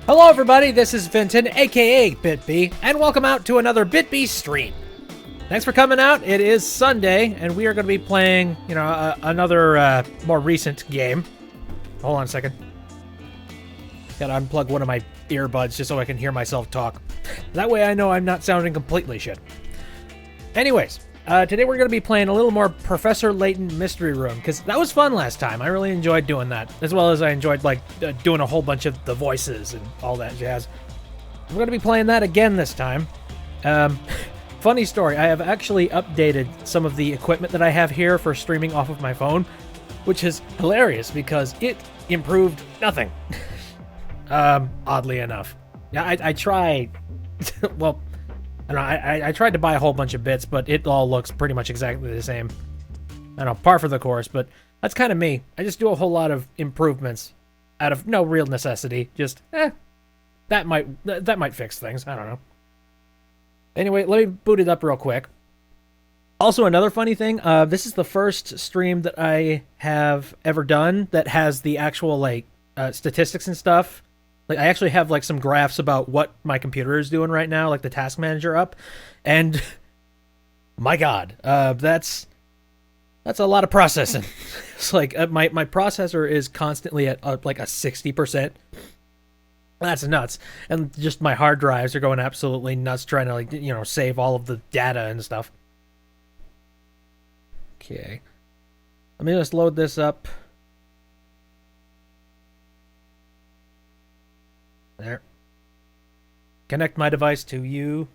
Hello everybody, this is Vinton, aka BitB, and welcome out to another BitB stream. Thanks for coming out. It is Sunday, and we are going to be playing, another more recent game. Hold on a second. Gotta unplug one of my earbuds just so I can hear myself talk. That way I know I'm not sounding completely shit. Anyways, today we're going to be playing a little more Professor Layton Mystery Room, because that was fun last time. I really enjoyed doing that, as well as I enjoyed doing a whole bunch of the voices and all that jazz. We're going to be playing that again this time. Funny story, I have actually updated some of the equipment that I have here for streaming off of my phone, which is hilarious because it improved nothing. Oddly enough. Yeah, I tried. Well, I tried to buy a whole bunch of bits, but it all looks pretty much exactly the same. I don't know, par for the course, but that's kind of me. I just do a whole lot of improvements out of no real necessity. Just, that might fix things. I don't know. Anyway, let me boot it up real quick. Also, another funny thing, this is the first stream that I have ever done that has the actual, statistics and stuff. Like, I actually have, some graphs about what my computer is doing right now, like the task manager up. And, my God, that's a lot of processing. It's like, my processor is constantly at, a 60%. That's nuts. And just my hard drives are going absolutely nuts trying to, save all of the data and stuff. Okay. Let me just load this up. There. Connect my device to you.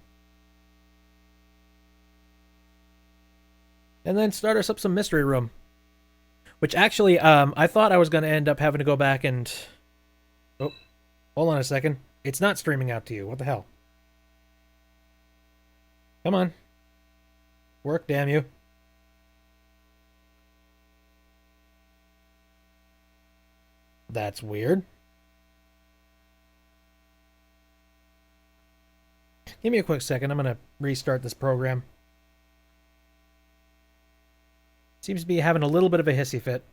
And then start us up some Mystery Room. Which actually, I thought I was going to end up having to go back and... Oh, hold on a second. It's not streaming out to you. What the hell? Come on. Work, damn you. That's weird. Give me a quick second. I'm going to restart this program. Seems to be having a little bit of a hissy fit.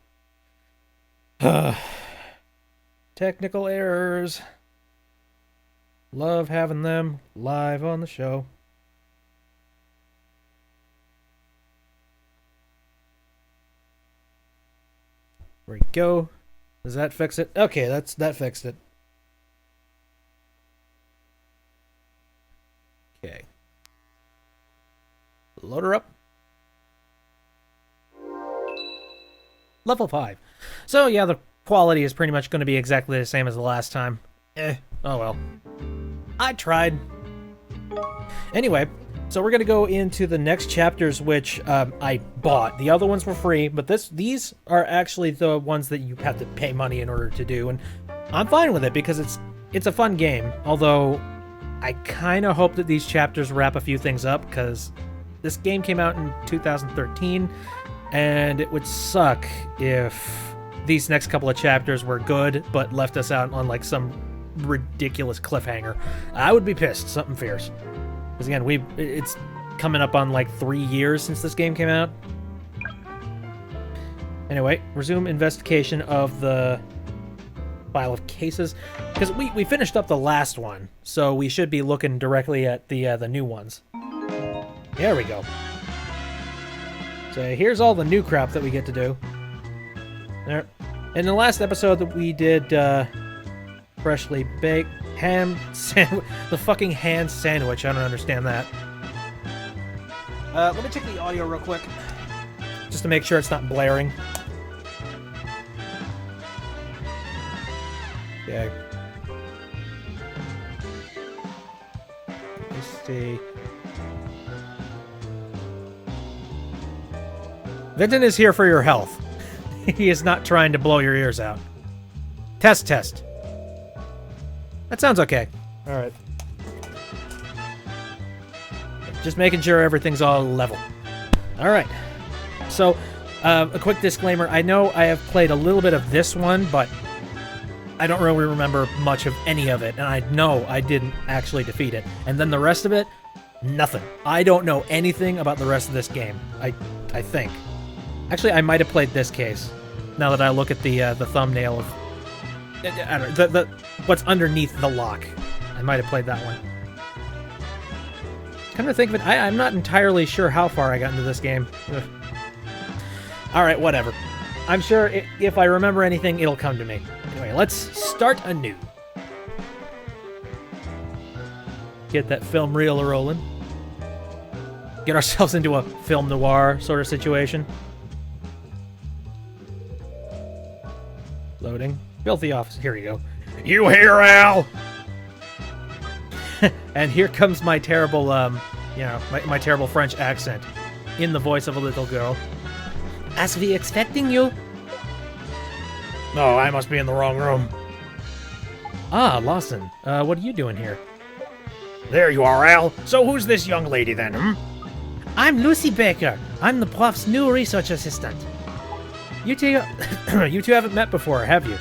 Technical errors. Love having them live on the show. There we go. Does that fix it? Okay, that fixed it. Okay. Load her up. Level 5. So, yeah, the quality is pretty much going to be exactly the same as the last time. Oh well. I tried. Anyway, so we're going to go into the next chapters, which I bought. The other ones were free, but these are actually the ones that you have to pay money in order to do, and I'm fine with it because it's a fun game, although I kind of hope that these chapters wrap a few things up, because this game came out in 2013, and it would suck if these next couple of chapters were good, but left us out on, some ridiculous cliffhanger. I would be pissed, something fierce. Because, again, it's coming up on, 3 years since this game came out. Anyway, resume investigation of the file of cases, because we finished up the last one, so we should be looking directly at the new ones. There we go. So here's all the new crap that we get to do. There. In the last episode that we did freshly baked ham sandwich, the fucking hand sandwich. I don't understand that. Let me check the audio real quick, just to make sure it's not blaring. Okay. Let's see. Vinton is here for your health. He is not trying to blow your ears out. Test. That sounds okay. Alright. Just making sure everything's all level. Alright. So, a quick disclaimer. I know I have played a little bit of this one, but I don't really remember much of any of it, and I know I didn't actually defeat it. And then the rest of it, nothing. I don't know anything about the rest of this game. I think. Actually, I might have played this case, now that I look at the thumbnail of I don't know, what's underneath the lock. I might have played that one. Come to think of it, I'm not entirely sure how far I got into this game. Ugh. Alright, whatever. I'm sure if I remember anything, it'll come to me. Anyway, let's start anew. Get that film reel rolling. Get ourselves into a film noir sort of situation. Loading. Filthy office. Here we go. You here, Al? And here comes my terrible, my terrible French accent in the voice of a little girl. As we expecting you? No, I must be in the wrong room. Ah, Lawson. What are you doing here? There you are, Al. So who's this young lady then, I'm Lucy Baker. I'm the prof's new research assistant. You two haven't met before, have you?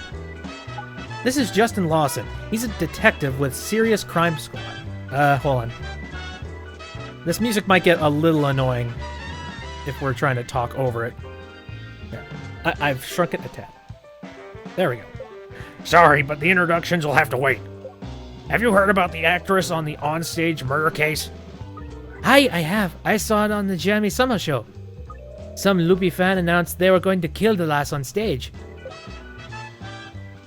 This is Justin Lawson. He's a detective with Serious Crime Squad. Hold on. This music might get a little annoying if we're trying to talk over it. There. I've shrunk it a tad. There we go. Sorry, but the introductions will have to wait. Have you heard about the actress on the onstage murder case? Hi, I have. I saw it on the Jeremy Summer show. Some loopy fan announced they were going to kill the lass on stage.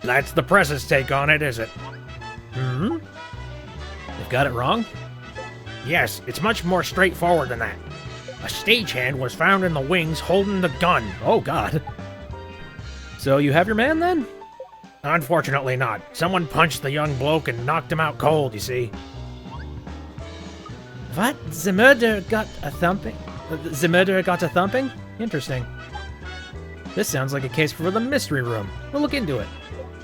That's the press's take on it, is it? Hmm? They've got it wrong? Yes, it's much more straightforward than that. A stagehand was found in the wings holding the gun. Oh, God. So you have your man, then? Unfortunately not. Someone punched the young bloke and knocked him out cold, you see. What? The murderer got a thumping? The murderer got a thumping? Interesting. This sounds like a case for the mystery room. We'll look into it.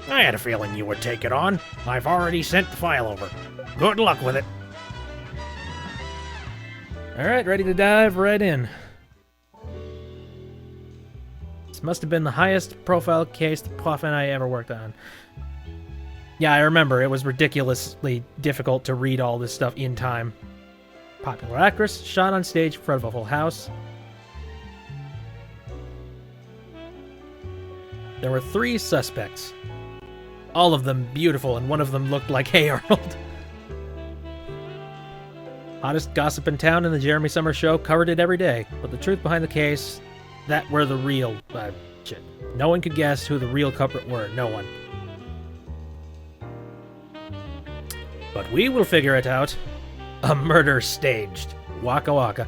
I had a feeling you would take it on. I've already sent the file over. Good luck with it. Alright, ready to dive right in. This must have been the highest profile case the prof and I ever worked on. Yeah, I remember. It was ridiculously difficult to read all this stuff in time. Popular actress, shot on stage in front of a full house. There were 3 suspects. All of them beautiful, and one of them looked like Hey Arnold. Hottest gossip in town in the Jeremy Summer show, covered it every day. But the truth behind the case, that were the real... shit. No one could guess who the real culprit were. No one. But we will figure it out. A murder staged. Waka waka.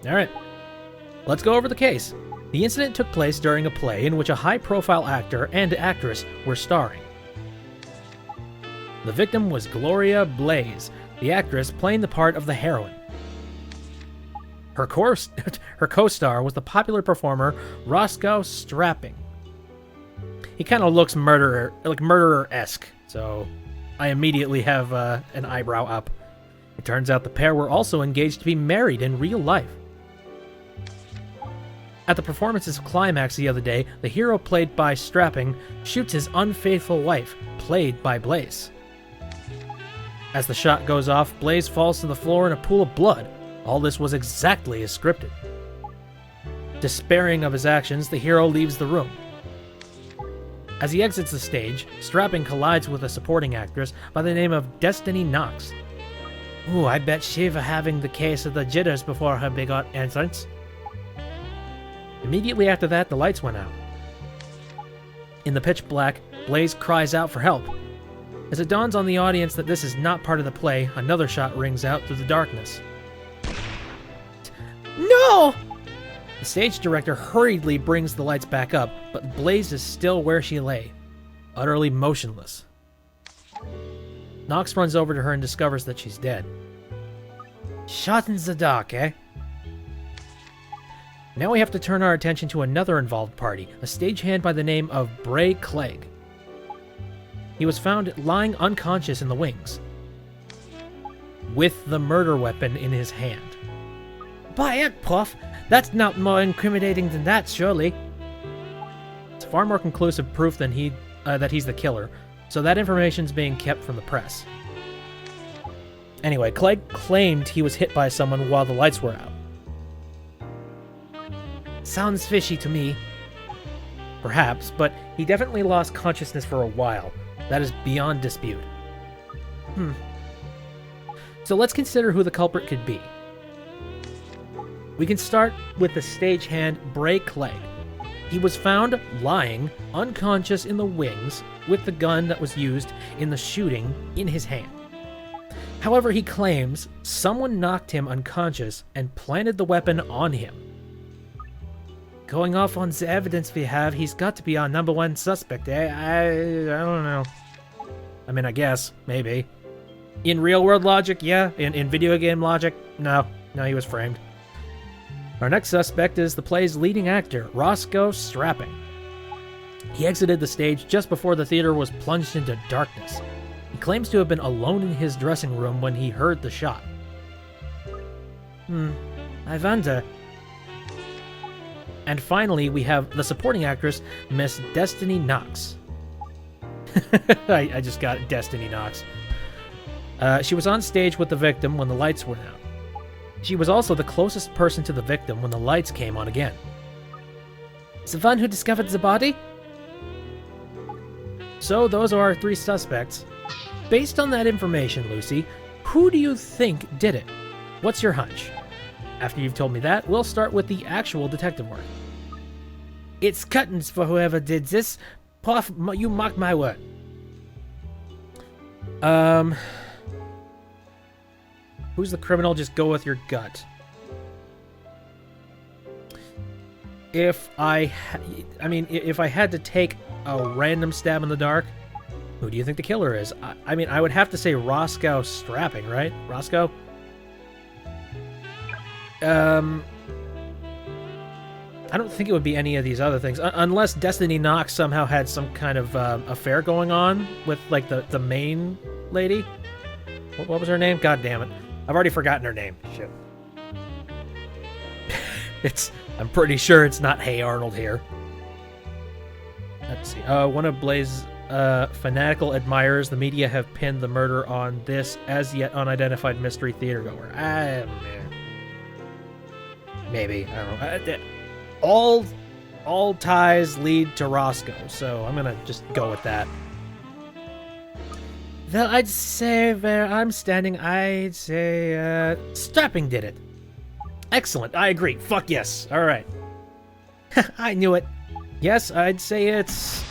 Alright. Let's go over the case. The incident took place during a play in which a high-profile actor and actress were starring. The victim was Gloria Blaze, the actress playing the part of the heroine. Her co-star was the popular performer Roscoe Strapping. He kind of looks murderer-esque, so I immediately have an eyebrow up. It turns out the pair were also engaged to be married in real life. At the performance's climax the other day, the hero played by Strapping shoots his unfaithful wife, played by Blaze. As the shot goes off, Blaze falls to the floor in a pool of blood. All this was exactly as scripted. Despairing of his actions, the hero leaves the room. As he exits the stage, Strapping collides with a supporting actress by the name of Destiny Knox. Ooh, I bet she was having the case of the jitters before her big entrance. Immediately after that, the lights went out. In the pitch black, Blaze cries out for help. As it dawns on the audience that this is not part of the play, another shot rings out through the darkness. No! The stage director hurriedly brings the lights back up, but Blaze is still where she lay, utterly motionless. Knox runs over to her and discovers that she's dead. Shot in the dark, eh? Now we have to turn our attention to another involved party, a stagehand by the name of Bray Clegg. He was found lying unconscious in the wings, with the murder weapon in his hand. By it, Puff! That's not more incriminating than that, surely. It's far more conclusive proof than that he's the killer, so that information's being kept from the press. Anyway, Clegg claimed he was hit by someone while the lights were out. Sounds fishy to me. Perhaps, but he definitely lost consciousness for a while. That is beyond dispute. So let's consider who the culprit could be. We can start with the stagehand Bray Clegg. He was found lying, unconscious in the wings, with the gun that was used in the shooting in his hand. However, he claims someone knocked him unconscious and planted the weapon on him. Going off on the evidence we have, he's got to be our number one suspect, eh? I don't know. I mean, I guess, maybe. In real-world logic, yeah. In video game logic, no. No, he was framed. Our next suspect is the play's leading actor, Roscoe Strapping. He exited the stage just before the theater was plunged into darkness. He claims to have been alone in his dressing room when he heard the shot. I wonder. And finally, we have the supporting actress, Miss Destiny Knox. I just got Destiny Knox. She was on stage with the victim when the lights went out. She was also the closest person to the victim when the lights came on again. The one who discovered the body? So those are our three suspects. Based on that information, Lucy, who do you think did it? What's your hunch? After you've told me that, we'll start with the actual detective work. It's cuttings for whoever did this. Puff, you mark my word. Who's the criminal? Just go with your gut. If I had to take a random stab in the dark, who do you think the killer is? I mean, I would have to say Roscoe Strapping, right? Roscoe? I don't think it would be any of these other things, unless Destiny Knox somehow had some kind of affair going on with, like, the main lady. What was her name? God damn it. I've already forgotten her name. Shit. I'm pretty sure it's not Hey Arnold here. Let's see. One of Blaze's fanatical admirers, the media have pinned the murder on this as yet unidentified mystery theatergoer. Maybe. I don't know. All ties lead to Roscoe, so I'm gonna just go with that. Well, I'd say where I'm standing, I'd say Strapping did it. Excellent, I agree. Fuck yes. All right. I knew it. Yes, I'd say it's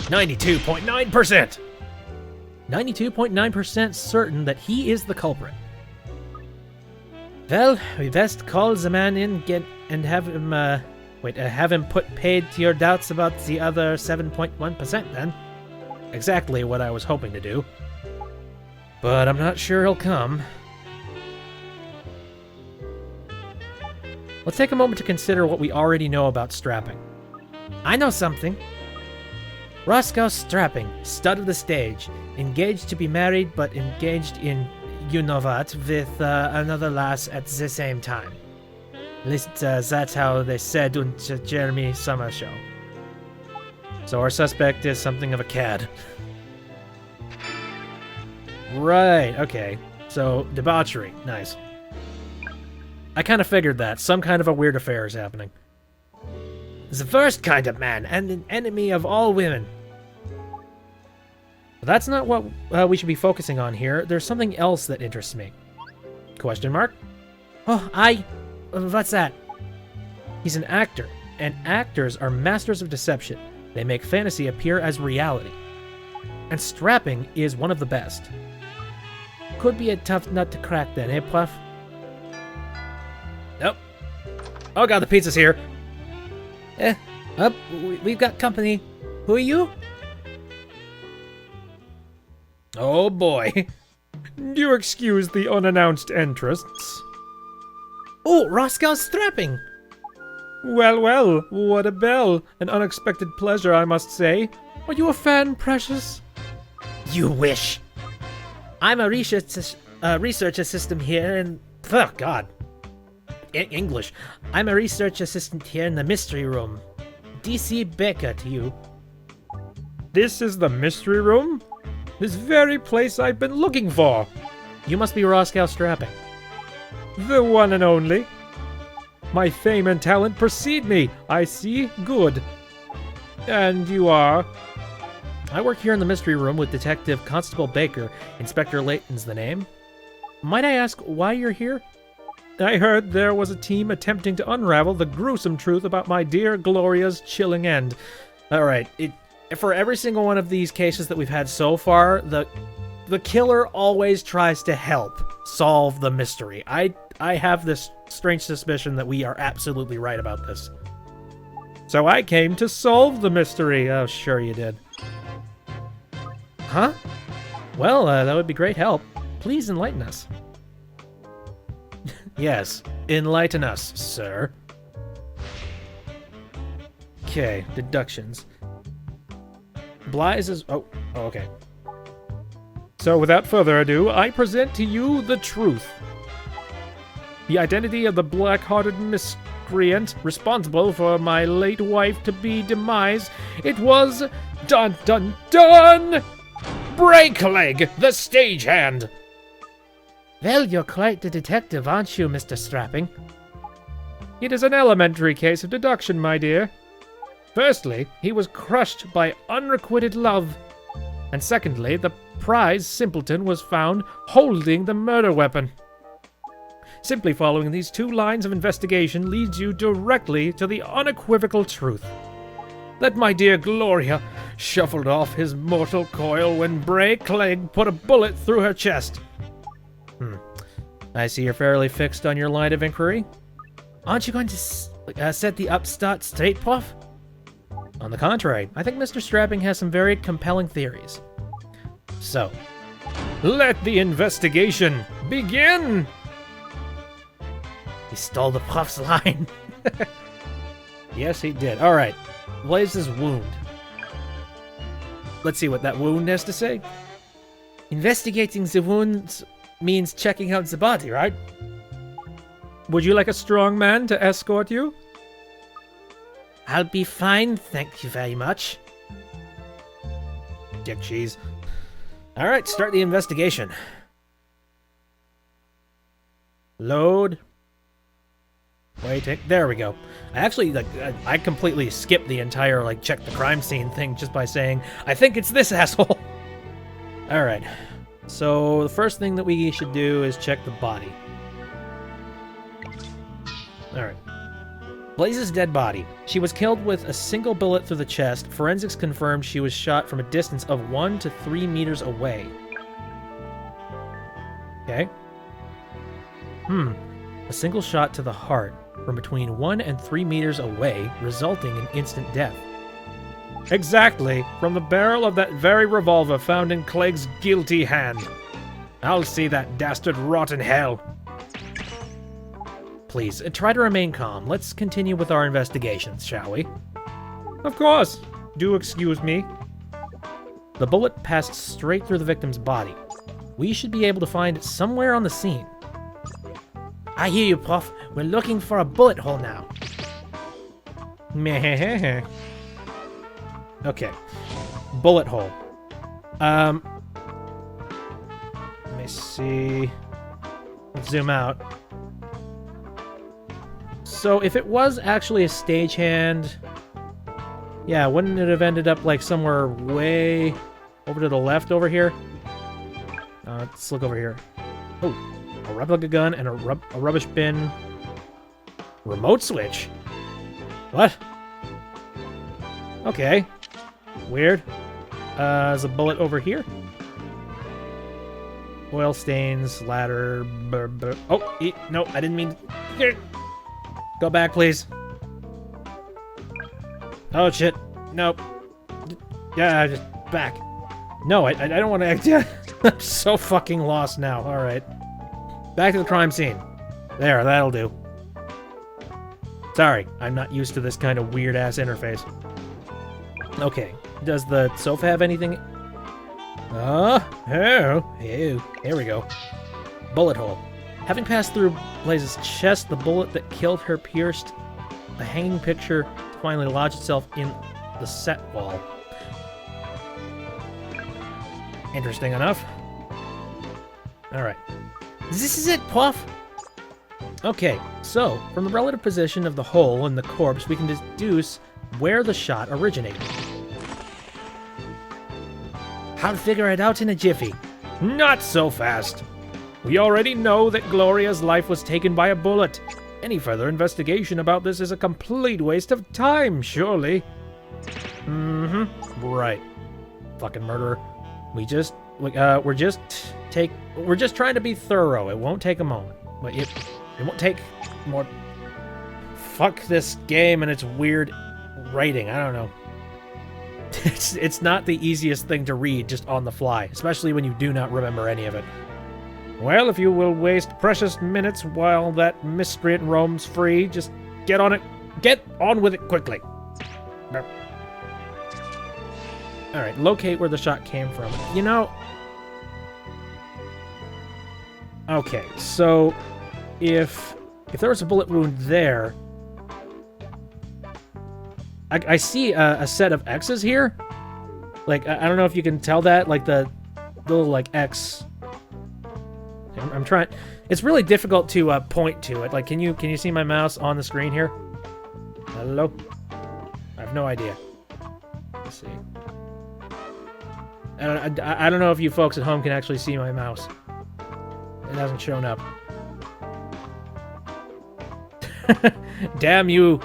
92.9%. 92.9% certain that he is the culprit. Well, we best call the man in, and have him put paid to your doubts about the other 7.1% then. Exactly what I was hoping to do. But I'm not sure he'll come. Let's take a moment to consider what we already know about Strapping. I know something. Roscoe Strapping, stud of the stage, engaged to be married, but engaged in you-know-what with another lass at the same time. At least that's how they said on the Jeremy Summer show. So our suspect is something of a cad. Right, okay. So, debauchery. Nice. I kind of figured that. Some kind of a weird affair is happening. The worst kind of man, and an enemy of all women. But that's not what we should be focusing on here. There's something else that interests me. Question mark? Oh, what's that? He's an actor, and actors are masters of deception. They make fantasy appear as reality. And Strapping is one of the best. Could be a tough nut to crack then, eh, Puff? Nope. Oh god, the pizza's here. We've got company. Who are you? Oh boy. Do you excuse the unannounced entrance? Oh, Roscoe Strapping! Well, well, what a bell. An unexpected pleasure, I must say. Are you a fan, Precious? You wish. I'm a research assistant here in... Oh, God. English. I'm a research assistant here in the mystery room. D.C. Baker to you. This is the mystery room? This very place I've been looking for. You must be Roscoe Strapping. The one and only. My fame and talent precede me. I see. Good. And you are? I work here in the mystery room with Detective Constable Baker. Inspector Layton's the name. Might I ask why you're here? I heard there was a team attempting to unravel the gruesome truth about my dear Gloria's chilling end. Alright, for every single one of these cases that we've had so far, the killer always tries to help solve the mystery. I have this strange suspicion that we are absolutely right about this. So I came to solve the mystery. Oh, sure you did. Huh? Well, that would be great help. Please enlighten us. Yes, enlighten us, sir. Okay, deductions. Bly's is... Oh, okay. So without further ado, I present to you the truth. The identity of the black-hearted miscreant responsible for my late wife-to-be demise. It was... Dun dun dun! Breakleg, the stagehand! Well, you're quite the detective, aren't you, Mr. Strapping? It is an elementary case of deduction, my dear. Firstly, he was crushed by unrequited love. And secondly, the prize simpleton was found holding the murder weapon. Simply following these two lines of investigation leads you directly to the unequivocal truth. That my dear Gloria shuffled off his mortal coil when Bray Clegg put a bullet through her chest. I see you're fairly fixed on your line of inquiry. Aren't you going to set the upstart straight, Puff? On the contrary, I think Mr. Strapping has some very compelling theories. So, let the investigation begin! He stole the Puff's line. Yes, he did. Alright, Blaze's wound. Let's see what that wound has to say. Investigating the wounds means checking out the body, right? Would you like a strong man to escort you? I'll be fine, thank you very much. Dick cheese. Alright, start the investigation. Load. Waiting. There we go. I actually, I completely skipped the entire, check the crime scene thing just by saying, I think it's this asshole. Alright. So, the first thing that we should do is check the body. Alright. Blaze's dead body. She was killed with a single bullet through the chest. Forensics confirmed she was shot from a distance of 1 to 3 meters away. Okay. A single shot to the heart from between 1 and 3 meters away, resulting in instant death. Exactly, from the barrel of that very revolver found in Clegg's guilty hand. I'll see that dastard rot in hell. Please, try to remain calm. Let's continue with our investigations, shall we? Of course. Do excuse me. The bullet passed straight through the victim's body. We should be able to find it somewhere on the scene. I hear you, Puff. We're looking for a bullet hole now. Meh. Okay. Bullet hole. Let me see. Let's zoom out. So if it was actually a stagehand, yeah, wouldn't it have ended up somewhere way over to the left over here? Let's look over here. Oh, a replica gun and a rubbish bin. Remote switch? What? Okay. Weird. There's a bullet over here. Oil stains, ladder. Oh, no, I didn't mean. Here. Go back, please. Oh shit. Nope. Yeah, just back. No, I don't want to. I'm so fucking lost now. All right. Back to the crime scene. There, that'll do. Sorry, I'm not used to this kind of weird-ass interface. Okay, does the sofa have anything? Oh, here we go. Bullet hole. Having passed through Blaze's chest, the bullet that killed her pierced a hanging picture to finally lodge itself in the set wall. Interesting enough. Alright. This is it, Puff! Okay, so from the relative position of the hole in the corpse, we can deduce where the shot originated. I'll figure it out in a jiffy. Not so fast. We already know that Gloria's life was taken by a bullet. Any further investigation about this is a complete waste of time, surely. Right. Fucking murderer. We're just trying to be thorough. It won't take a moment. But it won't take more. Fuck this game and its weird writing. I don't know. It's not the easiest thing to read just on the fly, especially when you do not remember any of it. Well, if you will waste precious minutes while that miscreant roams free, just get on it. Get on with it quickly. Alright, locate where the shot came from. You know... Okay, so... If there was a bullet wound there... I see a set of X's here. Like, I don't know if you can tell that. Like, the little, like, X... I'm trying... It's really difficult to point to it. Like, can you see my mouse on the screen here? Hello? I have no idea. Let's see. I don't know if you folks at home can actually see my mouse. It hasn't shown up. Damn you.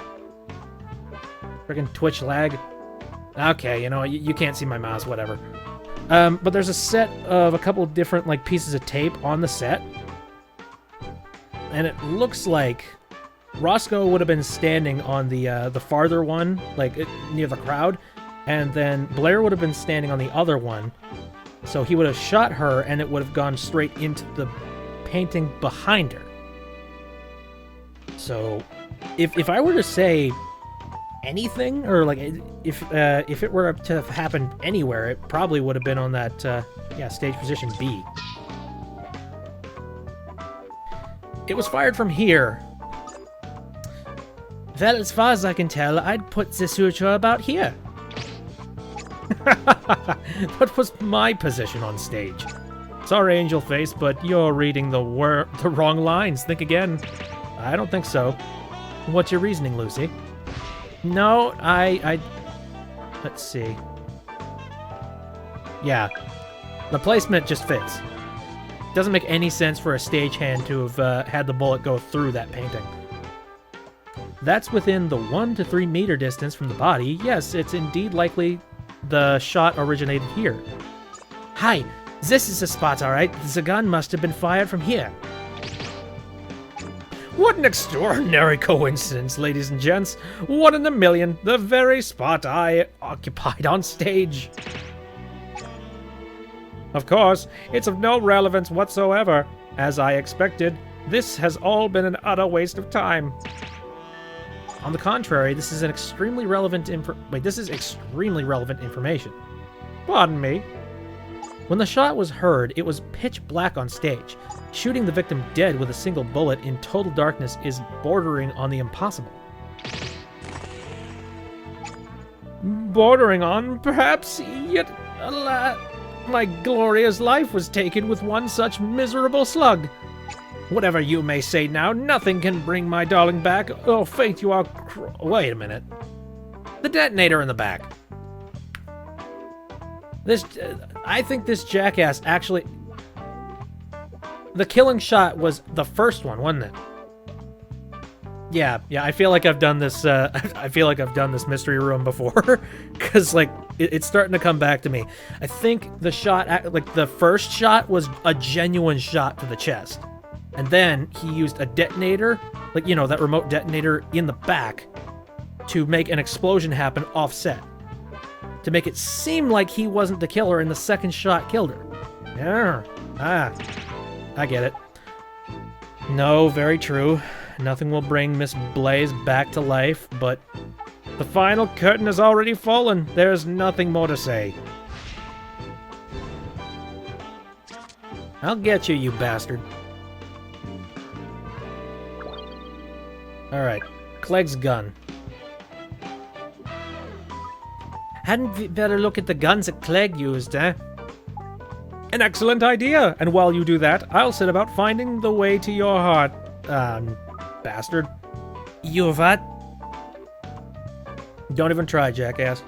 Freaking Twitch lag. Okay, you know, you can't see my mouse, whatever. But there's a set of a couple different, like, pieces of tape on the set. And it looks like Roscoe would have been standing on the farther one, like, near the crowd. And then Blair would have been standing on the other one. So he would have shot her, and it would have gone straight into the painting behind her. So, if I were to say anything, or like if it were to have happened anywhere, it probably would have been on that stage position B. It was fired from here. Well, as far as I can tell, I'd put the suture about here. That was my position on stage. Sorry, Angel Face, but you're reading the wrong lines. Think again. I don't think so. What's your reasoning, Lucy? No, let's see. Yeah. The placement just fits. Doesn't make any sense for a stagehand to have had the bullet go through that painting. That's within the 1 to 3 meter distance from the body. Yes, it's indeed likely the shot originated here. Hi, this is the spot, alright. The gun must have been fired from here. What an extraordinary coincidence, ladies and gents. 1 in a million, the very spot I occupied on stage. Of course, it's of no relevance whatsoever. As I expected, this has all been an utter waste of time. On the contrary, this is an extremely relevant extremely relevant information. Pardon me? When the shot was heard, it was pitch black on stage. Shooting the victim dead with a single bullet in total darkness is bordering on the impossible. Bordering on, perhaps, yet, alas, my Gloria's life was taken with one such miserable slug. Whatever you may say now, nothing can bring my darling back. Oh, fate, you are wait a minute. The detonator in the back. I think this jackass actually... The killing shot was the first one, wasn't it? Yeah, I feel like I've done this, I feel like I've done this mystery room before. Because, like, it's starting to come back to me. I think the shot, like, the first shot was a genuine shot to the chest. And then he used a detonator, like, you know, that remote detonator in the back to make an explosion happen offset. To make it seem like he wasn't the killer and the second shot killed her. Yeah. I get it. No, very true. Nothing will bring Miss Blaze back to life, but the final curtain has already fallen. There's nothing more to say. I'll get you, you bastard. Alright, Clegg's gun. Hadn't we better look at the guns that Clegg used, eh? An excellent idea, and while you do that, I'll set about finding the way to your heart. bastard. You what? Don't even try, jackass.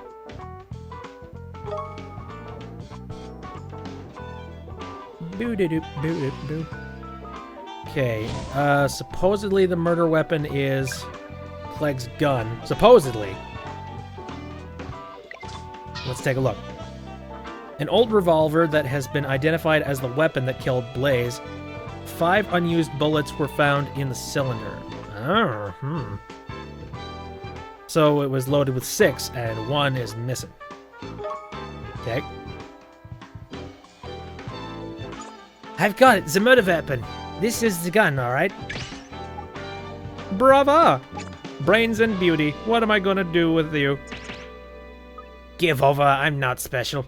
Boo-doo-doo-boo-doo-boo. Okay, supposedly the murder weapon is Clegg's gun. Supposedly. Let's take a look. An old revolver that has been identified as the weapon that killed Blaze. 5 unused bullets were found in the cylinder. Oh, So it was loaded with 6, and 1 is missing. Okay. I've got it, the murder weapon. This is the gun, alright? Brava! Brains and beauty. What am I gonna do with you? Give over, I'm not special.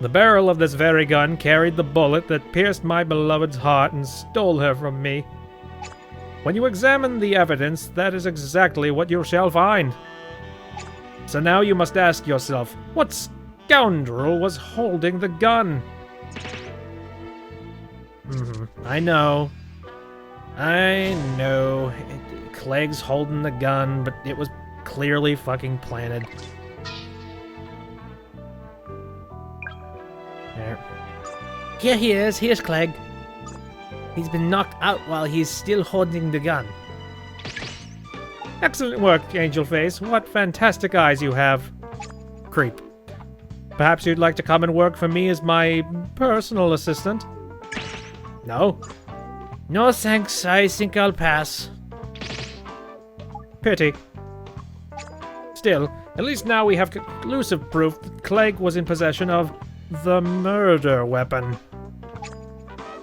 The barrel of this very gun carried the bullet that pierced my beloved's heart and stole her from me. When you examine the evidence, that is exactly what you shall find. So now you must ask yourself, what scoundrel was holding the gun? I know. Clegg's holding the gun, but it was clearly fucking planted. There. Here he is, here's Clegg. He's been knocked out while he's still holding the gun. Excellent work, Angel Face. What fantastic eyes you have. Creep. Perhaps you'd like to come and work for me as my personal assistant? No? No thanks, I think I'll pass. Pity. Still, at least now we have conclusive proof that Clegg was in possession of the murder weapon.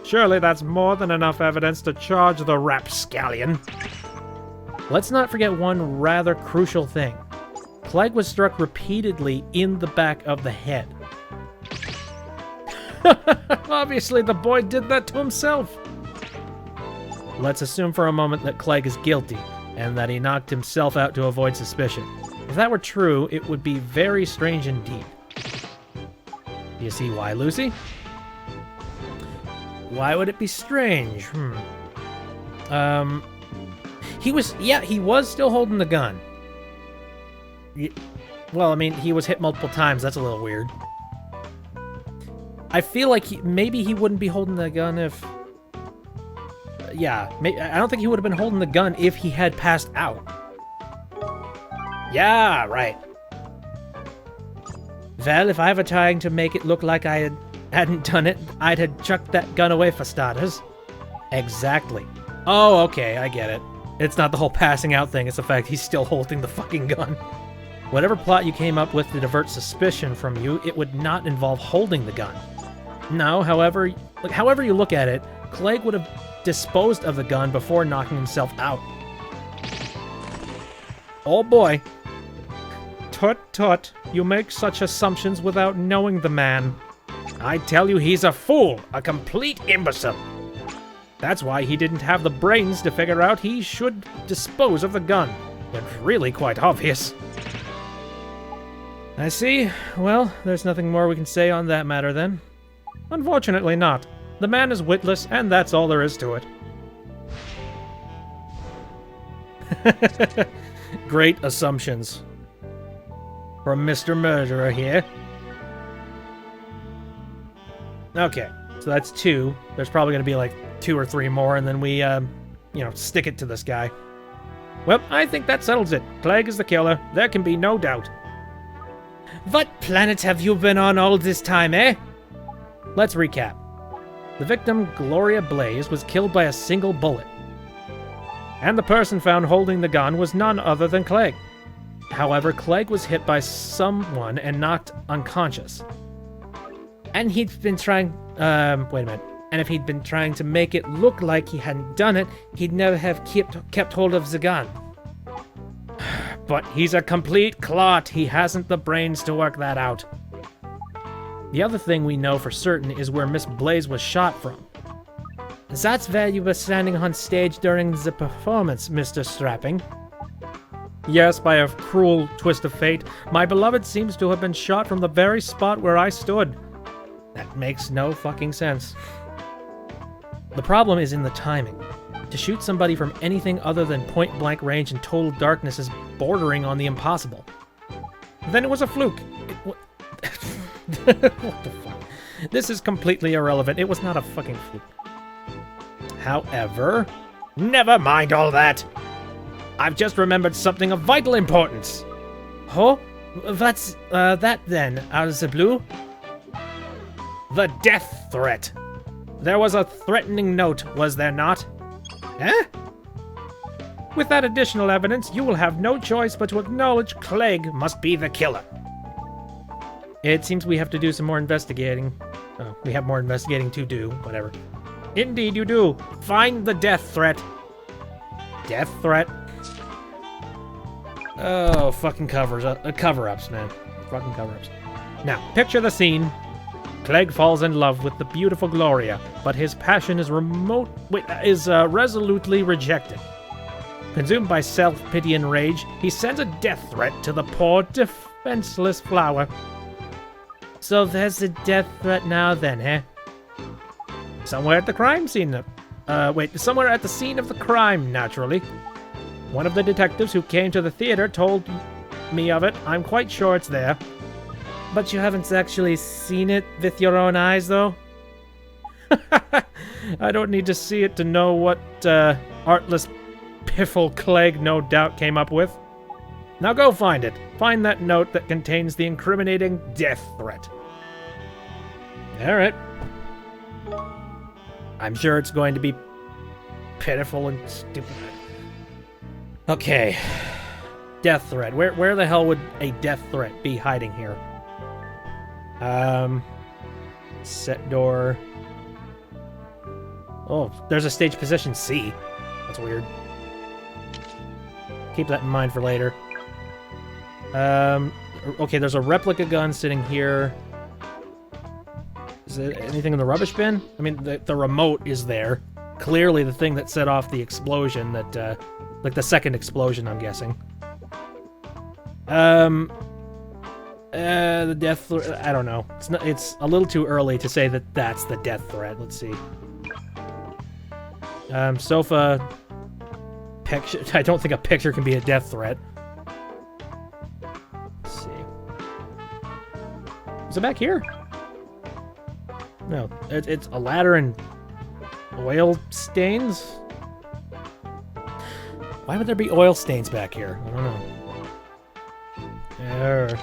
Surely that's more than enough evidence to charge the rapscallion. Let's not forget one rather crucial thing. Clegg was struck repeatedly in the back of the head. Obviously, the boy did that to himself. Let's assume for a moment that Clegg is guilty, and that he knocked himself out to avoid suspicion. If that were true, it would be very strange indeed. Do you see why, Lucy? Why would it be strange? He was still holding the gun. Well, I mean, he was hit multiple times. That's a little weird. I feel like maybe he wouldn't be holding the gun if... I don't think he would have been holding the gun if he had passed out. Yeah, right. Well, if I were trying to make it look like I hadn't done it, I'd have chucked that gun away for starters. Exactly. Oh, okay, I get it. It's not the whole passing out thing, it's the fact he's still holding the fucking gun. Whatever plot you came up with to divert suspicion from you, it would not involve holding the gun. No, however you look at it, Clegg would have disposed of the gun before knocking himself out. Oh boy. Tut tut, you make such assumptions without knowing the man. I tell you, he's a fool, a complete imbecile. That's why he didn't have the brains to figure out he should dispose of the gun. It's really quite obvious. I see. Well, there's nothing more we can say on that matter then. Unfortunately not. The man is witless, and that's all there is to it. Great assumptions. From Mr. Murderer here. Okay, so that's 2. There's probably going to be like 2 or 3 more, and then we, stick it to this guy. Well, I think that settles it. Clegg is the killer. There can be no doubt. What planet have you been on all this time, eh? Let's recap. The victim, Gloria Blaze, was killed by a single bullet. And the person found holding the gun was none other than Clegg. However, Clegg was hit by someone and knocked unconscious. And he'd been trying... wait a minute. And if he'd been trying to make it look like he hadn't done it, he'd never have kept hold of the gun. But he's a complete clot. He hasn't the brains to work that out. The other thing we know for certain is where Miss Blaze was shot from. That's where you were standing on stage during the performance, Mr. Strapping. Yes, by a cruel twist of fate, my beloved seems to have been shot from the very spot where I stood. That makes no fucking sense. The problem is in the timing. To shoot somebody from anything other than point-blank range in total darkness is bordering on the impossible. Then it was a fluke. What the fuck? This is completely irrelevant. It was not a fucking fluke. However, never mind all that. I've just remembered something of vital importance. Oh? What's that then, out of the blue? The death threat. There was a threatening note, was there not? Eh? With that additional evidence, you will have no choice but to acknowledge Clegg must be the killer. It seems we have to do some more investigating. Oh, we have more investigating to do, whatever. Indeed you do. Find the death threat. Death threat? Oh, fucking cover-ups, man. Fucking cover-ups. Now, picture the scene. Clegg falls in love with the beautiful Gloria, but his passion is resolutely rejected. Consumed by self-pity and rage, he sends a death threat to the poor, defenseless flower. So there's a death threat now then, eh? Somewhere at the crime scene. Somewhere at the scene of the crime, naturally. One of the detectives who came to the theater told me of it. I'm quite sure it's there. But you haven't actually seen it with your own eyes, though? I don't need to see it to know what artless piffle Clegg no doubt came up with. Now go find it. Find that note that contains the incriminating death threat. Alright. I'm sure it's going to be pitiful and stupid. Okay. Death threat. Where the hell would a death threat be hiding here? Set door. Oh, there's a stage position C. That's weird. Keep that in mind for later. Okay, there's a replica gun sitting here. Is there anything in the rubbish bin? I mean, the remote is there. Clearly the thing that set off the explosion that, like the second explosion, I'm guessing. The death threat, I don't know. It's a little too early to say that that's the death threat. Let's see. Sofa. Picture. I don't think a picture can be a death threat. Let's see. Is it back here? No. It's a ladder and oil stains? Why would there be oil stains back here? I don't know. There.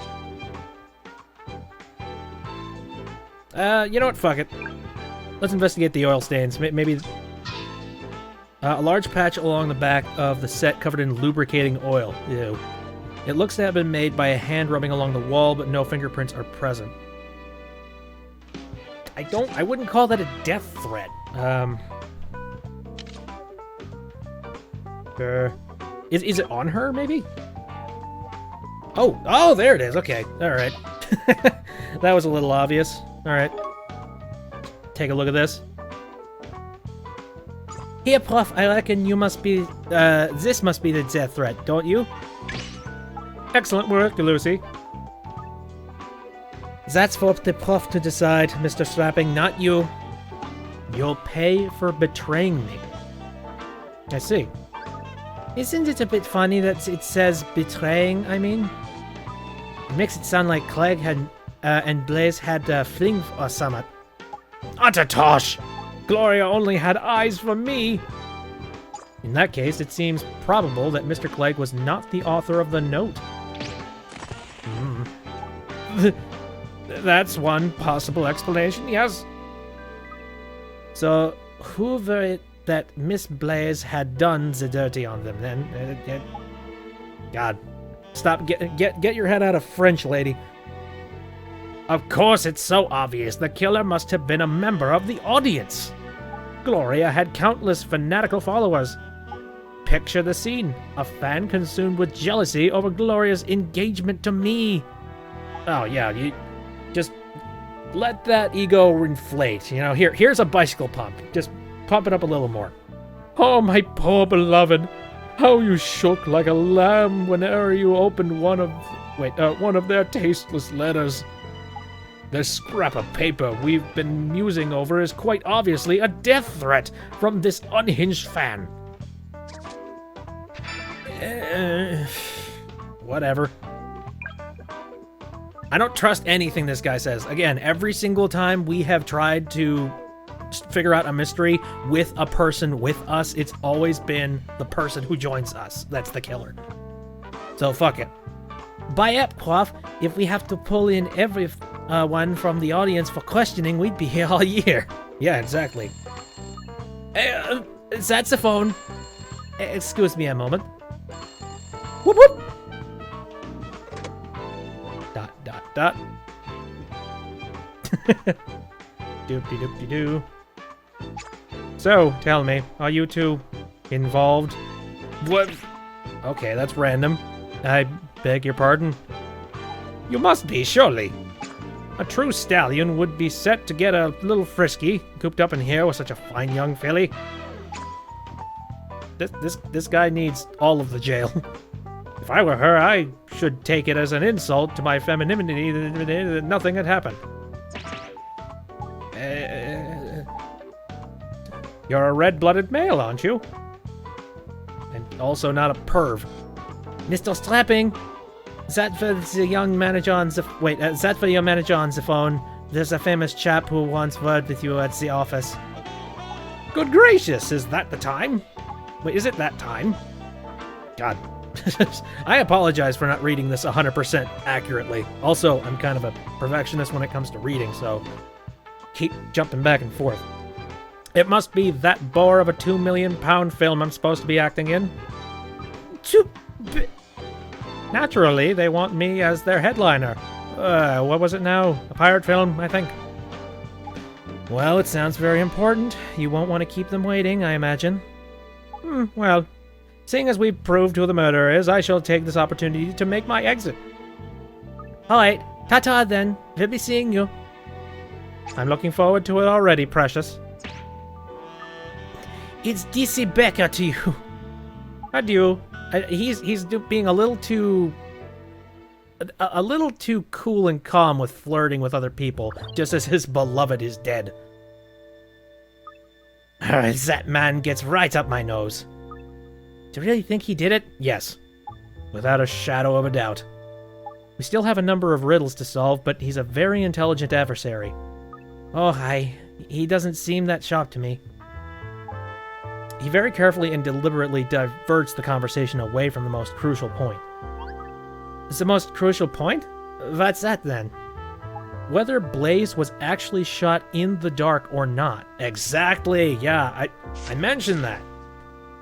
You know what? Fuck it. Let's investigate the oil stains. Maybe... a large patch along the back of the set covered in lubricating oil. Ew. It looks to have been made by a hand rubbing along the wall, but no fingerprints are present. I wouldn't call that a death threat. Is it on her, maybe? Oh, there it is. Okay, alright. That was a little obvious. Alright. Take a look at this. Here, Prof, I reckon you must be, this must be the death threat, don't you? Excellent work, Lucy. That's for the Prof to decide, Mr. Strapping, not you. You'll pay for betraying me. I see. Isn't it a bit funny that it says betraying, I mean? It makes it sound like Clegg had, and Blaze had a fling or something. Utter tosh! Gloria only had eyes for me! In that case, it seems probable that Mr. Clegg was not the author of the note. That's one possible explanation, yes. So, who were it that Miss Blaze had done the dirty on them, then? God. Stop, get your head out of French, lady. Of course, it's so obvious. The killer must have been a member of the audience. Gloria had countless fanatical followers. Picture the scene. A fan consumed with jealousy over Gloria's engagement to me. Oh, yeah, you just let that ego inflate. You know, here's a bicycle pump. Just pump it up a little more. Oh, my poor beloved. How you shook like a lamb whenever you opened one of their tasteless letters. The scrap of paper we've been musing over is quite obviously a death threat from this unhinged fan. Whatever. I don't trust anything this guy says. Again, every single time we have tried to figure out a mystery with a person with us, it's always been the person who joins us that's the killer. So fuck it. By Epquoff, if we have to pull in everyone from the audience for questioning, we'd be here all year. Yeah, exactly. That's the phone. Excuse me a moment. Whoop whoop. Dot dot dot. Doop-de-doop-de-doo. So, tell me, are you two involved? What? Okay, that's random. I beg your pardon? You must be, surely. A true stallion would be set to get a little frisky, cooped up in here with such a fine young filly. This guy needs all of the jail. If I were her, I should take it as an insult to my femininity that nothing had happened. You're a red-blooded male, aren't you? And also not a perv. Mr. Strapping, is that for the young manager on the... Wait, is that for your manager on the phone? There's a famous chap who wants word with you at the office. Good gracious, is that the time? Wait, is it that time? God. I apologize for not reading this 100% accurately. Also, I'm kind of a perfectionist when it comes to reading, so keep jumping back and forth. It must be that bore of a £2 million film I'm supposed to be acting in. Naturally, they want me as their headliner. What was it now? A pirate film, I think. Well, it sounds very important. You won't want to keep them waiting, I imagine. Well, seeing as we proved who the murderer is, I shall take this opportunity to make my exit. Alright, ta-ta then. We'll be seeing you. I'm looking forward to it already, precious. It's DC Becker to you. Adieu. He's being a little too cool and calm with flirting with other people, just as his beloved is dead. That man gets right up my nose. Do you really think he did it? Yes. Without a shadow of a doubt. We still have a number of riddles to solve, but he's a very intelligent adversary. Oh, he doesn't seem that sharp to me. He very carefully and deliberately diverts the conversation away from the most crucial point. It's the most crucial point? What's that then? Whether Blaze was actually shot in the dark or not. Exactly, yeah, I mentioned that.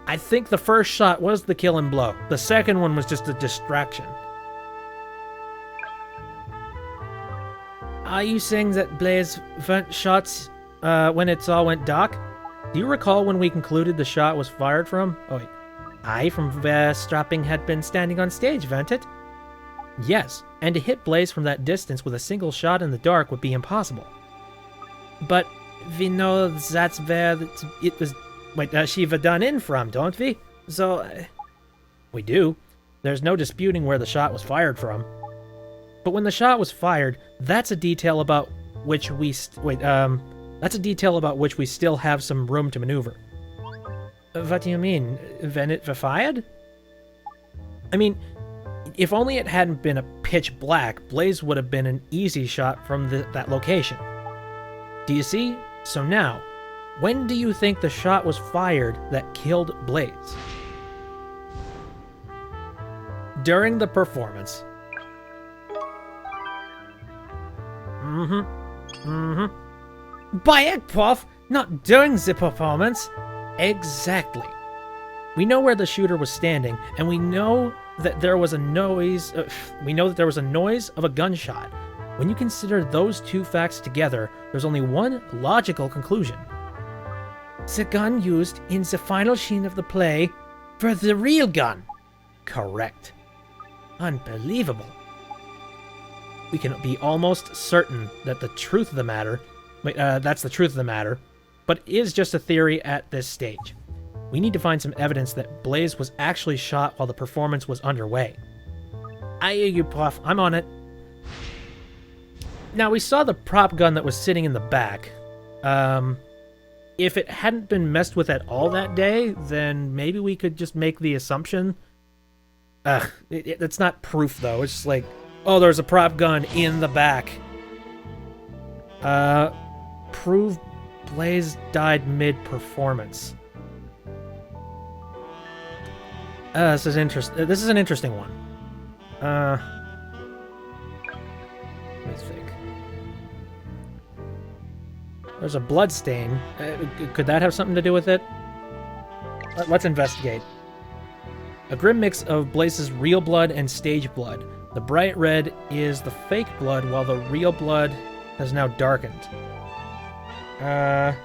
I think the first shot was the killing blow. The second one was just a distraction. Are you saying that Blaze weren't shot when it all went dark? Do you recall when we concluded the shot was fired from? Oh wait. Aye, from where Strapping had been standing on stage, weren't it? Yes, and to hit Blaze from that distance with a single shot in the dark would be impossible. But we know that's where it was... Wait, she was done in from, don't we? So... we do. There's no disputing where the shot was fired from. But when the shot was fired, that's a detail about which we... That's a detail about which we still have some room to maneuver. What do you mean? When it was fired? I mean, if only it hadn't been a pitch black, Blaze would have been an easy shot from that location. Do you see? So now, when do you think the shot was fired that killed Blaze? During the performance. By Egpuff, not during the performance. Exactly. We know where the shooter was standing, and we know that there was a noise. There was a noise of a gunshot. When you consider those two facts together, there's only one logical conclusion. The gun used in the final scene of the play for the real gun. Correct. Unbelievable. We can be almost certain that the truth of the matter, that's the truth of the matter, but is just a theory at this stage. We need to find some evidence that Blaze was actually shot while the performance was underway. I hear you, Prof. I'm on it. Now, we saw the prop gun that was sitting in the back. If it hadn't been messed with at all that day, then maybe we could just make the assumption. It's not proof, though. It's just like, oh, there's a prop gun in the back. Prove Blaze died mid-performance. This is an interesting one. Let me think. There's a blood stain. Could that have something to do with it? Let's investigate. A grim mix of Blaze's real blood and stage blood. The bright red is the fake blood, while the real blood has now darkened. I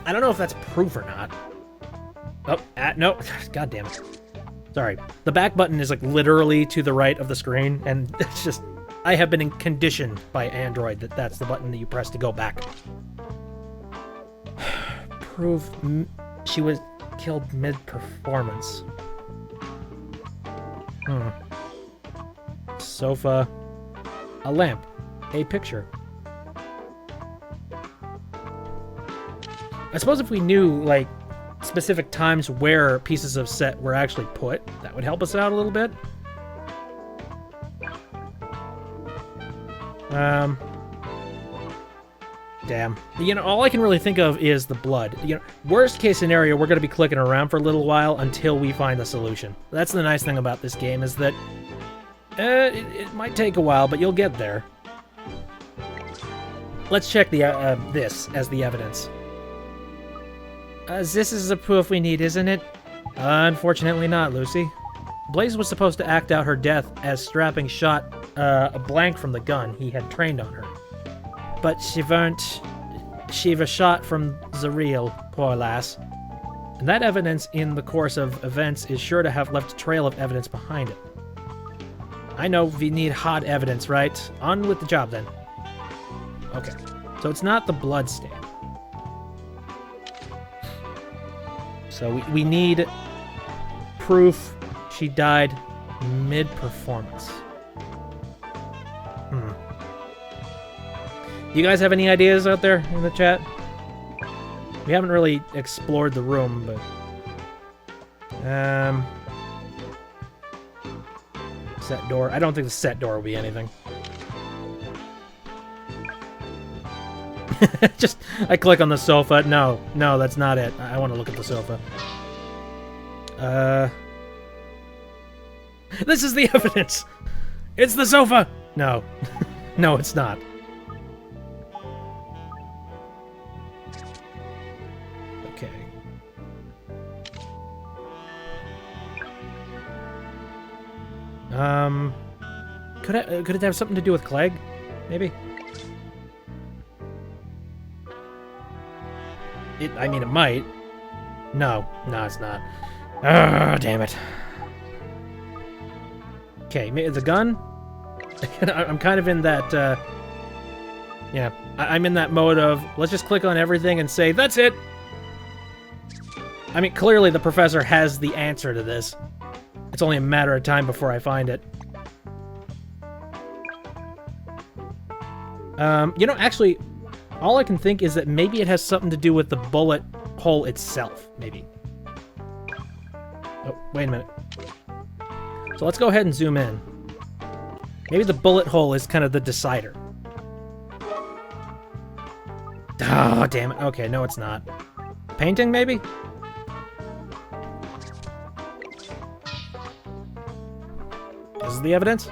don't know if that's proof or not. Oh, no. God damn it. Sorry. The back button is like literally to the right of the screen, and it's just... I have been conditioned by Android that that's the button that you press to go back. Prove she was killed mid-performance. Sofa. A lamp. A picture. I suppose if we knew, like, specific times where pieces of set were actually put, that would help us out a little bit. Damn. You know, all I can really think of is the blood. You know, worst case scenario, we're going to be clicking around for a little while until we find the solution. That's the nice thing about this game, is that it might take a while, but you'll get there. Let's check the this as the evidence. This is the proof we need, isn't it? Unfortunately not, Lucy. Blaze was supposed to act out her death as Strapping shot a blank from the gun he had trained on her. But she weren't. She was shot from the real, poor lass. And that evidence in the course of events is sure to have left a trail of evidence behind it. I know we need hard evidence, right? On with the job, then. Okay. So it's not the blood stain. So we need proof she died mid-performance. You guys have any ideas out there in the chat? We haven't really explored the room, but... set door. I don't think the set door will be anything. Just, I click on the sofa. No, that's not it. I want to look at the sofa. This is the evidence! It's the sofa! No. No, it's not. Okay. Could it have something to do with Clegg? Maybe? I mean, it might. No, it's not. Ah, damn it. Okay, the gun? I'm kind of in that, yeah, I'm in that mode of, let's just click on everything and say, that's it! I mean, clearly the professor has the answer to this. It's only a matter of time before I find it. You know, actually, all I can think is that maybe it has something to do with the bullet hole itself, maybe. Oh, wait a minute. So let's go ahead and zoom in. Maybe the bullet hole is kind of the decider. Oh, damn it. Okay, no, it's not. Painting, maybe? This is the evidence?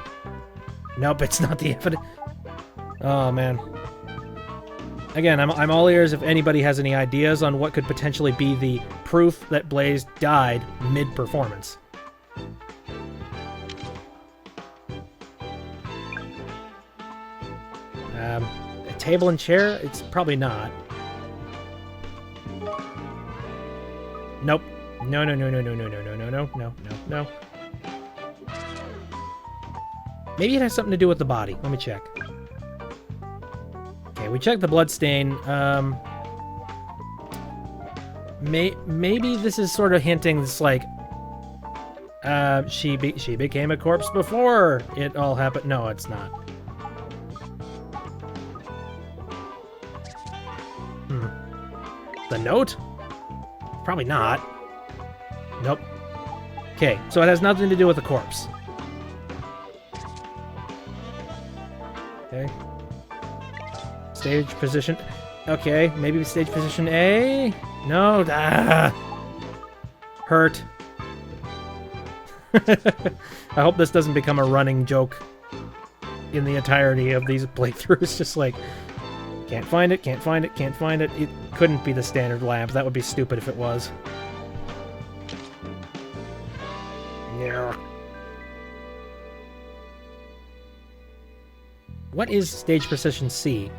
Nope, it's not the evidence. Oh, man. Again, I'm all ears if anybody has any ideas on what could potentially be the proof that Blaze died mid-performance. A table and chair? It's probably not. Nope. No. Maybe it has something to do with the body. Let me check. Okay, we checked the blood stain. Maybe this is sort of hinting this, like, She became a corpse before it all happened. No, it's not. The note? Probably not. Nope. Okay, so it has nothing to do with the corpse. Okay. Stage position. Okay, maybe stage position A? No. Ah. Hurt. I hope this doesn't become a running joke in the entirety of these playthroughs. Just like, can't find it, can't find it, can't find it. It couldn't be the standard lamp. That would be stupid if it was. Yeah. What is stage position C?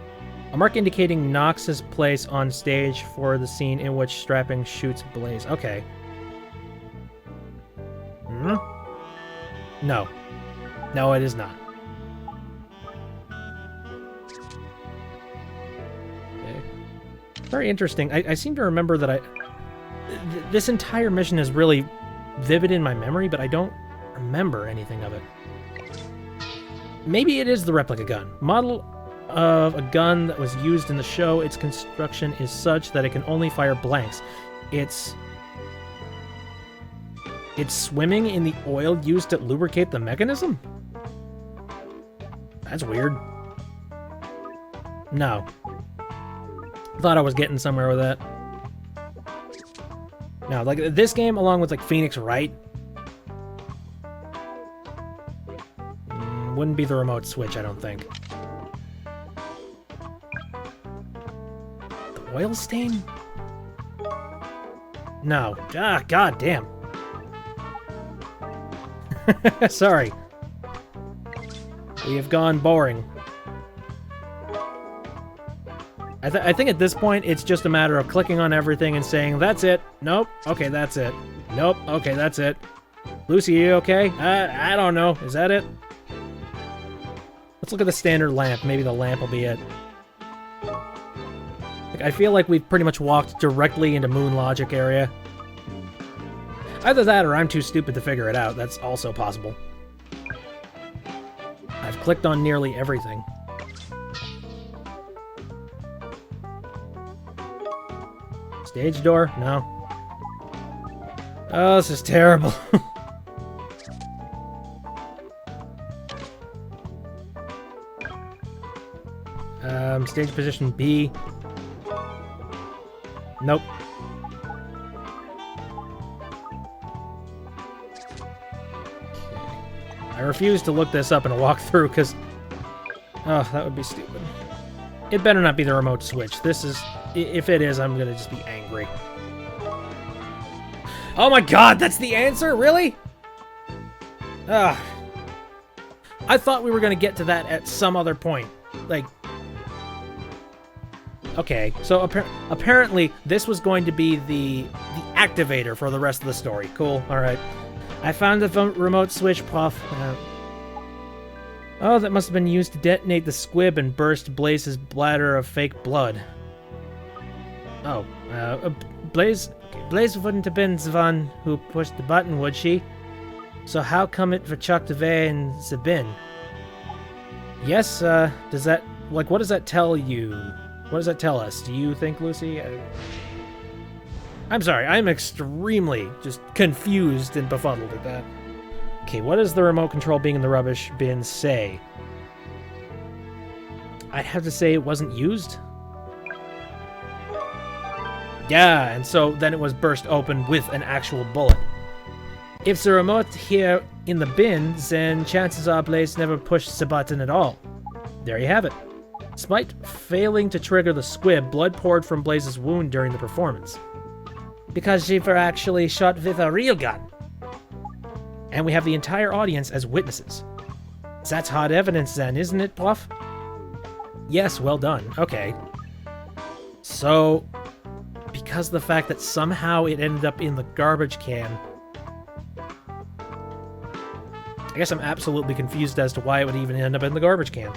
A mark indicating Knox's place on stage for the scene in which strapping shoots Blaze. Okay. No. No, it is not. Okay. Very interesting. I seem to remember that this entire mission is really vivid in my memory, but I don't remember anything of it. Maybe it is the replica gun. Model of a gun that was used in the show. Its construction is such that it can only fire blanks. It's swimming in the oil used to lubricate the mechanism? That's weird. No. Thought I was getting somewhere with that. No, like this game along with like Phoenix Wright wouldn't be the remote switch, I don't think. The oil stain? No. Ah, god damn. Sorry. We have gone boring. I think at this point, it's just a matter of clicking on everything and saying, that's it. Nope. Okay, that's it. Nope. Okay, that's it. Lucy, you okay? I don't know. Is that it? Let's look at the standard lamp. Maybe the lamp will be it. Like, I feel like we've pretty much walked directly into Moon Logic area. Either that or I'm too stupid to figure it out. That's also possible. I've clicked on nearly everything. Stage door? No. Oh, this is terrible. Stage position B. Nope. I refuse to look this up in a walkthrough because, oh, that would be stupid. It better not be the remote switch. This is, if it is, I'm gonna just be angry. Oh my god, that's the answer? Really? Ugh. I thought we were gonna get to that at some other point. Like, okay, so apparently this was going to be the activator for the rest of the story. Cool, alright. I found the remote switch, Puff. Oh, that must have been used to detonate the squib and burst Blaze's bladder of fake blood. Oh, Blaze wouldn't have been the one who pushed the button, would she? So how come it for chucked away in the bin? Yes, does that, like, what does that tell you? What does that tell us? Do you think, Lucy? I'm sorry, I'm extremely just confused and befuddled at that. Okay, what does the remote control being in the rubbish bin say? I'd have to say it wasn't used. Yeah, and so then it was burst open with an actual bullet. If the remote here in the bin, then chances are Blaze never pushed the button at all. There you have it. Despite failing to trigger the squib, blood poured from Blaze's wound during the performance. Because she were actually shot with a real gun. And we have the entire audience as witnesses. That's hard evidence then, isn't it, Puff? Yes, well done. Okay. So, because of the fact that somehow it ended up in the garbage can, I guess I'm absolutely confused as to why it would even end up in the garbage can.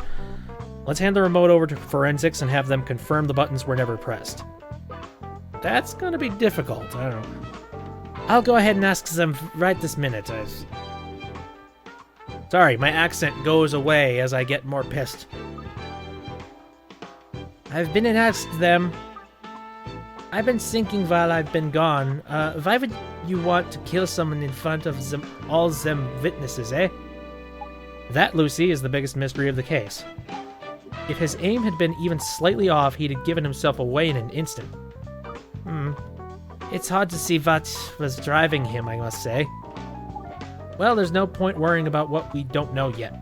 Let's hand the remote over to forensics and have them confirm the buttons were never pressed. That's gonna be difficult. I don't know. I'll go ahead and ask them right this minute. Sorry, my accent goes away as I get more pissed. I've been and asked them. I've been thinking while I've been gone, why would you want to kill someone in front of all them witnesses, eh? That, Lucy, is the biggest mystery of the case. If his aim had been even slightly off, he'd have given himself away in an instant. It's hard to see what was driving him, I must say. Well, there's no point worrying about what we don't know yet.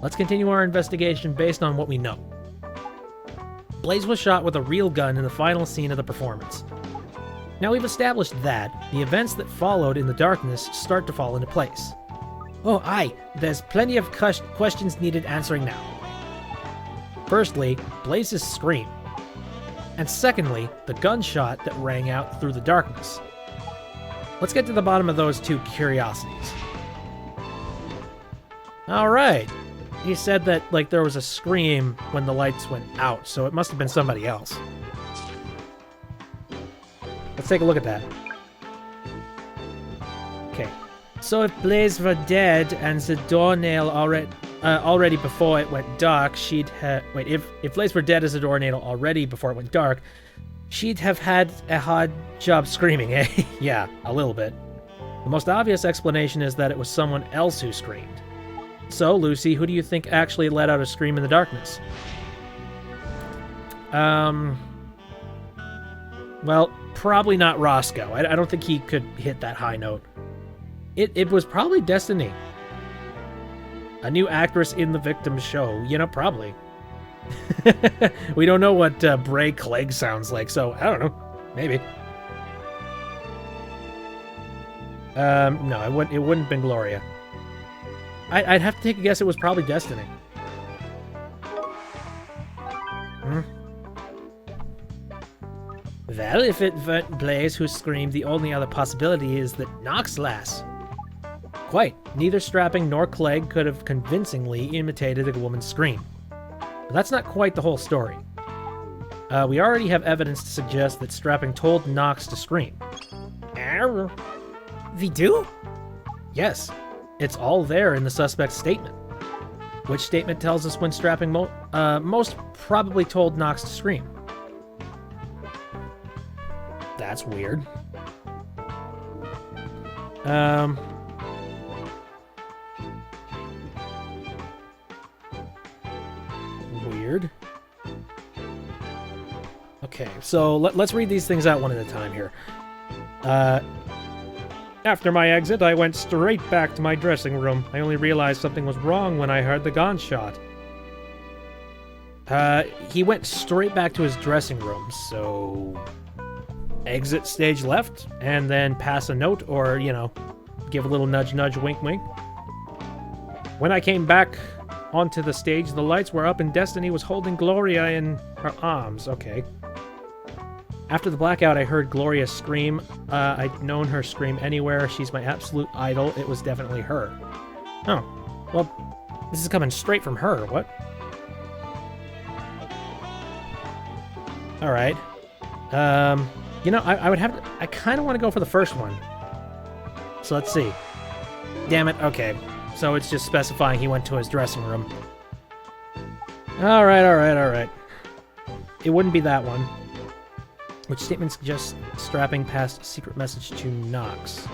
Let's continue our investigation based on what we know. Blaze was shot with a real gun in the final scene of the performance. Now we've established that, the events that followed in the darkness start to fall into place. Oh, aye, there's plenty of questions needed answering now. Firstly, Blaze's scream. And secondly, the gunshot that rang out through the darkness. Let's get to the bottom of those two curiosities. Alright. He said that, like, there was a scream when the lights went out, so it must have been somebody else. Let's take a look at that. Okay. So if Blaze were dead and the doornail already before it went dark, she'd have... Wait, if Blaze were dead as a doornail already before it went dark, she'd have had a hard job screaming, eh? Yeah, a little bit. The most obvious explanation is that it was someone else who screamed. So, Lucy, who do you think actually let out a scream in the darkness? Well, probably not Roscoe. I don't think he could hit that high note. It was probably Destiny. A new actress in the victim's show. You know, probably. We don't know what Bray Clegg sounds like, so I don't know. Maybe. No, it wouldn't have been Gloria. I'd have to take a guess it was probably Destiny. Well, if it weren't Blaze who screamed, the only other possibility is that Knox lass. Quite. Neither Strapping nor Clegg could have convincingly imitated a woman's scream. But that's not quite the whole story. We already have evidence to suggest that Strapping told Knox to scream. We do? Yes. It's all there in the suspect's statement. Which statement tells us when Strapping most probably told Knox to scream. That's weird. Weird. Okay, so let's read these things out one at a time here. After my exit, I went straight back to my dressing room. I only realized something was wrong when I heard the gunshot. He went straight back to his dressing room, so... exit stage left, and then pass a note, or, you know, give a little nudge nudge, wink wink. When I came back onto the stage, the lights were up and Destiny was holding Gloria in her arms. Okay. After the blackout, I heard Gloria scream. I'd known her scream anywhere. She's my absolute idol. It was definitely her. Oh. Well, this is coming straight from her. What? Alright. You know, I would have to... I kind of want to go for the first one. So let's see. Damn it. Okay. So it's just specifying he went to his dressing room. Alright. It wouldn't be that one. Which statement suggests Strapping passed a secret message to Knox.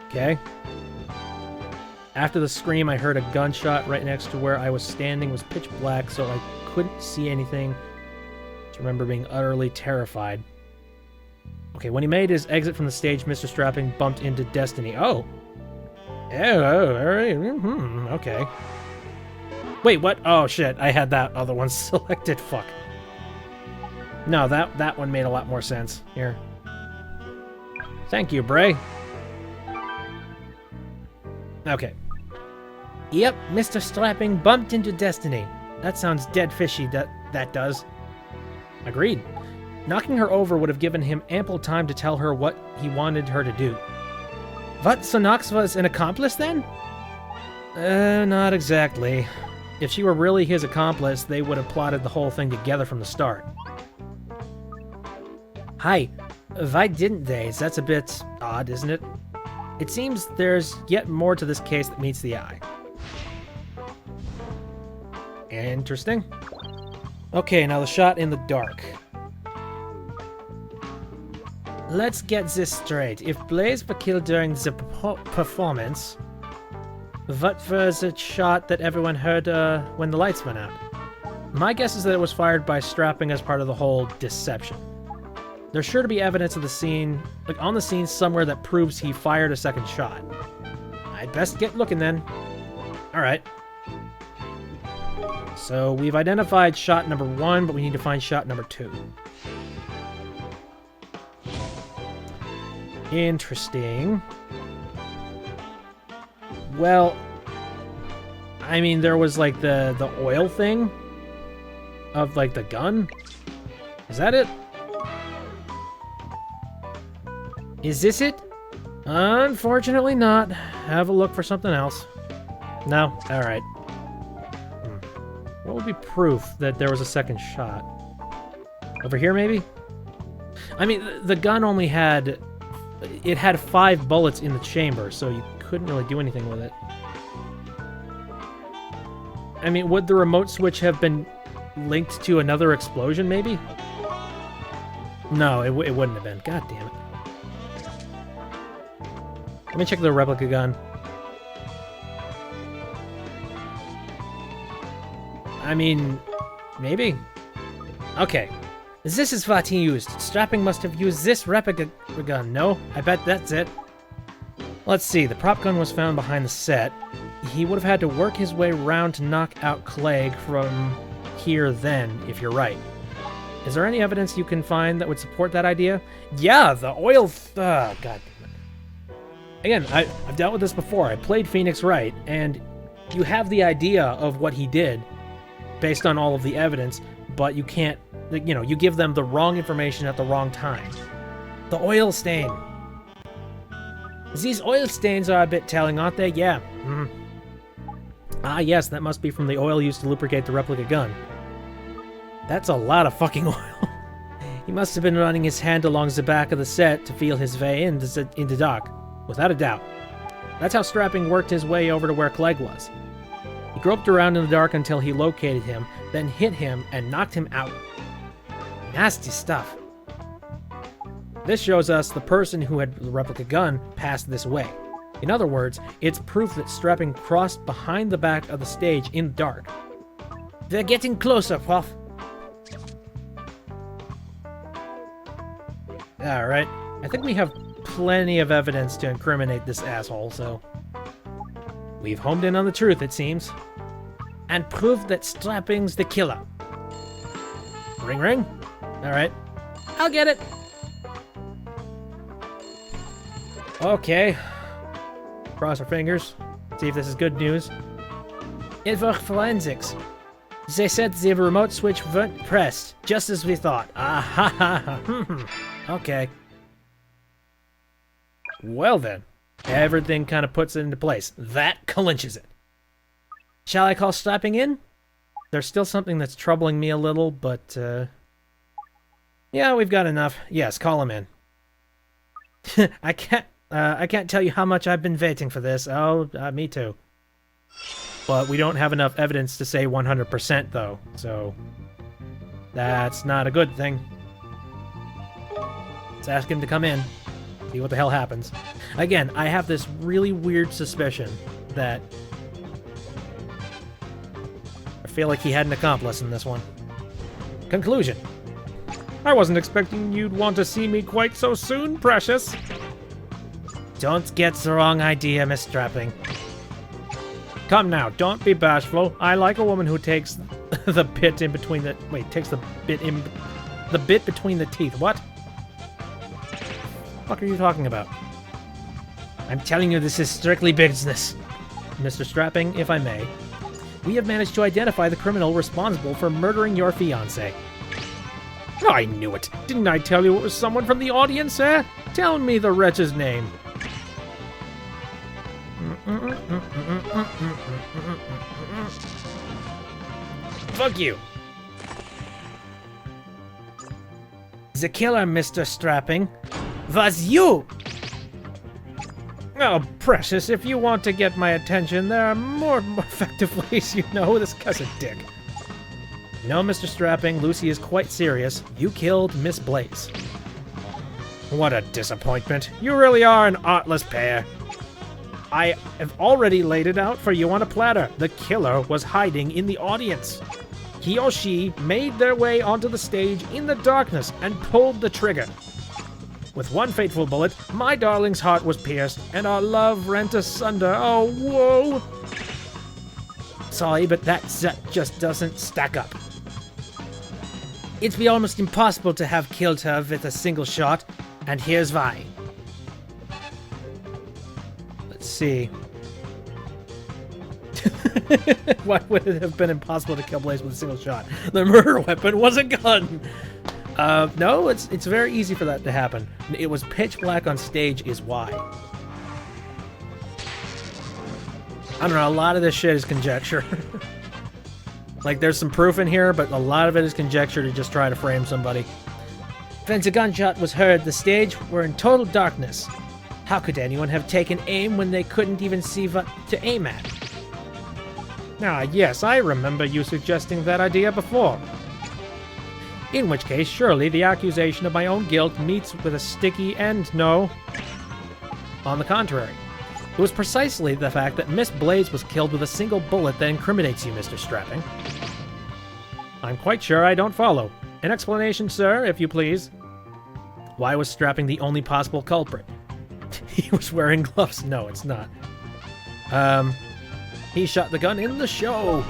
Okay. After the scream, I heard a gunshot right next to where I was standing. It was pitch black, so I couldn't see anything. I remember being utterly terrified. Okay, when he made his exit from the stage, Mr. Strapping bumped into Destiny. Oh! Oh, alright. Okay. Wait, what? Oh, shit. I had that other one selected. Fuck. No, that one made a lot more sense. Here. Thank you, Bray. Okay. Yep, Mr. Strapping bumped into Destiny. That sounds dead fishy, that does. Agreed. Knocking her over would have given him ample time to tell her what he wanted her to do. What, so Knox was an accomplice then? Not exactly. If she were really his accomplice, they would have plotted the whole thing together from the start. Hi, Why didn't they? That's a bit odd, isn't it? It seems there's yet more to this case that meets the eye. Interesting. Okay, now the shot in the dark. Let's get this straight. If Blaze were killed during the performance, what was the shot that everyone heard when the lights went out? My guess is that it was fired by Strapping as part of the whole deception. There's sure to be evidence of the scene, like on the scene somewhere, that proves he fired a second shot. I'd best get looking then. Alright. So we've identified shot number 1, but we need to find shot number 2. Interesting. Well, I mean, there was like the oil thing of like the gun. Is that it? Is this it? Unfortunately not. Have a look for something else. No? Alright. What would be proof that there was a second shot? Over here, maybe? I mean, the gun only had... It had 5 bullets in the chamber, so you couldn't really do anything with it. I mean, would the remote switch have been linked to another explosion, maybe? No, it wouldn't have been. God damn it. Let me check the replica gun. I mean, maybe. Okay. This is what he used. Strapping must have used this replica gun. No, I bet that's it. Let's see. The prop gun was found behind the set. He would have had to work his way around to knock out Clegg from here then, if you're right. Is there any evidence you can find that would support that idea? Yeah, the oil... God damn it. Again, I've dealt with this before. I played Phoenix Wright, and you have the idea of what he did based on all of the evidence, but you can't, you know, you give them the wrong information at the wrong time. The oil stain. These oil stains are a bit telling, aren't they? Yeah. Ah, yes, that must be from the oil used to lubricate the replica gun. That's a lot of fucking oil. He must have been running his hand along the back of the set to feel his way into the dock. Without a doubt. That's how Strapping worked his way over to where Clegg was. He groped around in the dark until he located him, then hit him and knocked him out. Nasty stuff. This shows us the person who had the replica gun passed this way. In other words, it's proof that Strapping crossed behind the back of the stage in the dark. They're getting closer, Puff. Alright. I think we have plenty of evidence to incriminate this asshole, so... We've homed in on the truth, it seems. And proved that Strapping's the killer. Ring ring? Alright. I'll get it! Okay. Cross our fingers. See if this is good news. It was forensics. They said the remote switch weren't pressed, just as we thought. Ah ha ha ha. Okay. Well then. Everything kind of puts it into place. That clinches it. Shall I call Strapping in? There's still something that's troubling me a little, but, yeah, we've got enough. Yes, call him in. I can't tell you how much I've been waiting for this. Oh, me too. But we don't have enough evidence to say 100% though, so that's not a good thing. Let's ask him to come in. See what the hell happens. Again, I have this really weird suspicion that I feel like he had an accomplice in this one. Conclusion. I wasn't expecting you'd want to see me quite so soon, precious. Don't get the wrong idea, Miss Strapping. Come now, don't be bashful. I like a woman who takes the bit in between the... Wait, takes the bit between the teeth. What? What the fuck are you talking about? I'm telling you this is strictly business. Mr. Strapping, if I may. We have managed to identify the criminal responsible for murdering your fiancé. I knew it. Didn't I tell you it was someone from the audience, eh? Tell me the wretch's name. Fuck you. The killer, Mr. Strapping, was you! Oh, precious, if you want to get my attention, there are more effective ways, you know. This guy's a dick. No, Mr. Strapping, Lucy is quite serious. You killed Miss Blaze. What a disappointment. You really are an artless pair. I have already laid it out for you on a platter. The killer was hiding in the audience. He or she made their way onto the stage in the darkness and pulled the trigger. With one fateful bullet, my darling's heart was pierced, and our love rent asunder. Oh, whoa! Sorry, but that just doesn't stack up. It'd be almost impossible to have killed her with a single shot, and here's why. Let's see. Why would it have been impossible to kill Blaze with a single shot? The murder weapon was a gun! No, it's very easy for that to happen. It was pitch black on stage is why. I don't know, a lot of this shit is conjecture. Like, there's some proof in here, but a lot of it is conjecture to just try to frame somebody. When the gunshot was heard, the stage were in total darkness. How could anyone have taken aim when they couldn't even see what to aim at? Ah, yes, I remember you suggesting that idea before. In which case, surely the accusation of my own guilt meets with a sticky end, no? On the contrary. It was precisely the fact that Miss Blaze was killed with a single bullet that incriminates you, Mr. Strapping. I'm quite sure I don't follow. An explanation, sir, if you please. Why was Strapping the only possible culprit? He was wearing gloves. No, it's not. He shot the gun in the show.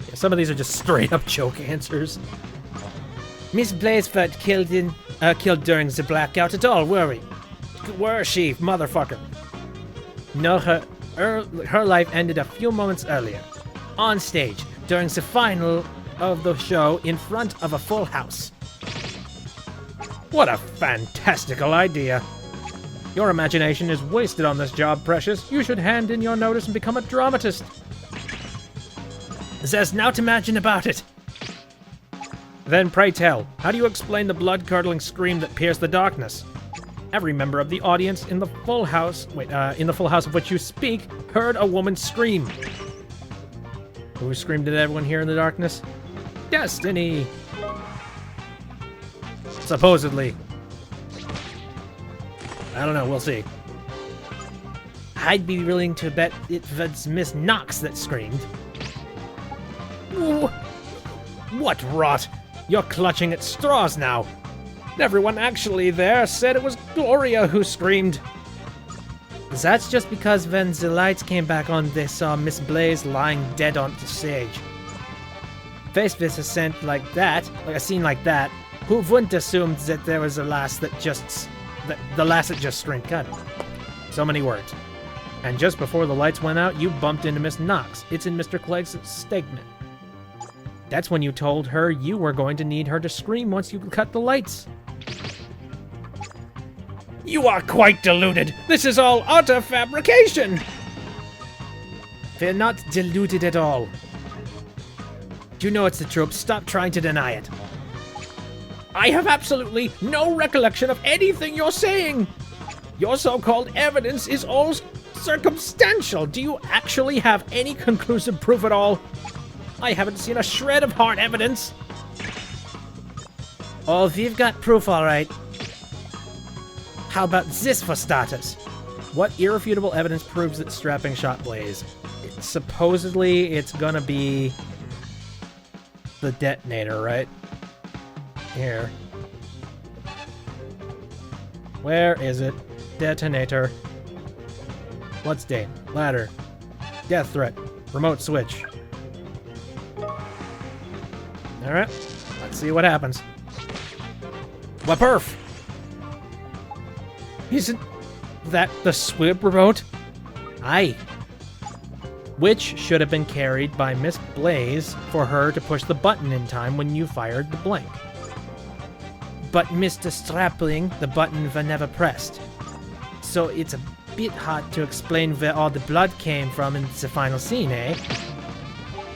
Yeah, some of these are just straight up joke answers. Miss Blaze was killed during the blackout at all, were she, motherfucker? No, her life ended a few moments earlier. On stage, during the final of the show, in front of a full house. What a fantastical idea. Your imagination is wasted on this job, Precious. You should hand in your notice and become a dramatist. There's naught to imagine about it. Then pray tell, how do you explain the blood-curdling scream that pierced the darkness? Every member of the audience in the full house, in the full house of which you speak, heard a woman scream. Who screamed at everyone here in the darkness? Destiny! Supposedly. I don't know, we'll see. I'd be willing to bet it was Miss Knox that screamed. What rot! You're clutching at straws now. Everyone actually there said it was Gloria who screamed. That's just because when the lights came back on, they saw Miss Blaze lying dead on the stage. Faced with a scene like that, who wouldn't assume that there was the lass that just screamed? God, so many words. And just before the lights went out, you bumped into Miss Knox. It's in Mr. Clegg's statement. That's when you told her you were going to need her to scream once you cut the lights. You are quite deluded. This is all utter fabrication. They're not deluded at all. You know it's the truth. Stop trying to deny it. I have absolutely no recollection of anything you're saying. Your so-called evidence is all circumstantial. Do you actually have any conclusive proof at all? I haven't seen a shred of hard evidence. Oh, we've got proof, all right. How about this for starters? What irrefutable evidence proves that Strapping shot Blaze? Supposedly, it's gonna be the detonator, right? Here. Where is it? Detonator. What's date? Ladder. Death threat. Remote switch. Alright. Let's see what happens. What perf? Isn't that the SWIB remote? Aye. Which should have been carried by Miss Blaze for her to push the button in time when you fired the blank. But Mr. Strapping, the button was never pressed. So it's a bit hard to explain where all the blood came from in the final scene, eh?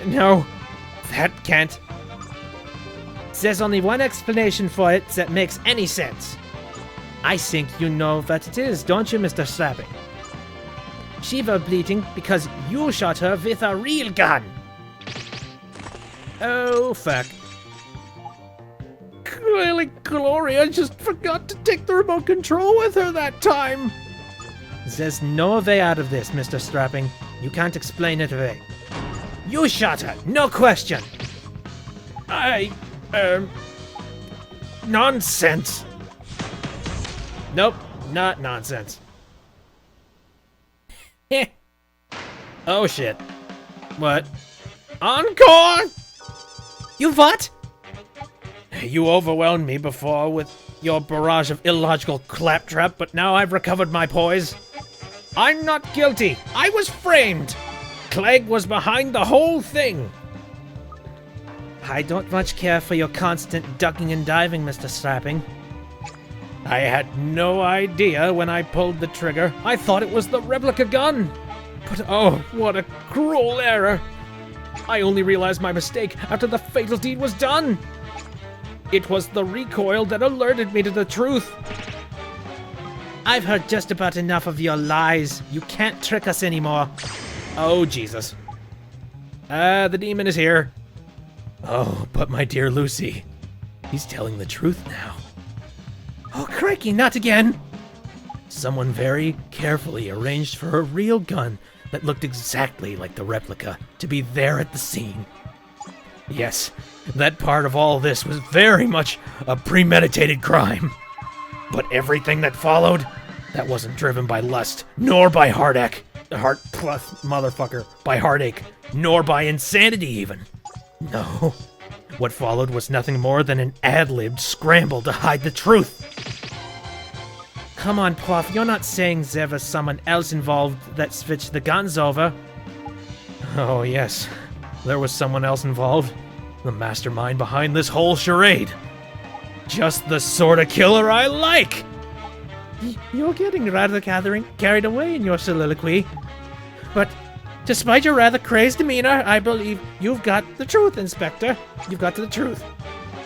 No, that can't. There's only one explanation for it that makes any sense. I think you know what it is, don't you, Mr. Strapping? She was bleeding because you shot her with a real gun. Oh, fuck. Clearly, Gloria just forgot to take the remote control with her that time. There's no way out of this, Mr. Strapping. You can't explain it away. You shot her, no question. Nonsense. Nope, not nonsense. Oh shit. What? Encore! You what? You overwhelmed me before with your barrage of illogical claptrap, but now I've recovered my poise. I'm not guilty. I was framed. Clegg was behind the whole thing. I don't much care for your constant ducking and diving, Mr. Strapping. I had no idea when I pulled the trigger. I thought it was the replica gun. But oh, what a cruel error. I only realized my mistake after the fatal deed was done. It was the recoil that alerted me to the truth. I've heard just about enough of your lies. You can't trick us anymore. Oh, Jesus. The demon is here. Oh, but my dear Lucy, he's telling the truth now. Oh, crikey, not again! Someone very carefully arranged for a real gun that looked exactly like the replica to be there at the scene. Yes, that part of all this was very much a premeditated crime. But everything that followed, that wasn't driven by lust, nor by heartache, by heartache, nor by insanity even. No, what followed was nothing more than an ad-libbed scramble to hide the truth. Come on, Prof, you're not saying there was someone else involved that switched the guns over? Oh, yes, there was someone else involved. The mastermind behind this whole charade. Just the sort of killer I like! You're getting rather carried away in your soliloquy. But despite your rather crazed demeanor, I believe you've got the truth, Inspector. You've got the truth.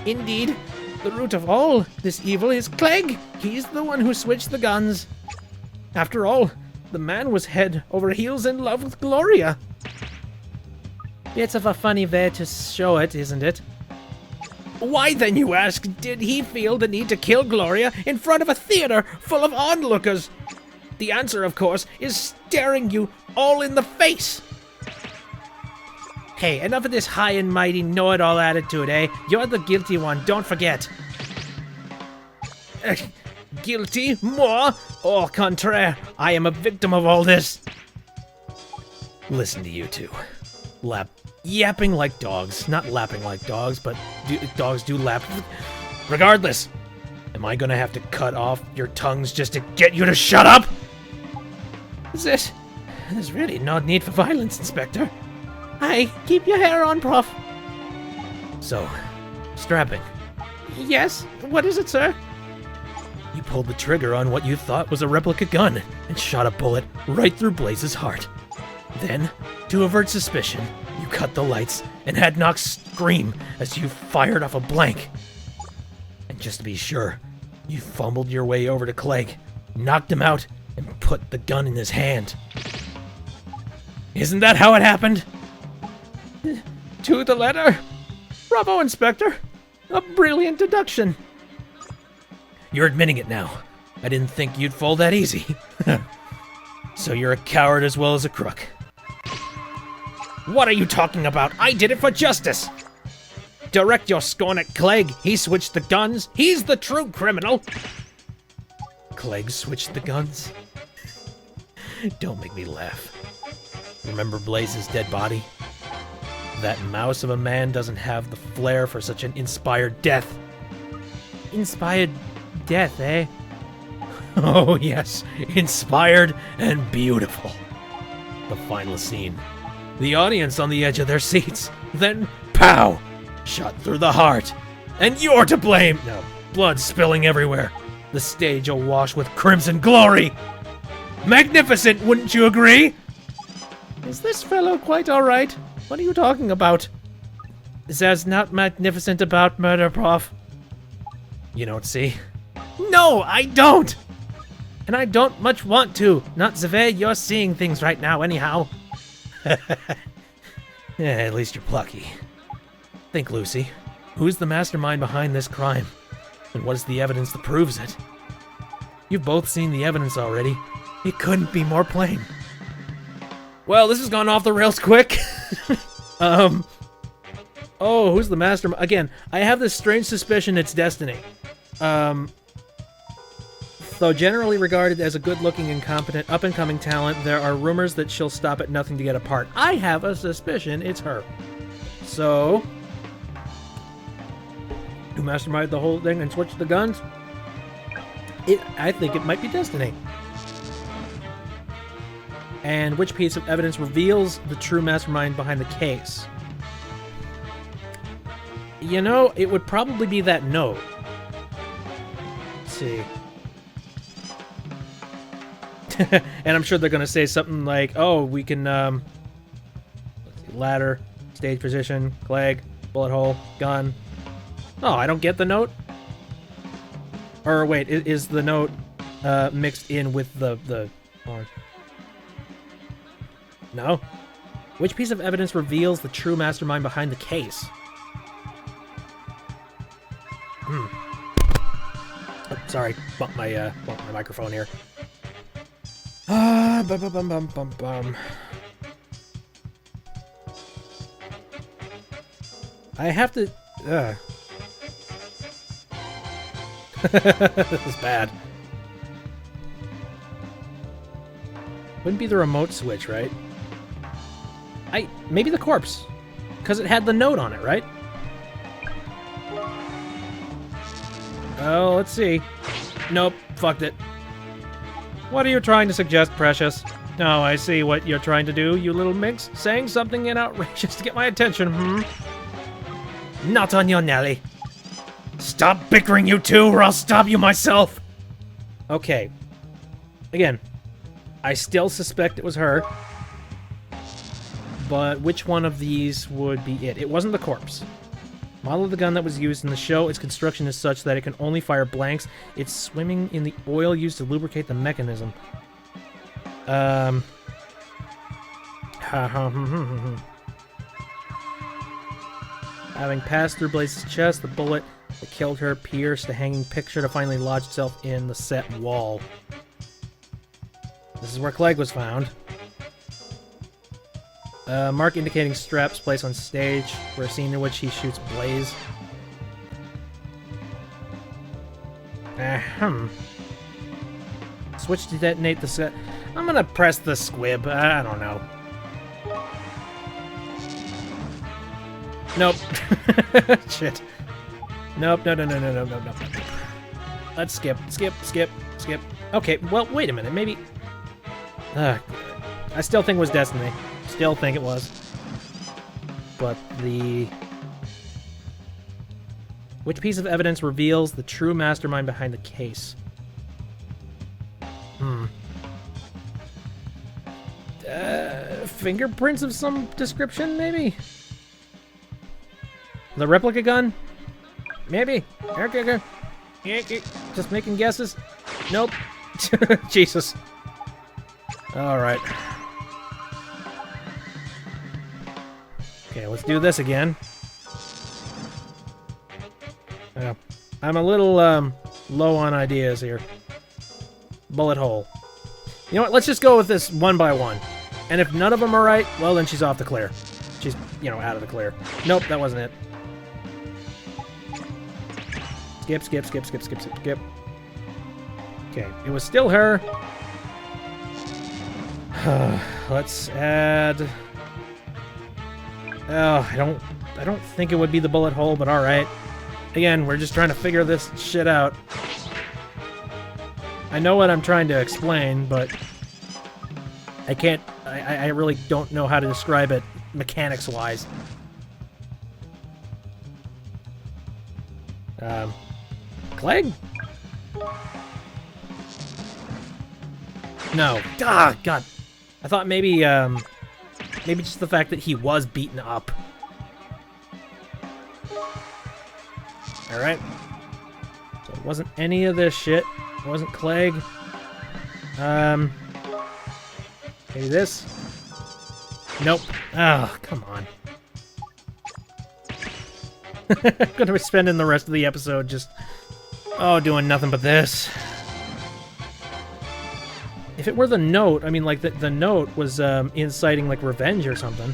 Indeed, the root of all this evil is Clegg. He's the one who switched the guns. After all, the man was head over heels in love with Gloria. Bit of a funny way to show it, isn't it? Why then, you ask, did he feel the need to kill Gloria in front of a theater full of onlookers? The answer, of course, is staring you all in the face. Hey, enough of this high and mighty know-it-all attitude, eh? You're the guilty one, don't forget. Guilty? Moi? Au contraire, I am a victim of all this. Listen to you two. Yapping like dogs. Not lapping like dogs, but dogs do lap. Regardless, am I gonna have to cut off your tongues just to get you to shut up? There's really no need for violence, Inspector. Hey, keep your hair on, Prof. So, strapping. Yes, what is it, sir? You pulled the trigger on what you thought was a replica gun and shot a bullet right through Blaze's heart. Then, to avert suspicion, you cut the lights and had Knox scream as you fired off a blank. And just to be sure, you fumbled your way over to Clegg, knocked him out, and put the gun in his hand. Isn't that how it happened? To the letter. Bravo, Inspector. A brilliant deduction. You're admitting it now. I didn't think you'd fall that easy. So you're a coward as well as a crook. What are you talking about? I did it for justice! Direct your scorn at Clegg. He switched the guns. He's the true criminal. Clegg switched the guns? Don't make me laugh. Remember Blaze's dead body? That mouse of a man doesn't have the flair for such an inspired death. Inspired death, eh? Oh yes, inspired and beautiful. The final scene. The audience on the edge of their seats. Then, pow! Shot through the heart. And you're to blame! No, blood spilling everywhere. The stage awash with crimson glory! Magnificent, wouldn't you agree? Is this fellow quite alright? What are you talking about? There's not magnificent about murder, Prof. You don't see? No, I don't! And I don't much want to. Not the way you're seeing things right now, anyhow. Yeah, at least you're plucky. Think, Lucy. Who's the mastermind behind this crime? And what is the evidence that proves it? You've both seen the evidence already. It couldn't be more plain. Well, this has gone off the rails quick. Oh, who's the mastermind? Again, I have this strange suspicion it's Destiny. Though generally regarded as a good-looking and competent up-and-coming talent, there are rumors that she'll stop at nothing to get a part. I have a suspicion it's her. So, who masterminded the whole thing and switched the guns? I think it might be Destiny. And which piece of evidence reveals the true mastermind behind the case? You know, it would probably be that note. Let's see. And I'm sure they're going to say something like, oh, we can, let's see, ladder, stage position, Clegg, bullet hole, gun. Oh, I don't get the note? Or wait, is the note mixed in with the horn? No? Which piece of evidence reveals the true mastermind behind the case? Oh, sorry, bumped my microphone here. Bum. I have to. This is bad. Wouldn't be the remote switch, right? Maybe the corpse, because it had the note on it, right? Oh, let's see. Nope, fucked it. What are you trying to suggest, Precious? Oh, I see what you're trying to do, you little minx. Saying something outrageous to get my attention, Not on your Nelly. Stop bickering, you two, or I'll stop you myself! Okay. Again, I still suspect it was her. But which one of these would be it? It wasn't the corpse. Model of the gun that was used in the show, its construction is such that it can only fire blanks. It's swimming in the oil used to lubricate the mechanism. Having passed through Blaze's chest, the bullet that killed her pierced a hanging picture to finally lodge itself in the set wall. This is where Clegg was found. Mark indicating straps placed on stage for a scene in which he shoots Blaze. Switch to detonate the set. I'm gonna press the squib. I don't know. Nope. Shit. Nope. No. Let's skip. Okay, well, wait a minute. Maybe... I still think it was Destiny. Still think it was. But the... Which piece of evidence reveals the true mastermind behind the case? Fingerprints of some description, maybe? The replica gun? Maybe. Okay. Just making guesses? Nope. Jesus. Alright. Okay, let's do this again. I'm a little low on ideas here. Bullet hole. You know what? Let's just go with this one by one. And if none of them are right, well, then she's off the clear. She's, out of the clear. Nope, that wasn't it. Skip. Okay, it was still her. Let's add... Oh, I don't think it would be the bullet hole, but alright. Again, we're just trying to figure this shit out. I know what I'm trying to explain, but I can't... I really don't know how to describe it mechanics-wise. Clegg? No. Ah, God. I thought maybe just the fact that he was beaten up. Alright. So it wasn't any of this shit. It wasn't Clegg. Maybe this? Nope. Oh, come on. I'm gonna be spending the rest of the episode just, doing nothing but this. If it were the note, I mean, like, the note was inciting, like, revenge or something.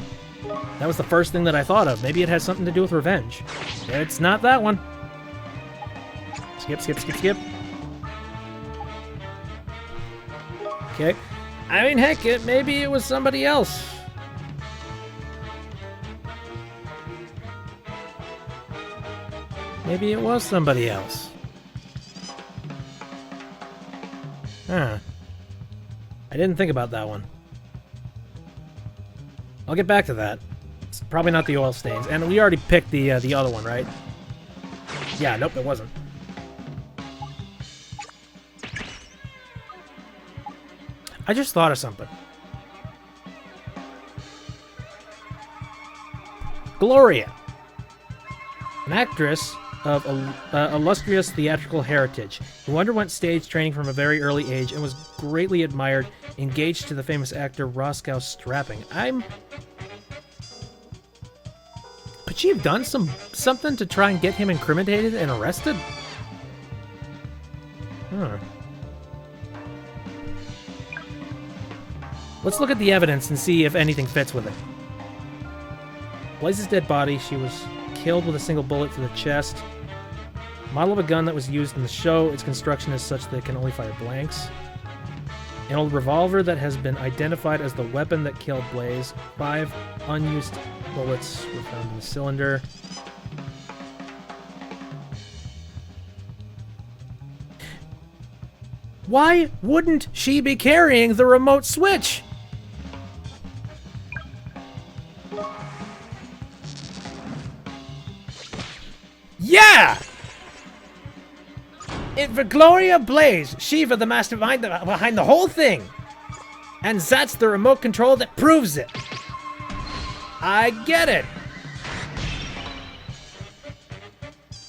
That was the first thing that I thought of. Maybe it has something to do with revenge. It's not that one. Skip, skip, skip, skip. Okay. I mean, heck, maybe it was somebody else. Maybe it was somebody else. Huh. I didn't think about that one. I'll get back to that. It's probably not the oil stains. And we already picked the other one, right? Yeah, nope, it wasn't. I just thought of something. Gloria. An actress of illustrious theatrical heritage, who underwent stage training from a very early age and was greatly admired, engaged to the famous actor Roscoe Strapping. Could she have done something to try and get him incriminated and arrested? Huh. Let's look at the evidence and see if anything fits with it. Blaze's dead body, she was killed with a single bullet to the chest. Model of a gun that was used in the show. Its construction is such that it can only fire blanks. An old revolver that has been identified as the weapon that killed Blaze. 5 unused bullets were found in the cylinder. Why wouldn't she be carrying the remote switch? Yeah! It for Gloria Blaze, Shiva the mastermind behind the whole thing. And that's the remote control that proves it. I get it.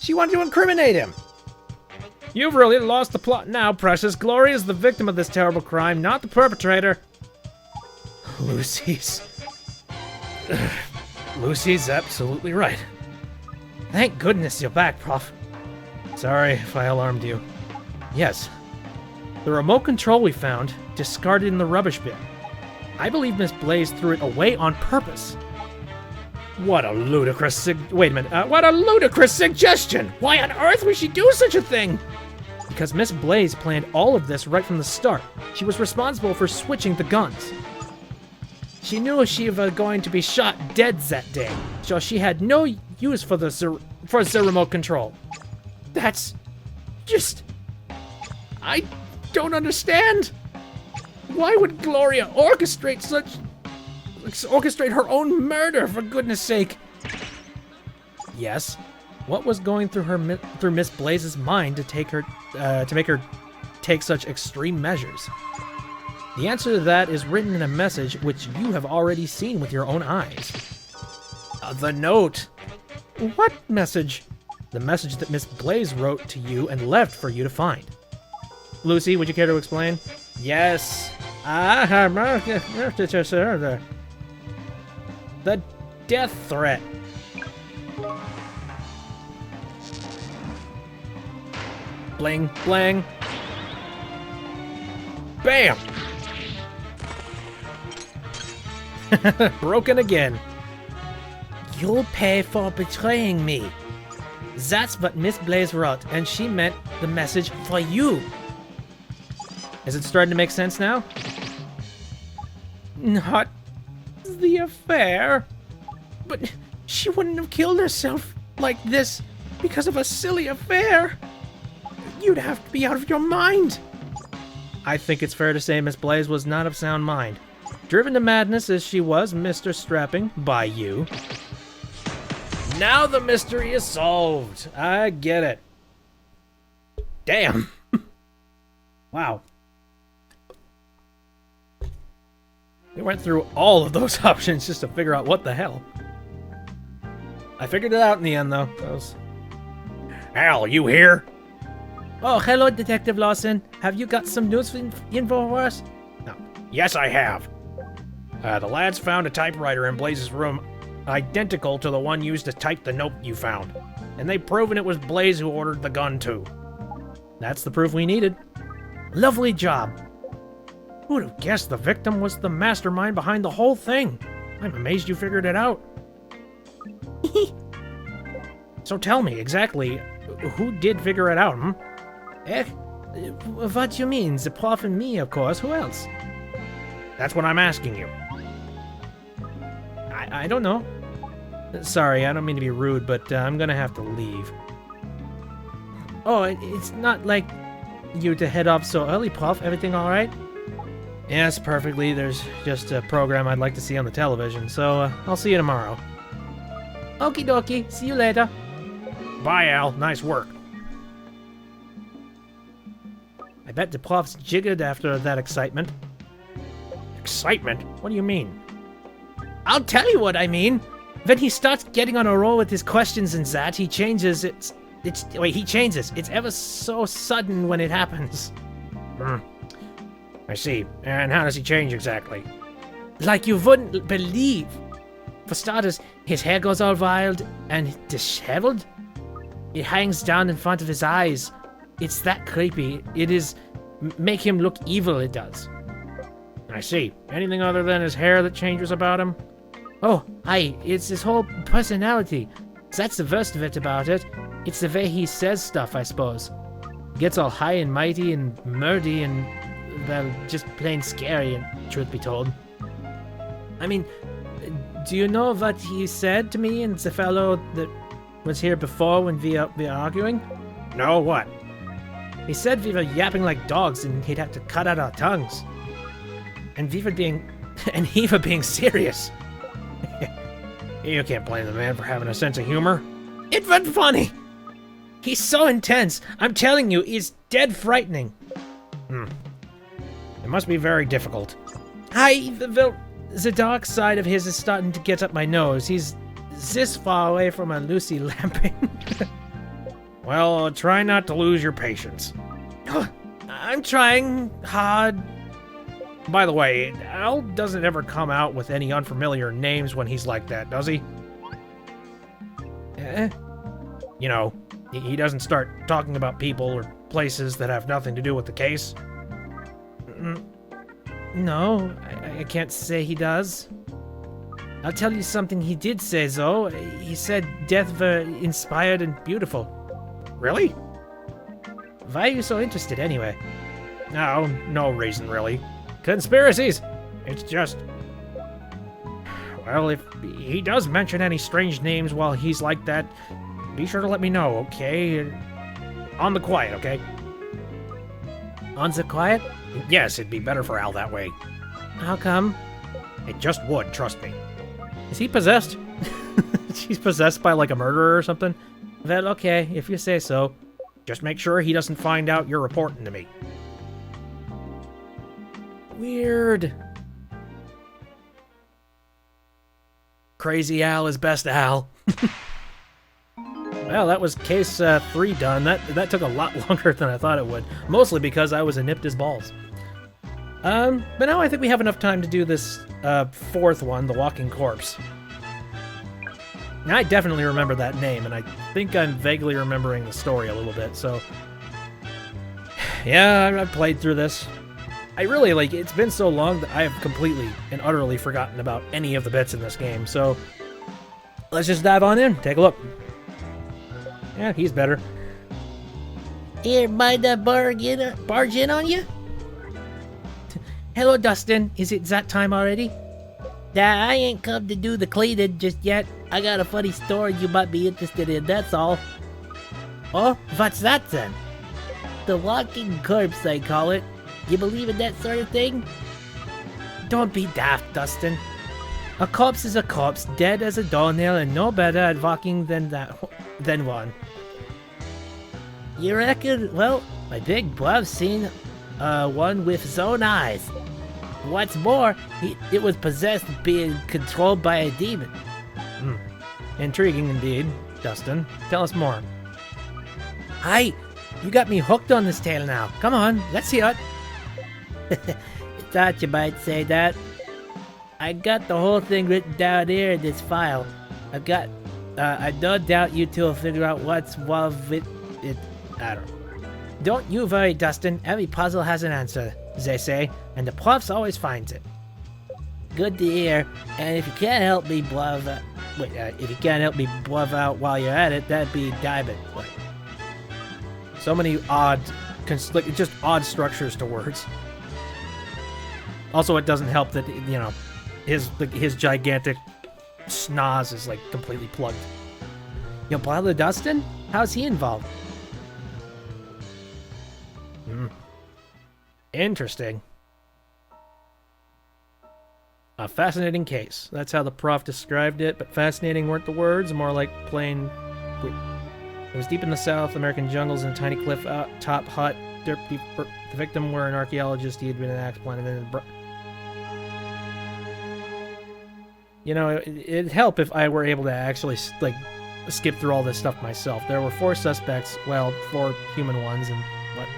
She wanted to incriminate him. You've really lost the plot now, Precious. Gloria is the victim of this terrible crime, not the perpetrator. Lucy's absolutely right. Thank goodness you're back, Prof. Sorry if I alarmed you. Yes. The remote control we found, discarded in the rubbish bin. I believe Miss Blaze threw it away on purpose. What a ludicrous what a ludicrous suggestion! Why on earth would she do such a thing? Because Miss Blaze planned all of this right from the start. She was responsible for switching the guns. She knew she was going to be shot dead that day, so she had no use for the remote control. That's just... I don't understand. Why would Gloria orchestrate her own murder, for goodness sake? Yes. What was going through Miss Blaze's mind to make her take such extreme measures? The answer to that is written in a message which you have already seen with your own eyes. The note. What message? The message that Miss Blaze wrote to you and left for you to find. Lucy, would you care to explain? Yes. The death threat. Bling, bling. Bam! Broken again. You'll pay for betraying me. That's what Miss Blaze wrote, and she meant the message for you. Is it starting to make sense now? Not the affair. But she wouldn't have killed herself like this because of a silly affair. You'd have to be out of your mind. I think it's fair to say Miss Blaze was not of sound mind. Driven to madness as she was, Mr. Strapping, by you. Now the mystery is solved. I get it. Damn. Wow. We went through all of those options just to figure out what the hell. I figured it out in the end, though. Al, you here? Oh, hello, Detective Lawson. Have you got some news info for us? No. Yes, I have. The lads found a typewriter in Blaze's room identical to the one used to type the note you found. And they've proven it was Blaze who ordered the gun, too. That's the proof we needed. Lovely job. Who'd have guessed the victim was the mastermind behind the whole thing? I'm amazed you figured it out. So tell me, exactly, who did figure it out, What you mean? The prof and me, of course. Who else? That's what I'm asking you. I don't know. Sorry, I don't mean to be rude, but I'm gonna have to leave. Oh, it's not like you to head off so early, Prof. Everything all right? Yes, perfectly. There's just a program I'd like to see on the television, so I'll see you tomorrow. Okie dokie. See you later. Bye, Al. Nice work. I bet the Prof's jiggered after that excitement. Excitement? What do you mean? I'll tell you what I mean. When he starts getting on a roll with his questions and that, he changes. He changes. It's ever so sudden when it happens. I see. And how does he change exactly? Like you wouldn't believe. For starters, his hair goes all wild and disheveled. It hangs down in front of his eyes. It's that creepy. It is make him look evil, it does. I see. Anything other than his hair that changes about him? Oh, it's his whole personality. That's the worst of it about it. It's the way he says stuff, I suppose. He gets all high and mighty and murdy and, well, just plain scary, and truth be told. I mean, do you know what he said to me and the fellow that was here before when we were arguing? No, what? He said we were yapping like dogs and he'd have to cut out our tongues. And he were being serious. You can't blame the man for having a sense of humor. It wasn't funny. He's so intense. I'm telling you, it's dead frightening. It must be very difficult. The dark side of his is starting to get up my nose. He's this far away from a Lucy lamping. Well, try not to lose your patience. I'm trying hard. By the way, Al doesn't ever come out with any unfamiliar names when he's like that, does he? You know, he doesn't start talking about people or places that have nothing to do with the case. No, I can't say he does. I'll tell you something he did say, though. He said death were inspired and beautiful. Really? Why are you so interested, anyway? No reason, really. Conspiracies! It's just... Well, if he does mention any strange names while he's like that, be sure to let me know, okay? On the quiet, okay? On the quiet? Yes, it'd be better for Al that way. How come? It just would, trust me. Is he possessed? She's possessed by, like, a murderer or something? Well, okay, if you say so. Just make sure he doesn't find out you're reporting to me. Weird. Crazy Al is best Al. Well, that was case 3 done. That took a lot longer than I thought it would. Mostly because I was nipped as balls. But now I think we have enough time to do this 4th one, the walking corpse. Now I definitely remember that name, and I think I'm vaguely remembering the story a little bit, so... Yeah, I've played through this. I really, it's been so long that I have completely and utterly forgotten about any of the bits in this game, so... Let's just dive on in, take a look. Yeah, he's better. Here, mind I barge in on you? Hello, Dustin. Is it that time already? Nah, I ain't come to do the cleaning just yet. I got a funny story you might be interested in, that's all. Oh, what's that then? The walking corpse, they call it. You believe in that sort of thing? Don't be daft, Dustin. A corpse is a corpse, dead as a doornail and no better at walking than one. You reckon? Well, my big brother's seen one with his own eyes. What's more, it was possessed being controlled by a demon. Intriguing indeed. Dustin, tell us more. Hi, you got me hooked on this tale now. Come on, let's hear it. Thought you might say that. I got the whole thing written down here in this file. I don't doubt you two will figure out what's wrong with it. I don't know. Don't you worry, Dustin. Every puzzle has an answer, they say, and the profs always finds it. Good to hear. And if you can't help me bluff out while you're at it, that'd be diamond. So many odd, just odd structures to words. Also, it doesn't help that, you know, his gigantic schnoz is like completely plugged. Your brother Dustin? How's he involved? Interesting. A fascinating case. That's how the prof described it, but fascinating weren't the words, more like plain. It was deep in the South American jungles in a tiny cliff top hut. The victim were an archaeologist. He had been an axe planted in the. You know, it'd help if I were able to actually like skip through all this stuff myself. There were 4 suspects, well, 4 human ones, and what?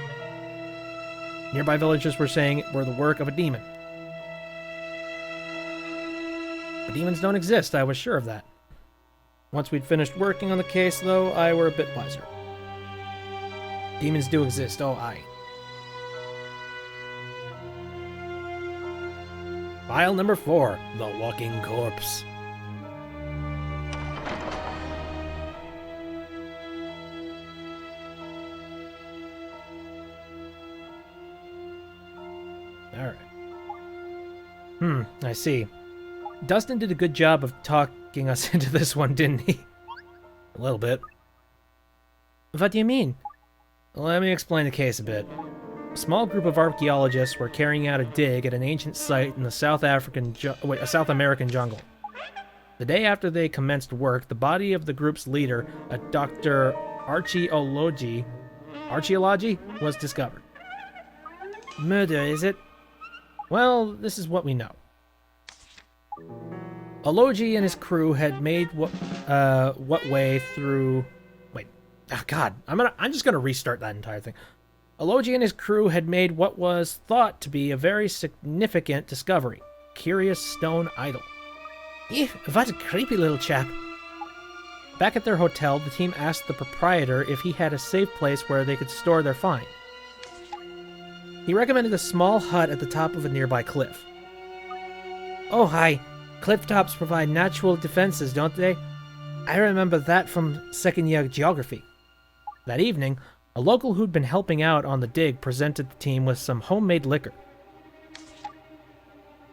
Nearby villagers were saying were the work of a demon. But demons don't exist, I was sure of that. Once we'd finished working on the case, though, I were a bit wiser. Demons do exist, oh aye. File number 4, The Walking Corpse. Alright. I see. Dustin did a good job of talking us into this one, didn't he? A little bit. What do you mean? Let me explain the case a bit. A small group of archaeologists were carrying out a dig at an ancient site in the South American jungle. The day after they commenced work, the body of the group's leader, a Dr. Archaeology, was discovered. Murder, is it? Well, this is what we know. Ologi and his crew had made what way through. Wait, oh God! I'm just gonna restart that entire thing. Ologi and his crew had made what was thought to be a very significant discovery: curious stone idol. What a creepy little chap. Back at their hotel, the team asked the proprietor if he had a safe place where they could store their find. He recommended a small hut at the top of a nearby cliff. Oh, hi. Cliff tops provide natural defenses, don't they? I remember that from second-year geography. That evening, a local who'd been helping out on the dig presented the team with some homemade liquor.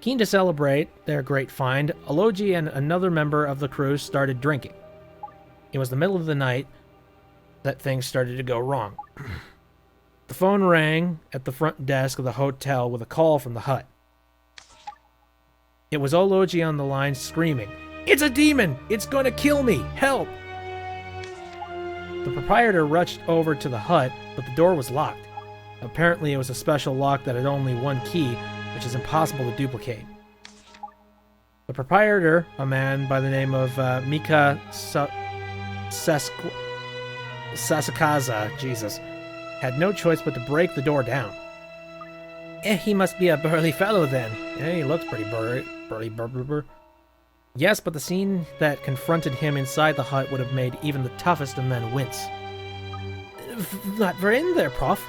Keen to celebrate their great find, Ologi and another member of the crew started drinking. It was the middle of the night that things started to go wrong. The phone rang at the front desk of the hotel with a call from the hut. It was Ologi on the line screaming, "It's a demon! It's going to kill me! Help!" The proprietor rushed over to the hut, but the door was locked. Apparently it was a special lock that had only one key, which is impossible to duplicate. The proprietor, a man by the name of Mika Sasakaza, Jesus, had no choice but to break the door down. He must be a burly fellow then. Yeah, he looks pretty burly. Yes, but the scene that confronted him inside the hut would have made even the toughest of men wince. What were in there, Prof?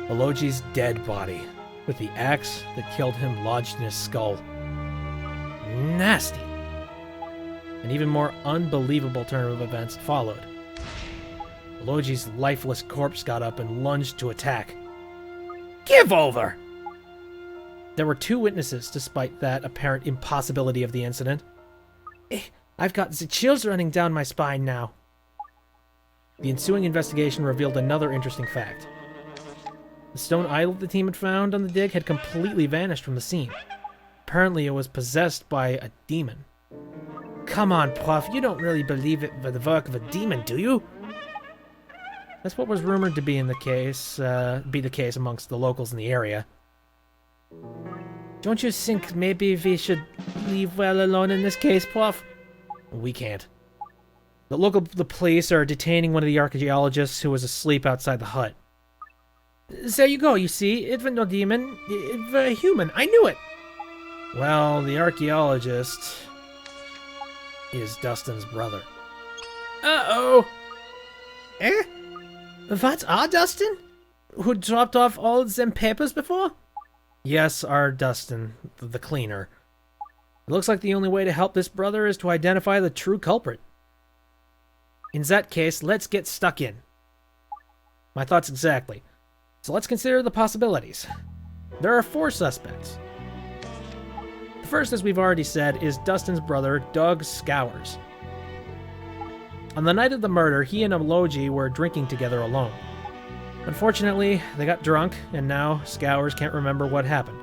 Ologi's dead body, with the axe that killed him lodged in his skull. Nasty. An even more unbelievable turn of events followed. Ologi's lifeless corpse got up and lunged to attack. Give over! There were 2 witnesses, despite that apparent impossibility of the incident. I've got the chills running down my spine now. The ensuing investigation revealed another interesting fact. The stone idol the team had found on the dig had completely vanished from the scene. Apparently it was possessed by a demon. Come on, Prof, you don't really believe it for the work of a demon, do you? That's what was rumored to be the case amongst the locals in the area. Don't you think maybe we should leave well alone in this case, Prof? We can't. The police are detaining one of the archaeologists who was asleep outside the hut. There you go, you see, it was no demon, it was a human, I knew it. Well, the archaeologist is Dustin's brother. Uh-oh. Eh? That's our Dustin? Who dropped off all them papers before? Yes, our Dustin, the cleaner. It looks like the only way to help this brother is to identify the true culprit. In that case, let's get stuck in. My thoughts exactly. So let's consider the possibilities. There are 4 suspects. The first, as we've already said, is Dustin's brother, Doug Scowers. On the night of the murder, he and Aloji were drinking together alone. Unfortunately, they got drunk, and now Scowers can't remember what happened.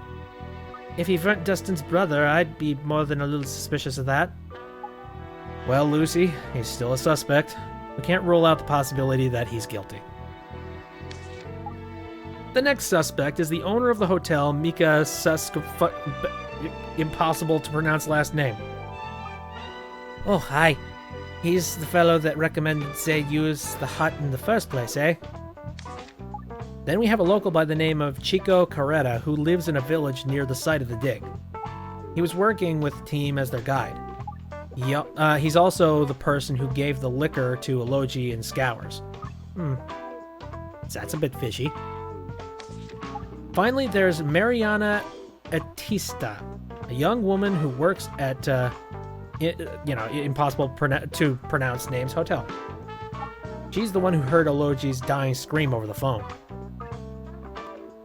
If he weren't Dustin's brother, I'd be more than a little suspicious of that. Well, Lucy, he's still a suspect. We can't rule out the possibility that he's guilty. The next suspect is the owner of the hotel, Mika impossible to pronounce last name. Oh, hi. He's the fellow that recommended they use the hut in the first place, eh? Then we have a local by the name of Chico Ketta who lives in a village near the site of the dig. He was working with the team as their guide. He's also the person who gave the liquor to Aloji and Scowers. That's a bit fishy. Finally, there's Mariana Atista, a young woman who works at, impossible to pronounce names hotel. She's the one who heard Aloji's dying scream over the phone.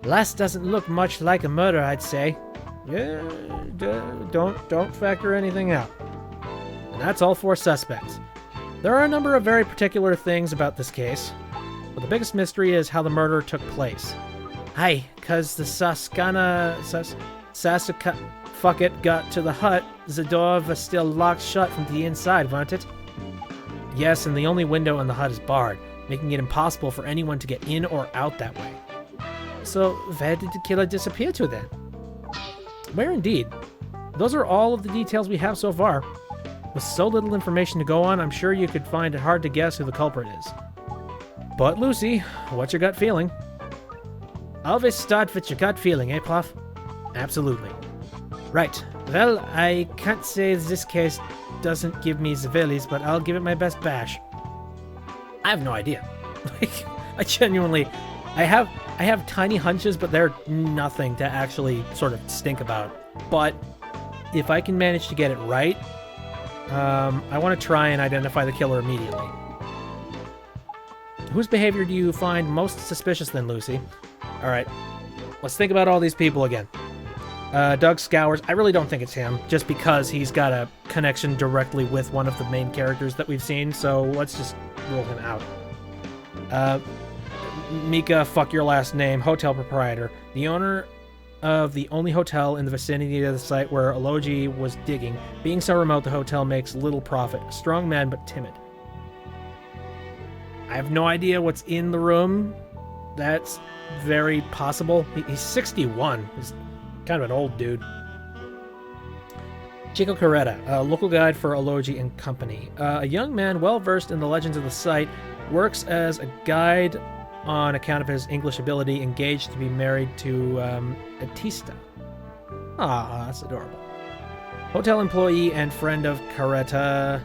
Last doesn't look much like a murder, I'd say. Yeah, don't factor anything out. And that's all 4 suspects. There are a number of very particular things about this case, but the biggest mystery is how the murder took place. Aye, 'cause the Sasuka fuck it got to the hut, the door was still locked shut from the inside, wasn't it? Yes, and the only window in the hut is barred, making it impossible for anyone to get in or out that way. So, where did the killer disappear to then? Where indeed? Those are all of the details we have so far. With so little information to go on, I'm sure you could find it hard to guess who the culprit is. But Lucy, what's your gut feeling? Always start with your gut feeling, eh, Prof? Absolutely. Right. Well, I can't say this case doesn't give me the willies, but I'll give it my best bash. I have no idea. I genuinely... I have tiny hunches, but they're nothing to actually sort of stink about. But if I can manage to get it right, I want to try and identify the killer immediately. Whose behavior do you find most suspicious then, Lucy? All right, let's think about all these people again. Doug Scowers, I really don't think it's him, just because he's got a connection directly with one of the main characters that we've seen, so let's just rule him out. Mika, fuck your last name, hotel proprietor, the owner of the only hotel in the vicinity of the site where Aloji was digging. Being so remote, the hotel makes little profit. A strong man, but timid. I have no idea what's in the room. That's very possible. He's 61. He's kind of an old dude. Chico Ketta, a local guide for Aloji and Company. A young man well-versed in the legends of the site, works as a guide on account of his English ability, engaged to be married to Atista. Ah, that's adorable. Hotel employee and friend of Ketta.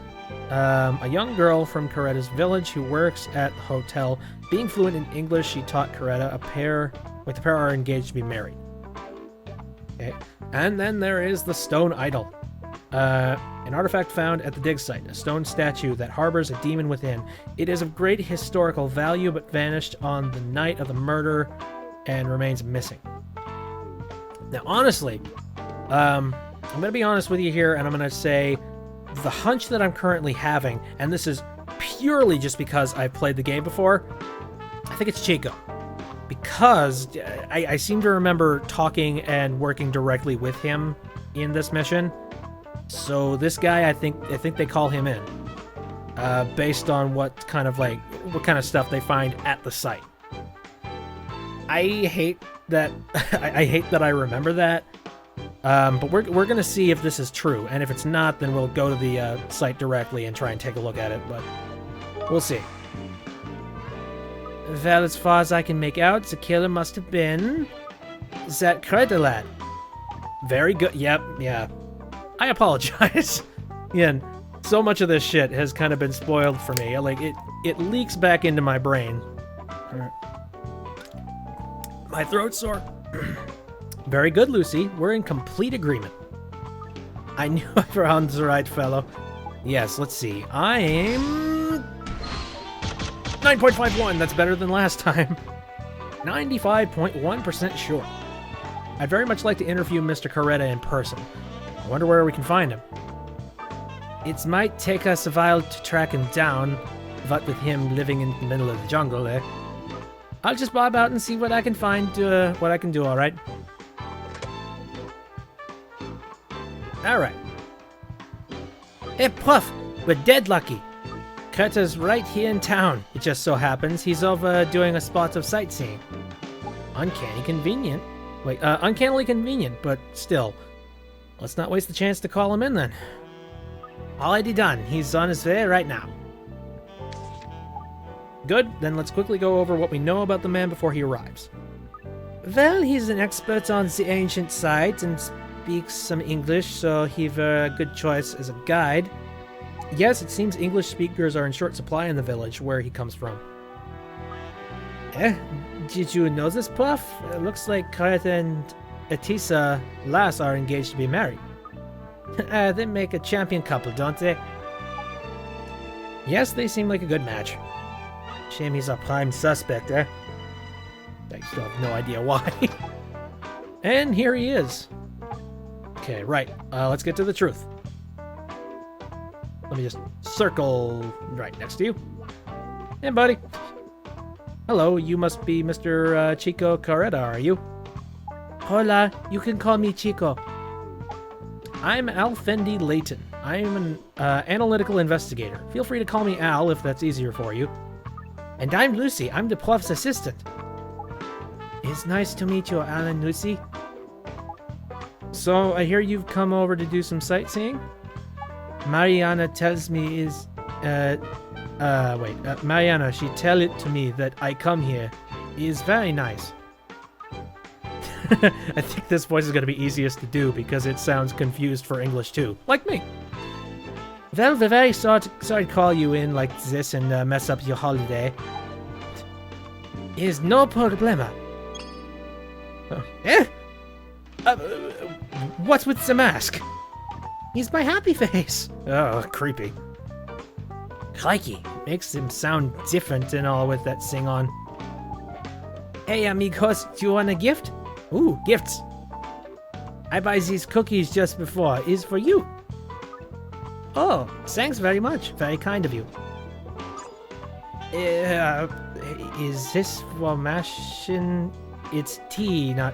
A young girl from Ketta's village who works at the hotel. Being fluent in English, she taught Ketta. The pair are engaged to be married. Okay. And then there is the stone idol. An artifact found at the dig site, a stone statue that harbors a demon within. It is of great historical value, but vanished on the night of the murder and remains missing. Now, honestly, I'm going to be honest with you here, and I'm going to say the hunch that I'm currently having, and this is purely just because I've played the game before, I think it's Chico. Because I seem to remember talking and working directly with him in this mission. So this guy, I think they call him in, based on what kind of stuff they find at the site. I hate that. I hate that I remember that. But we're gonna see if this is true, and if it's not, then we'll go to the site directly and try and take a look at it, but we'll see. Well, as far as I can make out, the killer must have been that Ketta lad. Very good. Yep, yeah. I apologize. Yeah, so much of this shit has kind of been spoiled for me. Like, it leaks back into my brain. My throat's sore. Very good, Lucy. We're in complete agreement. I knew I found the right fellow. Yes, let's see. I'm 9.51. That's better than last time. 95.1% sure. I'd very much like to interview Mr. Ketta in person. I wonder where we can find him. It might take us a while to track him down, what with him living in the middle of the jungle there. I'll just bob out and see what I can find, what I can do, alright? Alright. Hey, Puff, we're dead lucky. Ketta's right here in town. It just so happens he's over doing a spot of sightseeing. Uncanny convenient. Wait, uncannily convenient, but still. Let's not waste the chance to call him in then. Already done. He's on his way right now. Good, then let's quickly go over what we know about the man before he arrives. Well, he's an expert on the ancient site and speaks some English, so he's a good choice as a guide. Yes, it seems English speakers are in short supply in the village where he comes from. Did you know this, Puff? It looks like Ketta and Atisa Lass are engaged to be married. They make a champion couple, don't they? Yes, they seem like a good match. Shame he's a prime suspect, eh? I still have no idea why. And here he is. Okay, right. Let's get to the truth. Let me just circle right next to you. Hey, buddy. Hello, you must be Mr. Chico Ketta, are you? Hola, you can call me Chico. I'm Alfendi Layton. I'm an analytical investigator. Feel free to call me Al if that's easier for you. And I'm Lucy. I'm the Puff's assistant. It's nice to meet you, Al and Lucy. So, I hear you've come over to do some sightseeing? Mariana tells me is... Mariana, she tell it to me that I come here is very nice. I think this voice is going to be easiest to do because it sounds confused for English too, like me. Well, we're very sorry to call you in like this and mess up your holiday. Is no problema. What's with the mask? He's my happy face. Oh, creepy. Crikey, makes him sound different and all with that sing on. Hey, amigos, do you want a gift? Ooh, gifts. I buy these cookies just before. Is for you. Oh, thanks very much. Very kind of you. Is this for mashing? It's tea, not...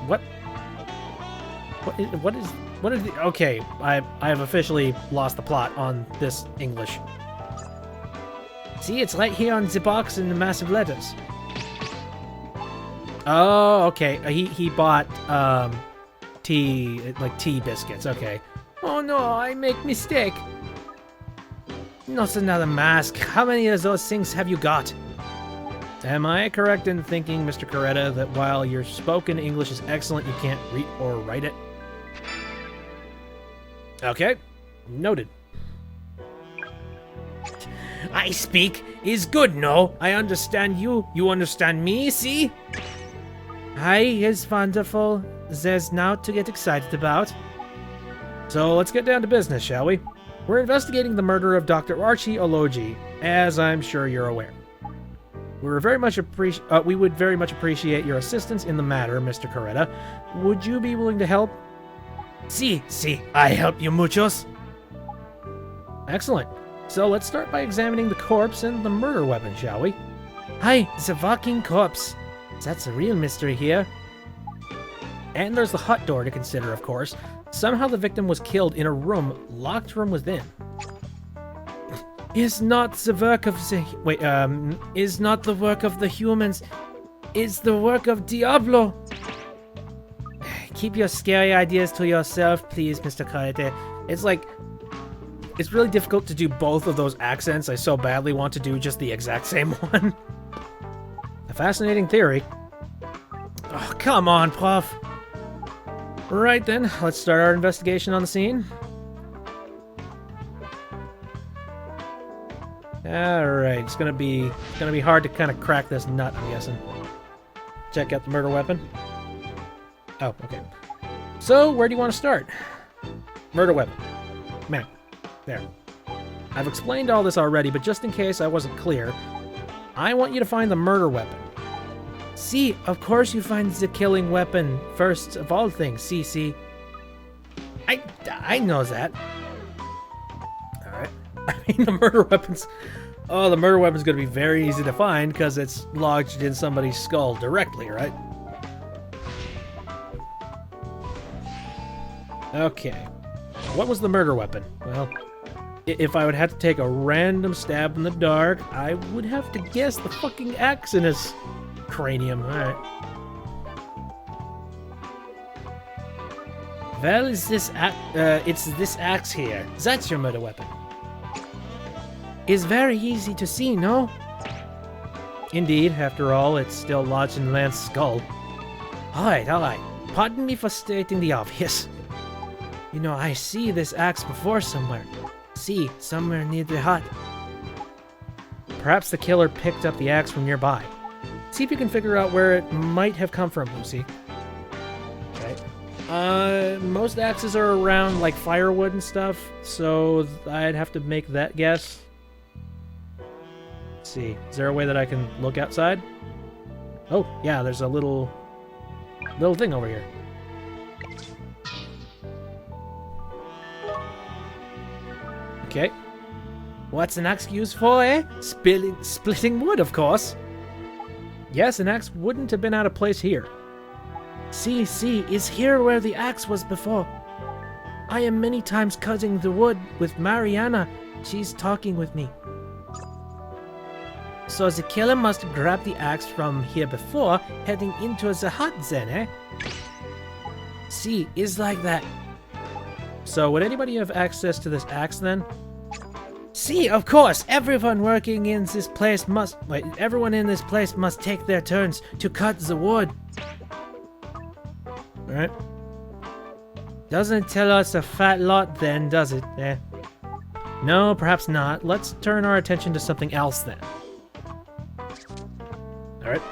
What? What is the... Okay, I have officially lost the plot on this English. See, it's right here on the box in the massive letters. Oh, okay. He bought tea, like tea biscuits. Okay. Oh no, I make mistake. Not another mask. How many of those things have you got? Am I correct in thinking, Mr. Ketta, that while your spoken English is excellent, you can't read or write it? Okay. Noted. I speak is good, no? I understand you. You understand me, see? Hi is wonderful. There's now to get excited about. So let's get down to business, shall we? We're investigating the murder of Dr. Archie Ologi, as I'm sure you're aware. We would very much appreciate your assistance in the matter, Mr. Ketta. Would you be willing to help? Si, I help you muchos. Excellent. So let's start by examining the corpse and the murder weapon, shall we? Hi, the walking corpse. That's a real mystery here. And there's the hut door to consider, of course. Somehow the victim was killed in a room locked from within. Is not the work of the... is not the work of the humans. Is the work of Diablo. keep your scary ideas to yourself, please, Mr. Ketta. It's like, it's really difficult to do both of those accents. I so badly want to do just the exact same one. A fascinating theory. Oh, come on, Prof. Right then, let's start our investigation on the scene. Alright, it's gonna be hard to kind of crack this nut, I'm guessing. Check out the murder weapon. Oh, okay. So, where do you want to start? Murder weapon. Man. There. I've explained all this already, but just in case I wasn't clear, I want you to find the murder weapon. See, of course you find the killing weapon first of all things, see. I know that. Alright. I mean, the murder weapon's... Oh, the murder weapon's gonna be very easy to find, because it's lodged in somebody's skull directly, right? Okay. What was the murder weapon? Well... If I would have to take a random stab in the dark, I would have to guess the fucking axe in his cranium. Alright. Well, it's this axe here. That's your murder weapon. It's very easy to see, no? Indeed, after all, it's still lodged in the man's skull. Alright. Pardon me for stating the obvious. You know, I see this axe before somewhere. See, somewhere near the hut. Perhaps the killer picked up the axe from nearby. See if you can figure out where it might have come from, Lucy. Okay. Most axes are around, like, firewood and stuff, so I'd have to make that guess. Let's see. Is there a way that I can look outside? Oh, yeah, there's a little thing over here. Okay. What's an axe used for, eh? Splitting wood, of course. Yes, an axe wouldn't have been out of place here. See, is here where the axe was before. I am many times cutting the wood with Mariana. She's talking with me. So the killer must have grabbed the axe from here before, heading into the hut then, eh? See, is like that. So would anybody have access to this axe then? See, of course, everyone in this place must take their turns to cut the wood. Alright. Doesn't tell us a fat lot then, does it? Eh? No, perhaps not. Let's turn our attention to something else then. Alright.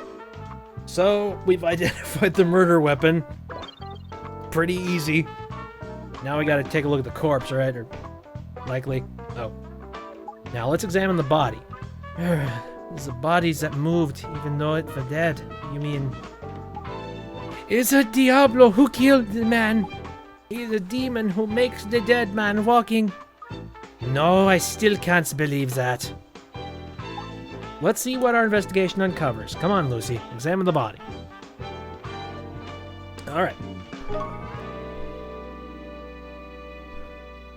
So, we've identified the murder weapon. Pretty easy. Now we gotta take a look at the corpse, right? Or likely. Oh. Now let's examine the body. There's the bodies that moved, even though it were dead. You mean... It's a Diablo who killed the man. He's a demon who makes the dead man walking. No, I still can't believe that. Let's see what our investigation uncovers. Come on, Lucy. Examine the body. Alright.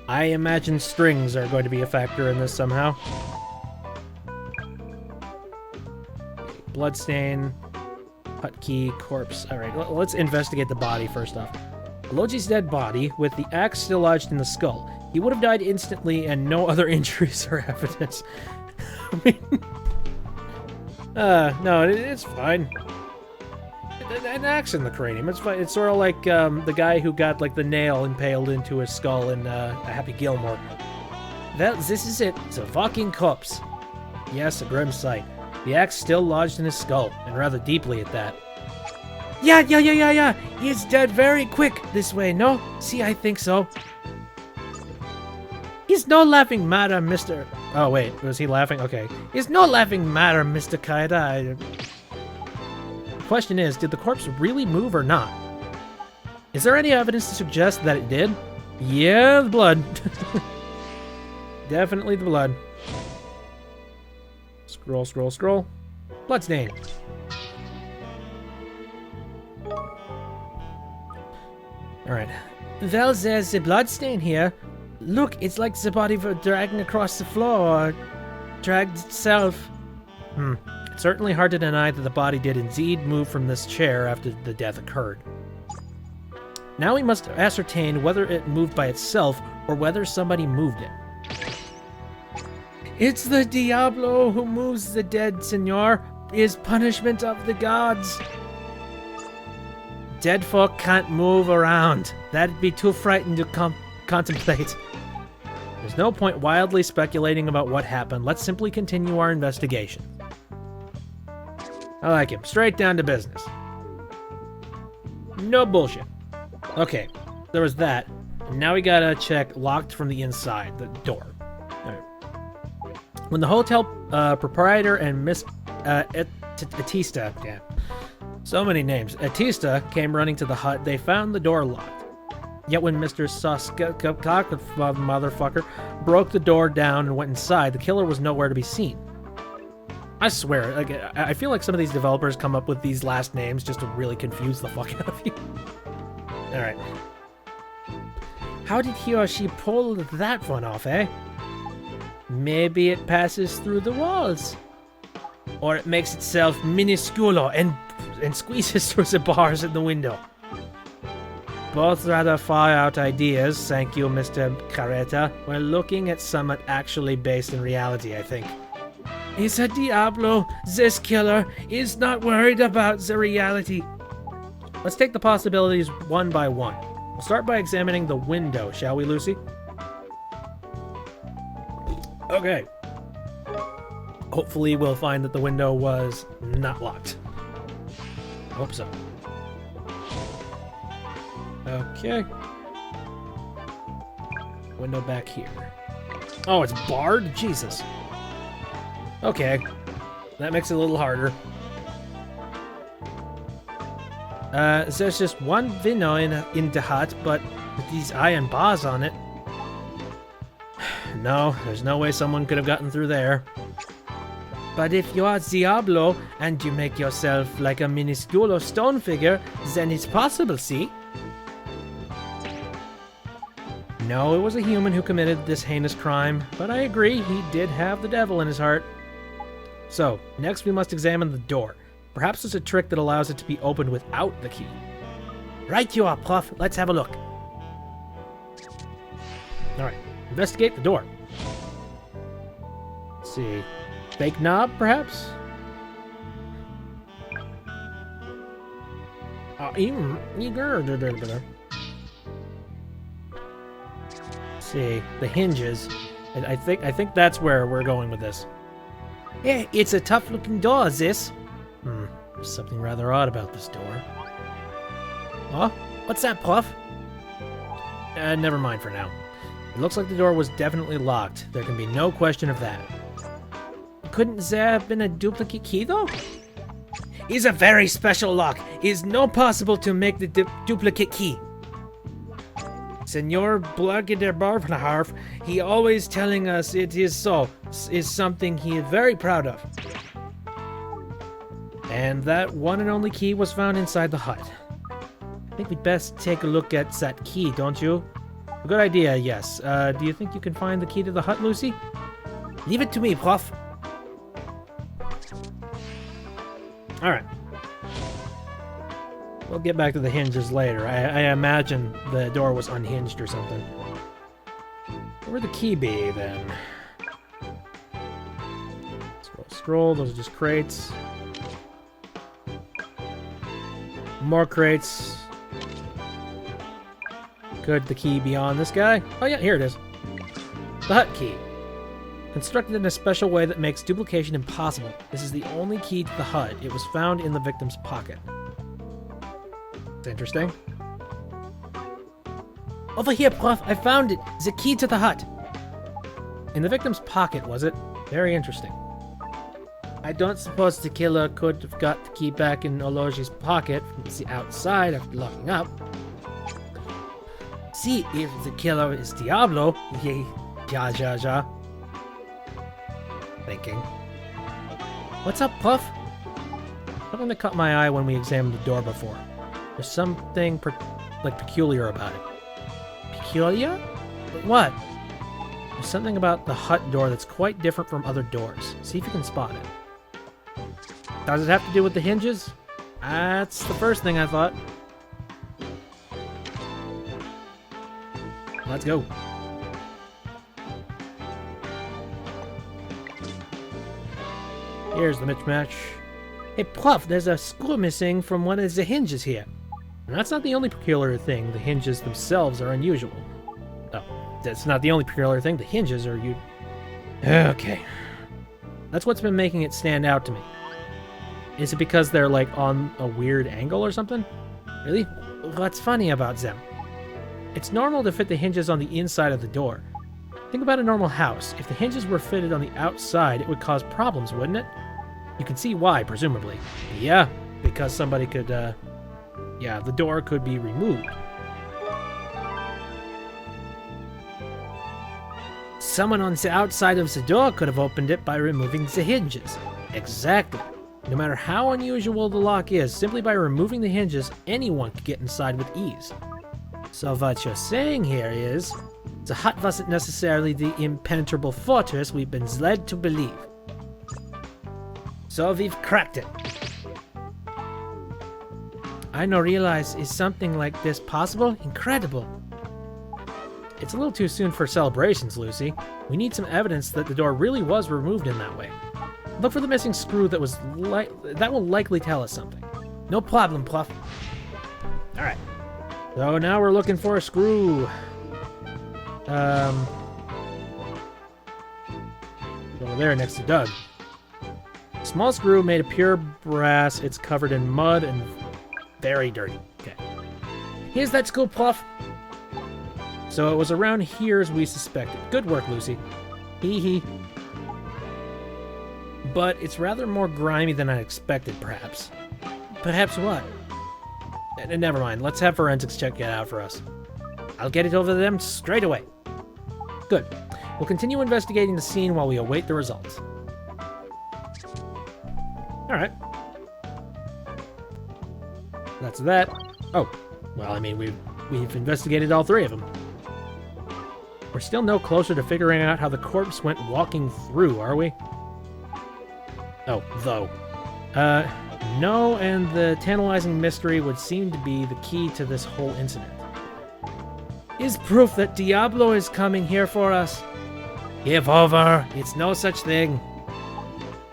I imagine strings are going to be a factor in this somehow. Bloodstain, hut key, corpse. Alright, let's investigate the body first off. Aloji's dead body, with the axe still lodged in the skull. He would have died instantly and no other injuries or evidence. I mean... no, it's fine. An axe in the cranium, it's fine. It's sort of like the guy who got like the nail impaled into his skull in Happy Gilmore. Well, this is it. It's a walking corpse. Yes, a grim sight. The axe still lodged in his skull, and rather deeply at that. Yeah. He's dead very quick this way, no? See, I think so. He's no laughing matter, Mr. Oh, wait, was he laughing? Okay. He's no laughing matter, Mr. Ketta. The question is, did the corpse really move or not? Is there any evidence to suggest that it did? Yeah, the blood. Definitely the blood. Scroll. Bloodstain. Alright. Well, there's a bloodstain here. Look, it's like the body were dragging across the floor, or dragged itself. It's certainly hard to deny that the body did indeed move from this chair after the death occurred. Now we must ascertain whether it moved by itself or whether somebody moved it. It's the Diablo who moves the dead, senor. Is punishment of the gods. Dead folk can't move around. That'd be too frightening to contemplate. There's no point wildly speculating about what happened. Let's simply continue our investigation. I like him. Straight down to business. No bullshit. Okay, there was that. And now we gotta check locked from the inside, the door. Alright. When the hotel proprietor and Miss Atista, yeah, so many names, Atista came running to the hut, they found the door locked. Yet when Mr. Motherfucker broke the door down and went inside, the killer was nowhere to be seen. I swear, like, I feel like some of these developers come up with these last names just to really confuse the fuck out of you. Alright. How did he or she pull that one off, eh? Maybe it passes through the walls. Or it makes itself minusculo and squeezes through the bars in the window. Both rather far-out ideas, thank you, Mr. Carreta. We're looking at somewhat actually based in reality, I think. Is a Diablo, this killer, is not worried about the reality. Let's take the possibilities one by one. We'll start by examining the window, shall we, Lucy? Okay. Hopefully we'll find that the window was not locked. Hope so. Okay. Window back here. Oh, it's barred? Jesus. Okay. That makes it a little harder. There's just one window in the hut, but with these iron bars on it. No, there's no way someone could have gotten through there. But if you are Diablo and you make yourself like a minusculo stone figure, then it's possible, see? No, it was a human who committed this heinous crime, but I agree, he did have the devil in his heart. So, next we must examine the door. Perhaps there's a trick that allows it to be opened without the key. Right you are, Prof. Let's have a look. Alright, investigate the door. Let's see. Fake knob, perhaps? See, the hinges. I think that's where we're going with this. Yeah, it's a tough-looking door, this. There's something rather odd about this door. Oh, what's that, Prof? Never mind for now. It looks like the door was definitely locked. There can be no question of that. Couldn't there have been a duplicate key, though? It's a very special lock. It is not possible to make the duplicate key. Senor Blagederbarvenharf, he always telling us it is so, is something he is very proud of. And that one and only key was found inside the hut. I think we'd best take a look at that key, don't you? A good idea, yes. Do you think you can find the key to the hut, Lucy? Leave it to me, Prof. Alright. We'll get back to the hinges later. I imagine the door was unhinged or something. Where would the key be, then? Scroll, scroll. Those are just crates. More crates. Could the key be on this guy? Oh yeah, here it is. The hut key. Constructed in a special way that makes duplication impossible. This is the only key to the hut. It was found in the victim's pocket. It's interesting. Over here, Prof. I found it. The key to the hut. In the victim's pocket, was it? Very interesting. I don't suppose the killer could have got the key back in Ologi's pocket from the outside after locking up. See, if the killer is Diablo, ja. Thinking. What's up, Puff? Something that caught my eye when we examined the door before. There's something peculiar about it. Peculiar? But what? There's something about the hut door that's quite different from other doors. See if you can spot it. Does it have to do with the hinges? That's the first thing I thought. let's go. Here's the mismatch. Hey, Pluff, there's a screw missing from one of the hinges here. And that's not the only peculiar thing. The hinges themselves are unusual. Oh, that's not the only peculiar thing. The hinges are Okay. That's what's been making it stand out to me. Is it because they're, like, on a weird angle or something? Really? What's funny about them? It's normal to fit the hinges on the inside of the door. Think about a normal house. If the hinges were fitted on the outside, it would cause problems, wouldn't it? You can see why, presumably. Yeah, because somebody could, yeah, the door could be removed. Someone on the outside of the door could have opened it by removing the hinges. Exactly. No matter how unusual the lock is, simply by removing the hinges, anyone could get inside with ease. So what you're saying here is, the hut wasn't necessarily the impenetrable fortress we've been led to believe. So we've cracked it. I no realize, is something like this possible? Incredible. It's a little too soon for celebrations, Lucy. We need some evidence that the door really was removed in that way. Look for the missing screw that will likely tell us something. No problem, Pluff. Alright. So now we're looking for a screw. Over there next to Doug. Small screw made of pure brass. It's covered in mud and very dirty. Okay. Here's that screw, Pluff. So it was around here as we suspected. Good work, Lucy. Hee hee. But it's rather more grimy than I expected, perhaps. Perhaps what? Never mind. Let's have forensics check it out for us. I'll get it over to them straight away. Good. We'll continue investigating the scene while we await the results. Alright. That's that. Oh. Well, I mean, we've investigated all three of them. We're still no closer to figuring out how the corpse went walking through, are we? Oh, though. No, and the tantalizing mystery would seem to be the key to this whole incident. Is proof that Diablo is coming here for us. Give over. It's no such thing.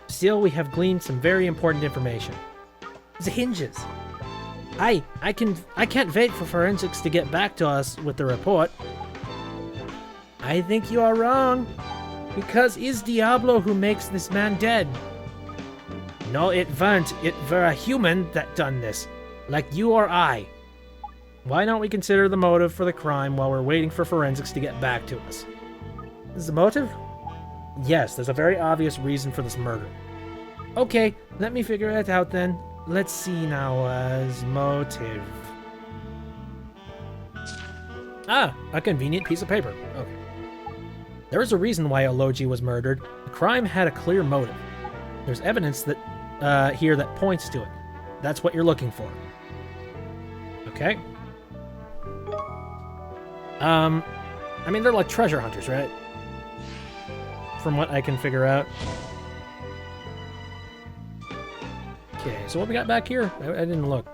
Still, we have gleaned some very important information. The hinges. I can't wait for forensics to get back to us with the report. I think you are wrong. Because it's Diablo who makes this man dead. No, it weren't. It were a human that done this. Like you or I. Why don't we consider the motive for the crime while we're waiting for forensics to get back to us? Is the motive? Yes, there's a very obvious reason for this murder. Okay, let me figure it out then. Let's see now, motive. Ah, a convenient piece of paper. Okay. There is a reason why Ologi was murdered. The crime had a clear motive. There's evidence that here that points to it. That's what you're looking for. Okay. I mean, they're like treasure hunters, right? From what I can figure out. Okay, so what we got back here? I didn't look.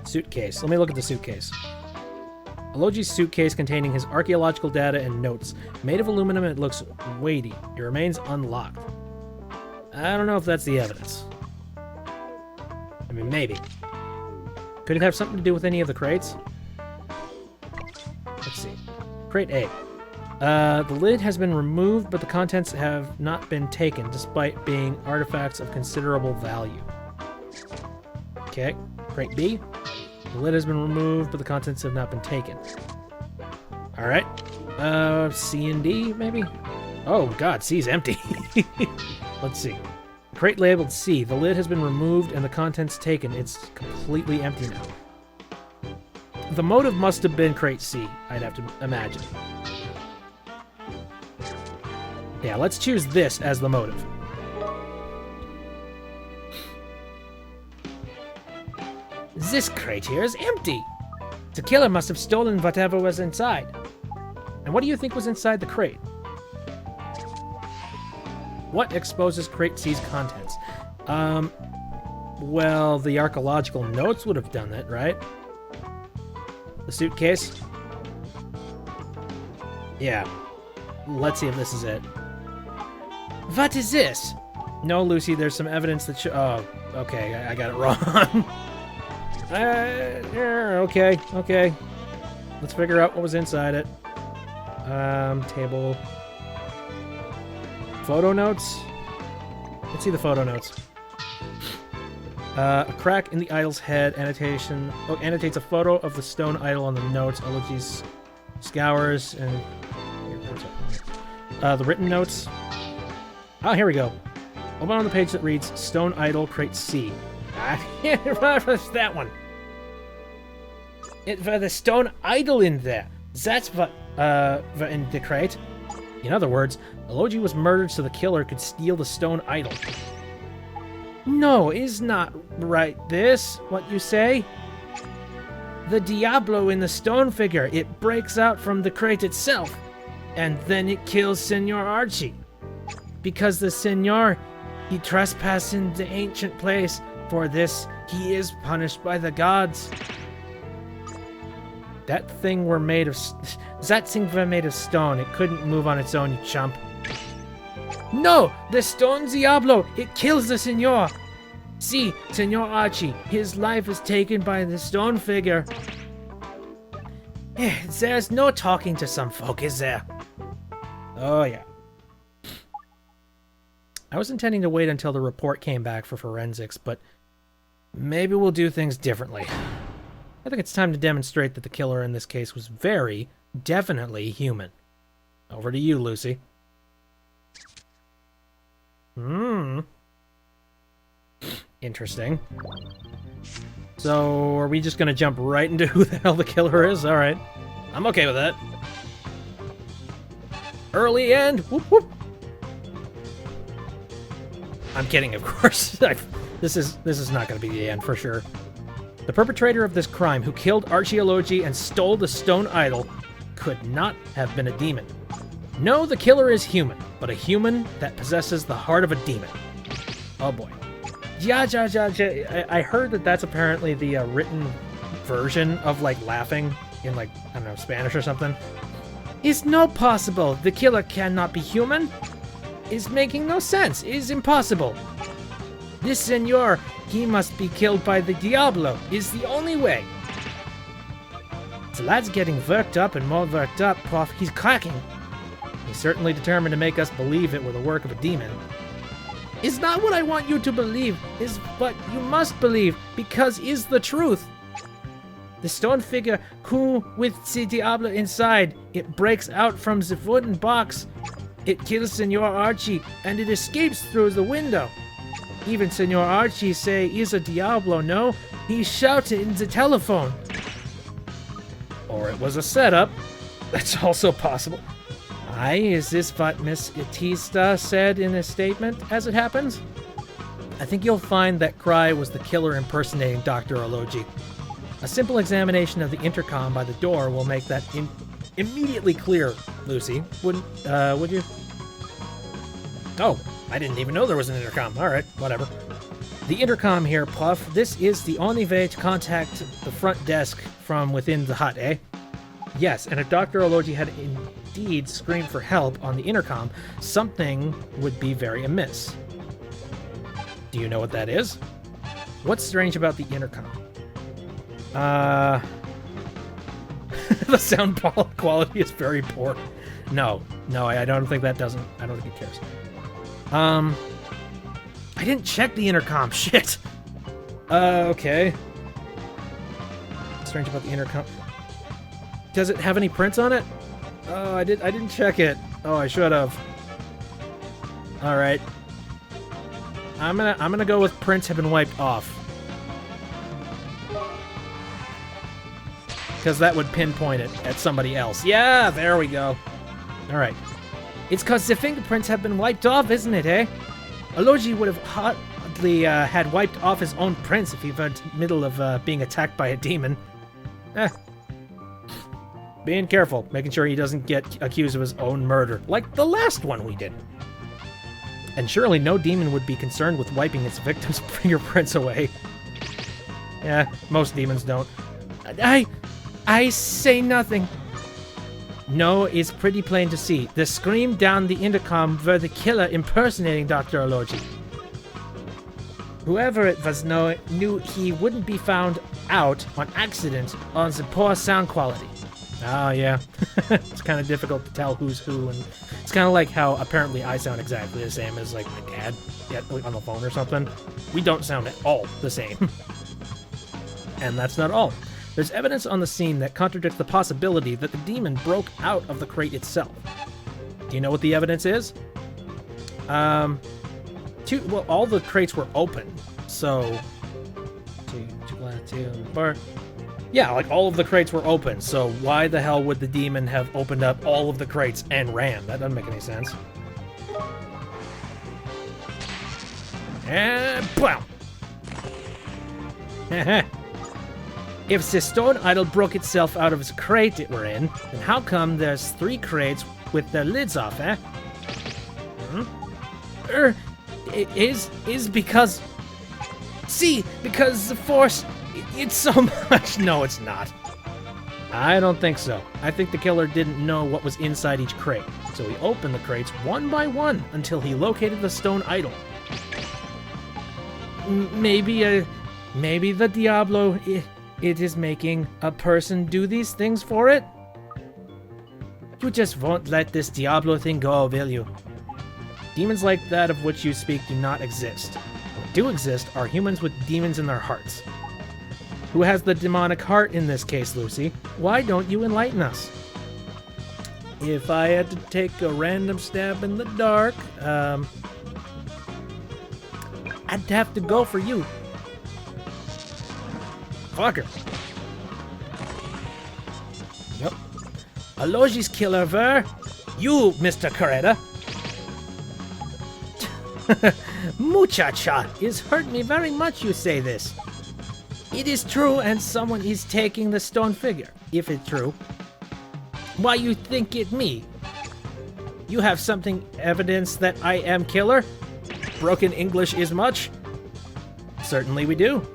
Suitcase. Let me look at the suitcase. Ologi's suitcase containing his archaeological data and notes. Made of aluminum, it looks weighty. It remains unlocked. I don't know if that's the evidence. I mean, maybe. Could it have something to do with any of the crates? Let's see. Crate A. The lid has been removed, but the contents have not been taken, despite being artifacts of considerable value. Okay. Crate B. The lid has been removed, but the contents have not been taken. Alright. C and D, maybe? Oh, God, C is empty. Let's see. Crate labeled C. The lid has been removed and the contents taken. It's completely empty now. The motive must have been crate C, I'd have to imagine. Yeah, let's choose this as the motive. This crate here is empty. The killer must have stolen whatever was inside. And what do you think was inside the crate? What exposes crate C's contents? Well, the archaeological notes would have done that, right? The suitcase? Yeah. Let's see if this is it. What is this? No, Lucy, there's some evidence that oh, okay, I got it wrong. Okay. Let's figure out what was inside it. Table. Photo notes? Let's see the photo notes. A crack in the idol's head. Annotation. Oh, annotates a photo of the stone idol on the notes. Ologi's scours and... the written notes. Oh, here we go. Open on the page that reads, Stone Idol, Crate C. That one. The stone idol in there. That's what in the crate. In other words, Ologi was murdered so the killer could steal the stone idol. No, is not right this, what you say. The Diablo in the stone figure, it breaks out from the crate itself, and then it kills Senor Archie. Because the Senor, he trespassed in the ancient place. For this, he is punished by the gods. That thing were made of stone. It couldn't move on its own, you chump. No, the stone Diablo, it kills the Senor. See, Senor Archie, his life is taken by the stone figure. There's no talking to some folk, is there? Oh, yeah. I was intending to wait until the report came back for forensics, but maybe we'll do things differently. I think it's time to demonstrate that the killer in this case was very, definitely human. Over to you, Lucy. Interesting. So, are we just gonna jump right into who the hell the killer is? Alright. I'm okay with that. Early end! Whoop whoop! I'm kidding, of course. This is not gonna be the end, for sure. The perpetrator of this crime, who killed Archie Ologi and stole the stone idol, could not have been a demon. No, the killer is human, but a human that possesses the heart of a demon. Oh boy. Ja. I heard that that's apparently the written version of, like, laughing in, like, I don't know, Spanish or something. It's no possible. The killer cannot be human. It's making no sense. It's impossible. This senor, he must be killed by the Diablo. Is the only way. The lad's getting worked up and more worked up, Prof. He's cracking. He's certainly determined to make us believe it were the work of a demon. It's not what I want you to believe, is what you must believe, because is the truth. The stone figure, who with the Diablo inside, it breaks out from the wooden box. It kills Senor Archie, and it escapes through the window. Even Senor Archie say he's a Diablo, no? He shouted in the telephone. Or it was a setup. That's also possible. Aye, is this what Miss Batista said in a statement, as it happens? I think you'll find that Cry was the killer impersonating Dr. Ologi. A simple examination of the intercom by the door will make that immediately clear, Lucy. Would you? Oh, I didn't even know there was an intercom. Alright, whatever. The intercom here, Puff, this is the only way to contact the front desk from within the hut, eh? Yes, and if Dr. Ologi had indeed screamed for help on the intercom, something would be very amiss. Do you know what that is? What's strange about the intercom? The sound quality is very poor. No, I don't think that doesn't. I don't think it cares. I didn't check the intercom. Shit. Okay. Strange about the intercom. Does it have any prints on it? Oh, I didn't check it. Oh, I should have. All right. I'm gonna go with prints have been wiped off. Because that would pinpoint it at somebody else. Yeah, there we go. All right. It's because the fingerprints have been wiped off, isn't it, eh? Ologi would have hardly had wiped off his own prints if he were in the middle of being attacked by a demon. Being careful, making sure he doesn't get accused of his own murder, like the last one we did. And surely no demon would be concerned with wiping its victim's fingerprints away. Yeah, most demons don't. I say nothing. No, it's pretty plain to see. The scream down the intercom were the killer impersonating Dr. Ology. Whoever it was knew he wouldn't be found out on accident on the poor sound quality. Oh, yeah. It's kind of difficult to tell who's who, and it's kind of like how apparently I sound exactly the same as, like, my dad on the phone or something. We don't sound at all the same. And that's not all. There's evidence on the scene that contradicts the possibility that the demon broke out of the crate itself. Do you know what the evidence is? Well, all the crates were open, so... 2, 4... Yeah, like, all of the crates were open, so why the hell would the demon have opened up all of the crates and ran? That doesn't make any sense. And... BAM! If the stone idol broke itself out of its crate it were in, then how come there's 3 crates with their lids off, eh? It is because... See, because the force... It's so much... No, it's not. I don't think so. I think the killer didn't know what was inside each crate, so he opened the crates one by one until he located the stone idol. Maybe the Diablo... It is making a person do these things for it? You just won't let this Diablo thing go, will you? Demons like that of which you speak do not exist. What do exist are humans with demons in their hearts. Who has the demonic heart in this case, Lucy? Why don't you enlighten us? If I had to take a random stab in the dark, I'd have to go for you. Fucker. Yep. Alogi's killer were you, Mr. Ketta. Muchacha, it's hurt me very much you say this. It is true, and someone is taking the stone figure, if it's true. Why you think it me? You have something evidence that I am killer? Broken English is much? Certainly we do.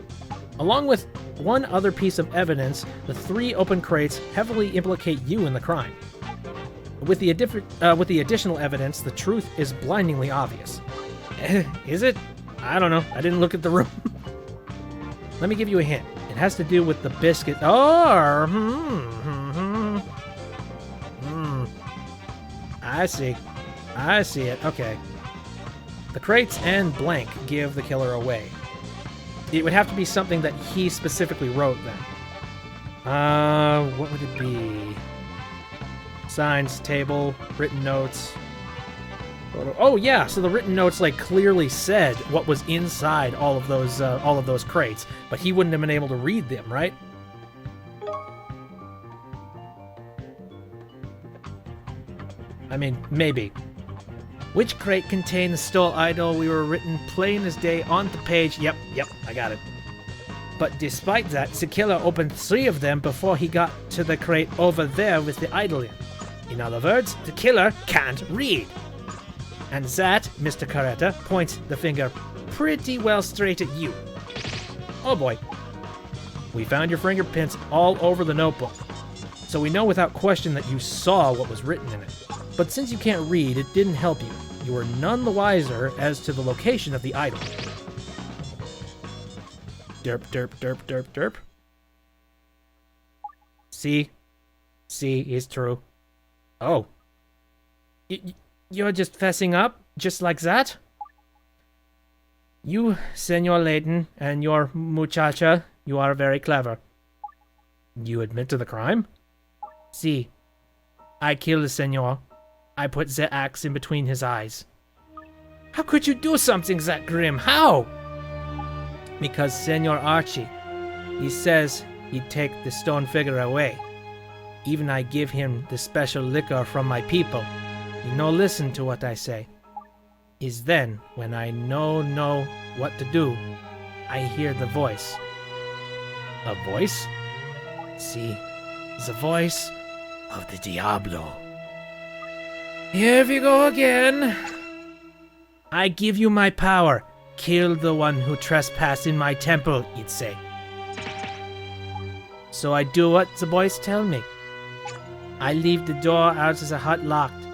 Along with one other piece of evidence, the 3 open crates heavily implicate you in the crime. With the additional evidence, the truth is blindingly obvious. Is it? I don't know. I didn't look at the room. Let me give you a hint. It has to do with the biscuit. Oh, I see. I see it. Okay. The crates and blank give the killer away. It would have to be something that he specifically wrote then. What would it be? Signs, table, written notes. Photo. Oh yeah, so the written notes like clearly said what was inside all of those crates, but he wouldn't have been able to read them, right? I mean, maybe. Which crate contained the stole idol? We were written plain as day on the page. Yep, I got it. But despite that, the killer opened 3 of them before he got to the crate over there with the idol in. In other words, the killer can't read. And that, Mr. Ketta, points the finger pretty well straight at you. Oh boy. We found your fingerprints all over the notebook. So we know without question that you saw what was written in it. But since you can't read, it didn't help you. You were none the wiser as to the location of the idol. Derp, derp, derp, derp, derp. C is true. Oh. You're just fessing up? Just like that? You, Senor Layton, and your muchacha, you are very clever. You admit to the crime? See, I killed the senor. I put the axe in between his eyes. How could you do something that grim? How? Because Senor Archie, he says he'd take the stone figure away. Even I give him the special liquor from my people. He no listen to what I say. Is then, when I know what to do, I hear the voice. A voice? See, the voice of the Diablo. Here we go again. I give you my power. Kill the one who trespass in my temple, you'd say. So I do what the voice tell me. I leave the door out of the hut locked,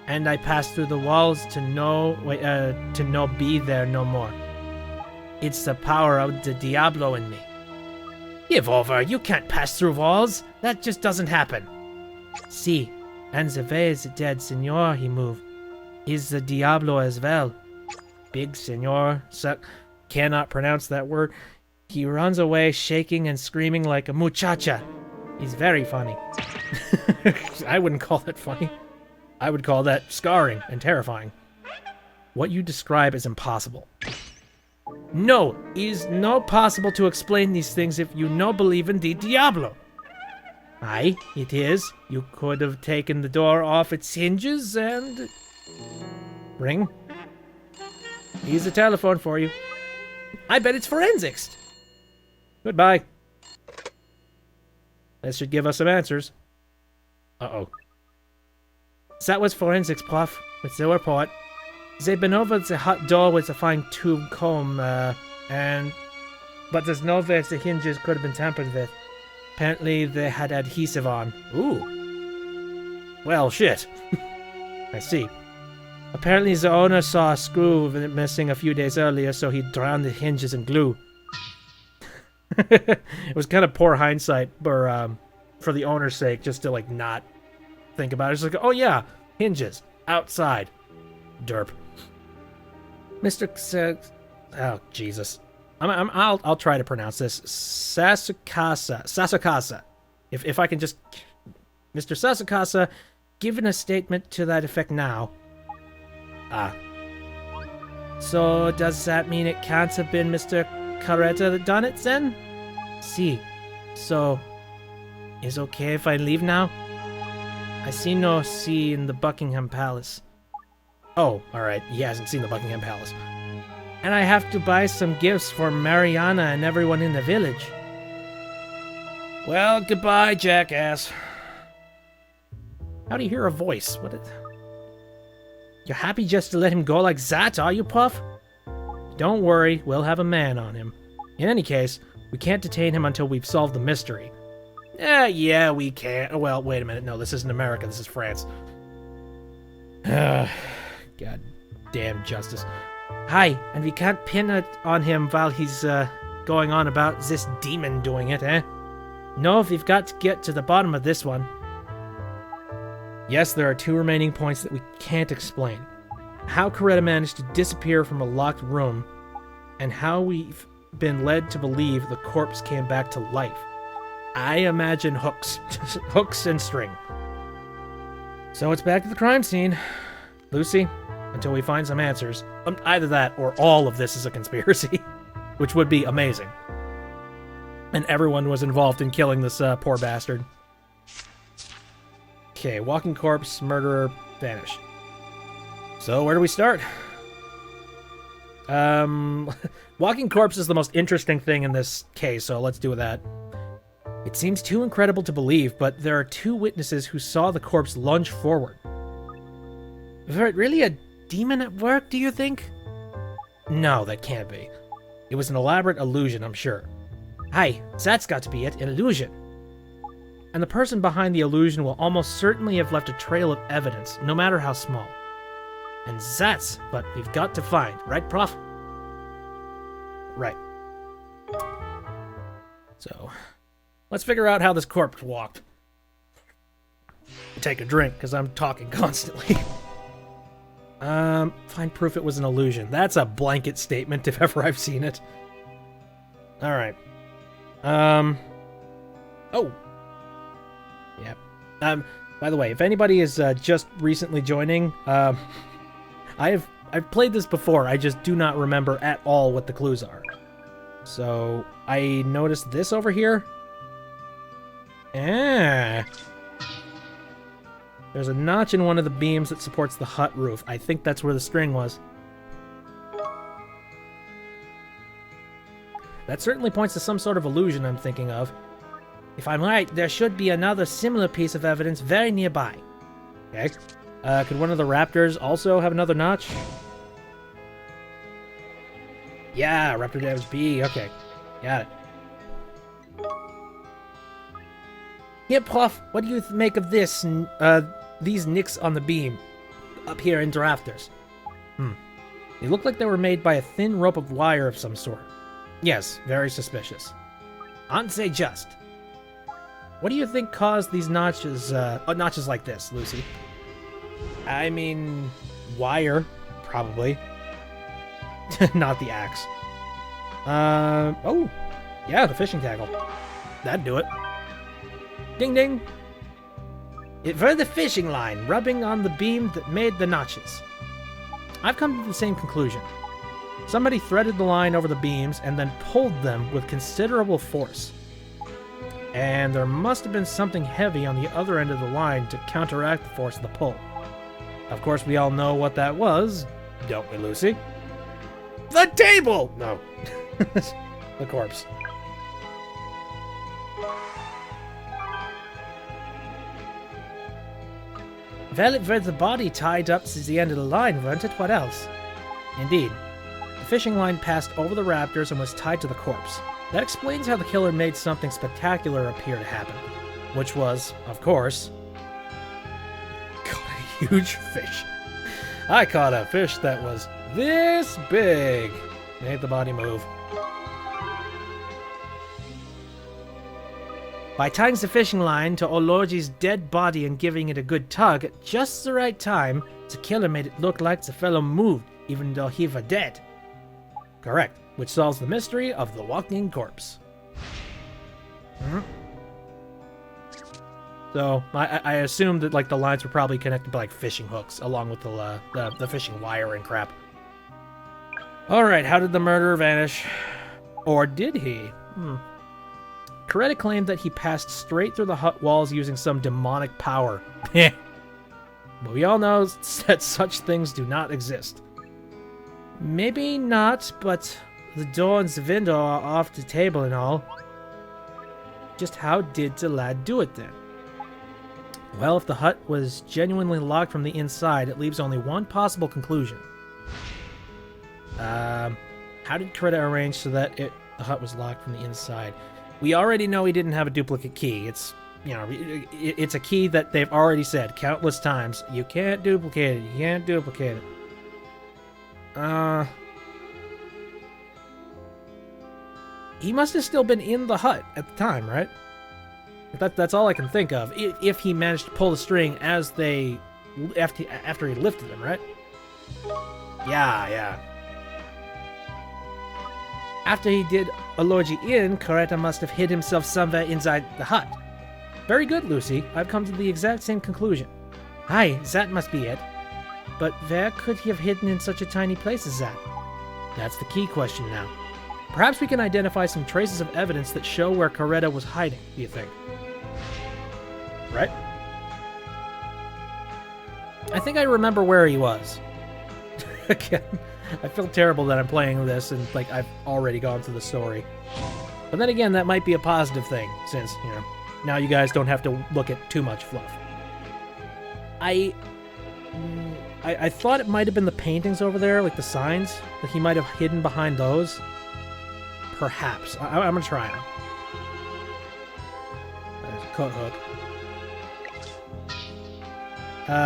and I pass through the walls to no be there no more. It's the power of the Diablo in me. Give over, you can't pass through walls. That just doesn't happen. See, and the way the dead senor he moved is the Diablo as well. Big senor, cannot pronounce that word. He runs away shaking and screaming like a muchacha. He's very funny. I wouldn't call that funny. I would call that scarring and terrifying. What you describe is impossible. No, it is not possible to explain these things if you no believe in the Diablo. Aye, it is. You could have taken the door off its hinges and... Ring? Here's the telephone for you. I bet it's forensics. Goodbye. This should give us some answers. Uh-oh. That was forensics, Prof, with the report. They've been over the hut door with a fine-tooth comb, but there's no way the hinges could have been tampered with. Apparently, they had adhesive on. Ooh. Well, shit. I see. Apparently, the owner saw a screw missing a few days earlier, so he drowned the hinges in glue. It was kind of poor hindsight, for the owner's sake, just to, like, not think about it. It's like, oh yeah, hinges, outside. Derp. Oh, Jesus. I'll try to pronounce this. Sasukasa. If I can just... Mr. Sasukasa, given a statement to that effect now. Ah. So, does that mean it can't have been Mr. Caretta that done it, then? See. So, is okay if I leave now? I see no sea in the Buckingham Palace. Oh, alright. He hasn't seen the Buckingham Palace. And I have to buy some gifts for Mariana and everyone in the village. Well, goodbye, jackass. How do you hear a voice? You're happy just to let him go like that, are you, Puff? Don't worry, we'll have a man on him. In any case, we can't detain him until we've solved the mystery. Yeah, we can. Well, wait a minute. No, this isn't America. This is France. God damn justice. Hi, and we can't pin it on him while he's going on about this demon doing it, eh? No, we've got to get to the bottom of this one. Yes, there are 2 remaining points that we can't explain. How Ketta managed to disappear from a locked room, and how we've been led to believe the corpse came back to life. I imagine hooks. Hooks and string. So it's back to the crime scene. Lucy, until we find some answers. Either that or all of this is a conspiracy, which would be amazing. And everyone was involved in killing this poor bastard. Okay, walking corpse, murderer, vanish. So where do we start? Walking corpse is the most interesting thing in this case, so let's do that. It seems too incredible to believe, but there are 2 witnesses who saw the corpse lunge forward. Was it really a demon at work, do you think? No, that can't be. It was an elaborate illusion, I'm sure. Aye, that's got to be it, an illusion. And the person behind the illusion will almost certainly have left a trail of evidence, no matter how small. And that's what we've got to find, right, Prof? Right. So, let's figure out how this corpse walked. Take a drink, because I'm talking constantly. Find proof it was an illusion. That's a blanket statement if ever I've seen it. Alright. Oh. Yeah. By the way, if anybody is just recently joining, I've played this before. I just do not remember at all what the clues are. So, I noticed this over here. Ah. There's a notch in one of the beams that supports the hut roof. I think that's where the string was. That certainly points to some sort of illusion I'm thinking of. If I'm right, there should be another similar piece of evidence very nearby. Okay. Could one of the raptors also have another notch? Yeah, raptor damage B. Okay. Got it. Here, Prof, what do you make of this, these nicks on the beam up here in the rafters? They look like they were made by a thin rope of wire of some sort. Yes, very suspicious. Aren't they just? What do you think caused these notches, notches like this, Lucy? I mean, wire, probably. Not the axe. Oh, yeah, the fishing tackle. That'd do it. Ding ding. It were the fishing line rubbing on the beam that made the notches. I've come to the same conclusion. Somebody threaded the line over the beams and then pulled them with considerable force. And there must have been something heavy on the other end of the line to counteract the force of the pull. Of course, we all know what that was, don't we, Lucy? The table! No. The corpse. Well, it were the body tied up to the end of the line, weren't it? What else? Indeed. The fishing line passed over the raptors and was tied to the corpse. That explains how the killer made something spectacular appear to happen. Which was, of course, caught a huge fish. I caught a fish that was this big. Made the body move. By tying the fishing line to Olorji's dead body and giving it a good tug at just the right time, the killer made it look like the fellow moved, even though he were dead. Correct, which solves the mystery of the walking corpse. So, I assumed that, like, the lines were probably connected by, like, fishing hooks, along with the fishing wire and crap. Alright, how did the murderer vanish? Or did he? Ketta claimed that he passed straight through the hut walls using some demonic power. But we all know that such things do not exist. Maybe not, but the door and the window are off the table and all. Just how did the lad do it then? Well, if the hut was genuinely locked from the inside, it leaves only one possible conclusion. How did Ketta arrange so that the hut was locked from the inside? We already know he didn't have a duplicate key. It's, you know, it's a key that they've already said countless times. You can't duplicate it. You can't duplicate it. He must have still been in the hut at the time, right? That's all I can think of. If he managed to pull the string as after he lifted them, right? Yeah. After he did Olorji in, Ketta must have hid himself somewhere inside the hut. Very good, Lucy. I've come to the exact same conclusion. Aye, that must be it. But where could he have hidden in such a tiny place as that? That's the key question now. Perhaps we can identify some traces of evidence that show where Ketta was hiding, do you think? Right? I think I remember where he was. Again, I feel terrible that I'm playing this and, like, I've already gone through the story. But then again, that might be a positive thing, since, you know, now you guys don't have to look at too much fluff. I thought it might have been the paintings over there, like the signs, that he might have hidden behind those. Perhaps. I'm gonna try them. There's a coat hook.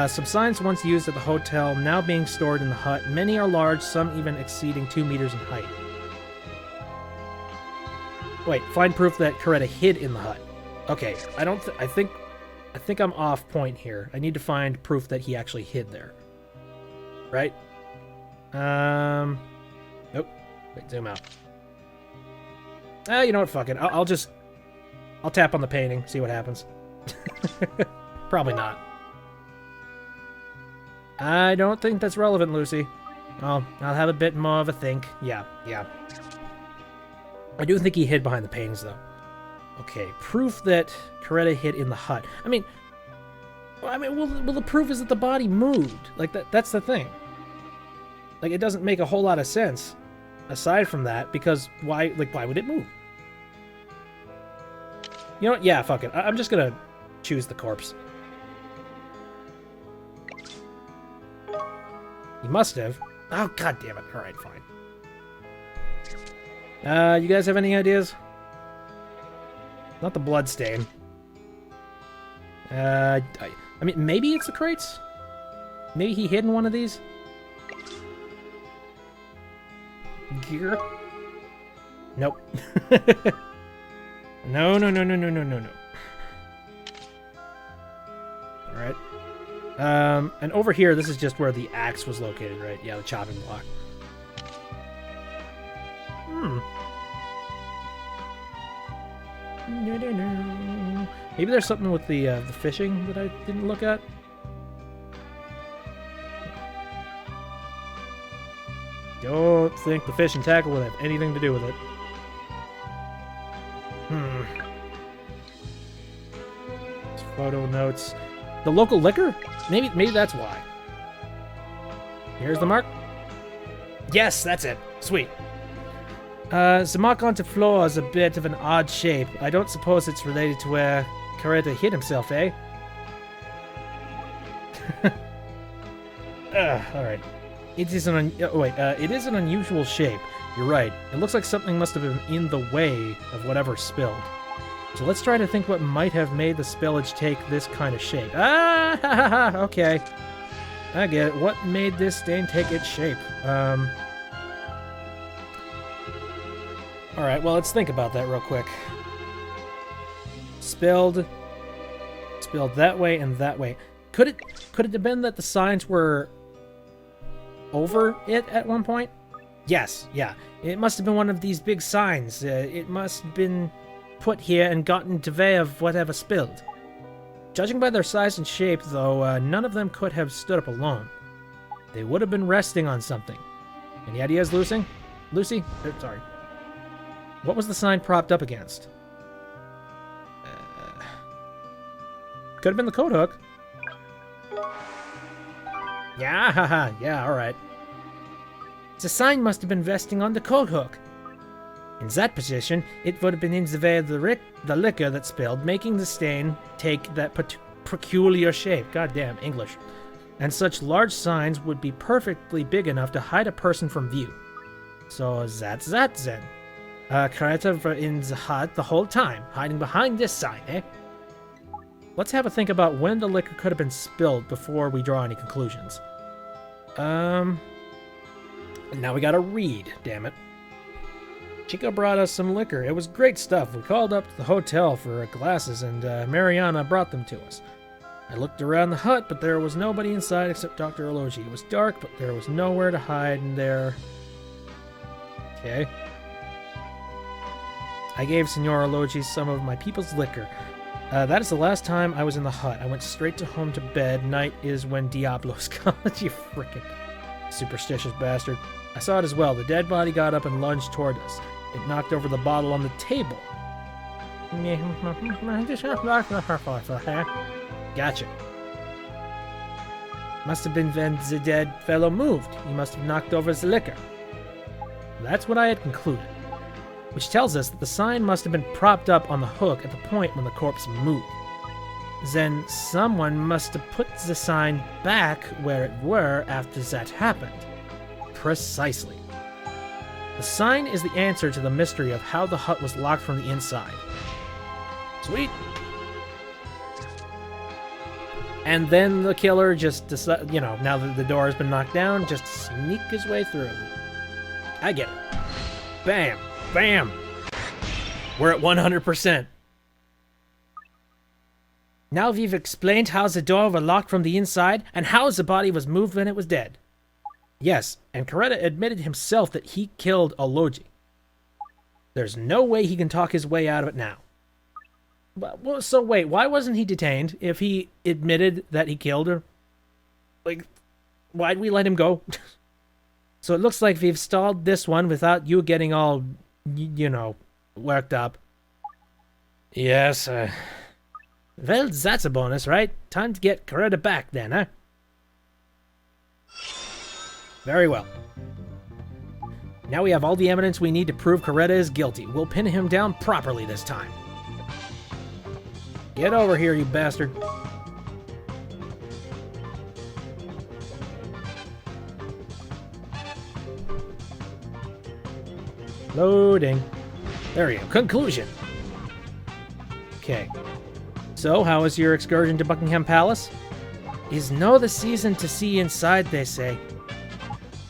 Some signs once used at the hotel, now being stored in the hut. Many are large, some even exceeding 2 meters in height. Wait, find proof that Ketta hid in the hut. Okay, I think I'm off point here. I need to find proof that he actually hid there. Right? Nope. Wait, zoom out. You know what? Fuck it. I'll tap on the painting, see what happens. Probably not. I don't think that's relevant, Lucy. Well, I'll have a bit more of a think. Yeah. I do think he hid behind the paintings, though. Okay, proof that Ketta hid in the hut. I mean, well, the proof is that the body moved. Like, that's the thing. Like, it doesn't make a whole lot of sense, aside from that, because why would it move? You know what? Yeah, fuck it. I'm just gonna choose the corpse. He must have. Oh, god damn it. Alright, fine. You guys have any ideas? Not the blood stain. I mean, maybe it's the crates? Maybe he hid in one of these? Gear? Nope. No. Alright. And over here, this is just where the axe was located, right? Yeah, the chopping block. Maybe there's something with the fishing that I didn't look at. Don't think the fish and tackle would have anything to do with it. Photo notes. The local liquor? Maybe that's why. Here's the mark. Yes, that's it. Sweet. The mark onto floor is a bit of an odd shape. I don't suppose it's related to where Ketta hit himself, eh? Alright. It is an it is an unusual shape. You're right. It looks like something must have been in the way of whatever spilled. So let's try to think what might have made the spillage take this kind of shape. Okay. I get it. What made this stain take its shape? Alright, well, let's think about that real quick. Spilled that way and that way. Could it have been that the signs were over it at one point? Yes, yeah. It must have been one of these big signs. It must have been put here and gotten to way of whatever spilled. Judging by their size and shape, though, none of them could have stood up alone. They would have been resting on something. Any ideas, Lucy? Sorry. What was the sign propped up against? Could have been the coat hook. Yeah, alright. The sign must have been resting on the coat hook. In that position, it would have been in the way of the liquor that spilled, making the stain take that peculiar shape. Goddamn, English. And such large signs would be perfectly big enough to hide a person from view. So that's that then. Ketta were in the hut the whole time, hiding behind this sign, eh? Let's have a think about when the liquor could have been spilled before we draw any conclusions. Now we gotta read, damn it. Chico brought us some liquor. It was great stuff. We called up to the hotel for glasses, and Mariana brought them to us. I looked around the hut, but there was nobody inside except Dr. Ologi. It was dark, but there was nowhere to hide in there. Okay. I gave Senor Ologi some of my people's liquor. That is the last time I was in the hut. I went straight to home to bed. Night is when Diablos come. You frickin' superstitious bastard. I saw it as well. The dead body got up and lunged toward us. It knocked over the bottle on the table. Gotcha. Must have been when the dead fellow moved. He must have knocked over the liquor. That's what I had concluded. Which tells us that the sign must have been propped up on the hook at the point when the corpse moved. Then someone must have put the sign back where it were after that happened. Precisely. The sign is the answer to the mystery of how the hut was locked from the inside. Sweet. And then the killer just decided, now that the door has been knocked down, just sneak his way through. I get it. Bam. Bam! We're at 100%. Now we've explained how the door was locked from the inside and how the body was moved when it was dead. Yes, and Ketta admitted himself that he killed Ologi. There's no way he can talk his way out of it now. Well, so wait, why wasn't he detained if he admitted that he killed her? Like, why'd we let him go? So it looks like we've stalled this one without you getting all, worked up. Yes, well, that's a bonus, right? Time to get Ketta back then, huh? Very well. Now we have all the evidence we need to prove Ketta is guilty. We'll pin him down properly this time. Get over here, you bastard. Loading. There we go. Conclusion. Okay. So, how was your excursion to Buckingham Palace? Is no the season to see inside, they say.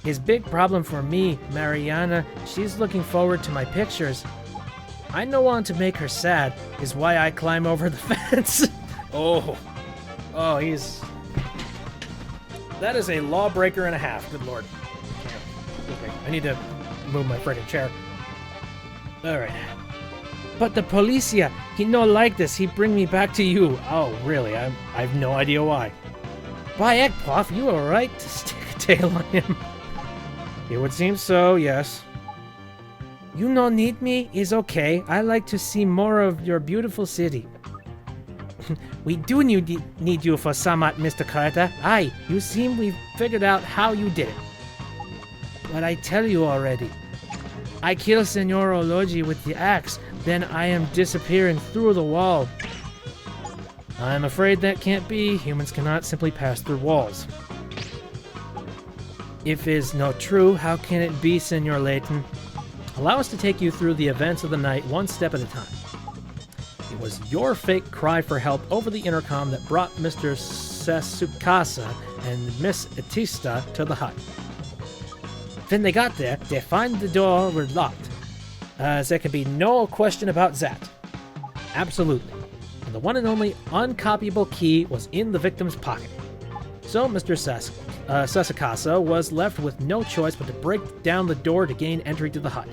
His big problem for me, Mariana, she's looking forward to my pictures. I no want to make her sad, is why I climb over the fence. Oh, he's... That is a lawbreaker and a half, good lord. Okay, I need to move my friggin' chair. Alright. But the policia, he no like this, he bring me back to you. Oh, really? I have no idea why. By heck, Puff, you alright to stick a tail on him? It would seem so, yes. You no need me, is okay. I like to see more of your beautiful city. We do need you for somewhat, Mr. Ketta. Aye, you seem we've figured out how you did it. But I tell you already. I kill Senor Ologi with the axe, then I am disappearing through the wall. I'm afraid that can't be. Humans cannot simply pass through walls. If is no true, how can it be, Senor Layton? Allow us to take you through the events of the night one step at a time. It was your fake cry for help over the intercom that brought Mr. Sasukasa and Miss Atista to the hut. When they got there, they find the door were locked. There can be no question about that. Absolutely. And the one and only uncopyable key was in the victim's pocket. So Mr. Sasukasa was left with no choice but to break down the door to gain entry to the hut.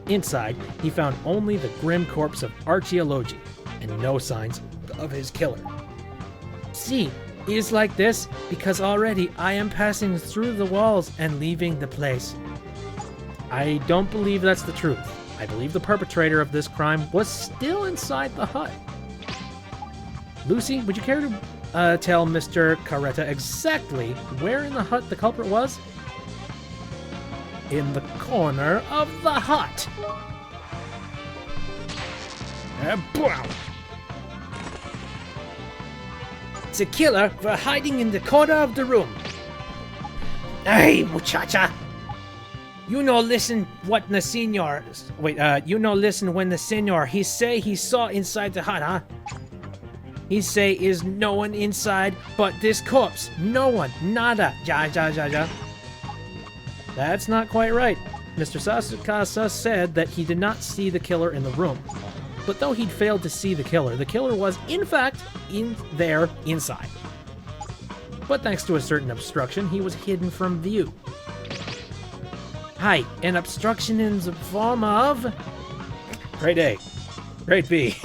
Inside, he found only the grim corpse of Archie Ologi, and no signs of his killer. See, it is like this because already I am passing through the walls and leaving the place. I don't believe that's the truth. I believe the perpetrator of this crime was still inside the hut. Lucy, would you care to tell Mr. Caretta exactly where in the hut the culprit was? In the corner of the hut. The killer were hiding in the corner of the room. Hey, muchacha! You no listen what the senor... Wait, you no listen when the senor, he say he saw inside the hut, huh? He say is no one inside but this corpse. No one. Nada. Ja. That's not quite right. Mr. Sasukasa said that he did not see the killer in the room. But though he'd failed to see the killer was, in fact, inside. But thanks to a certain obstruction, he was hidden from view. Hi, an obstruction in the form of... Crate A. Crate B.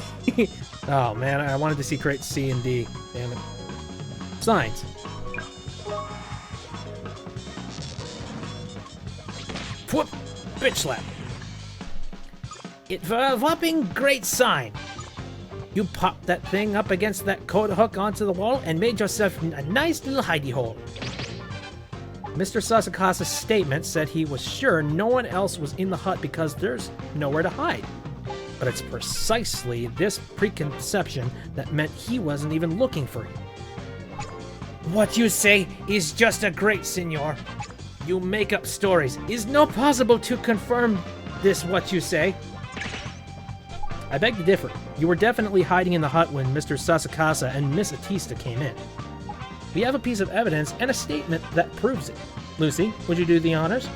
Oh man, I wanted to see crate C and D. Damn it. Signs. Whoop! Bitch slap. It were a whopping great sign. You popped that thing up against that coat hook onto the wall and made yourself a nice little hidey hole. Mr. Sasukasa's statement said he was sure no one else was in the hut because there's nowhere to hide. But it's precisely this preconception that meant he wasn't even looking for you. What you say is just a great, senor. You make up stories. Is no possible to confirm this what you say. I beg to differ. You were definitely hiding in the hut when Mr. Sasukasa and Miss Atista came in. We have a piece of evidence and a statement that proves it. Lucy, would you do the honors?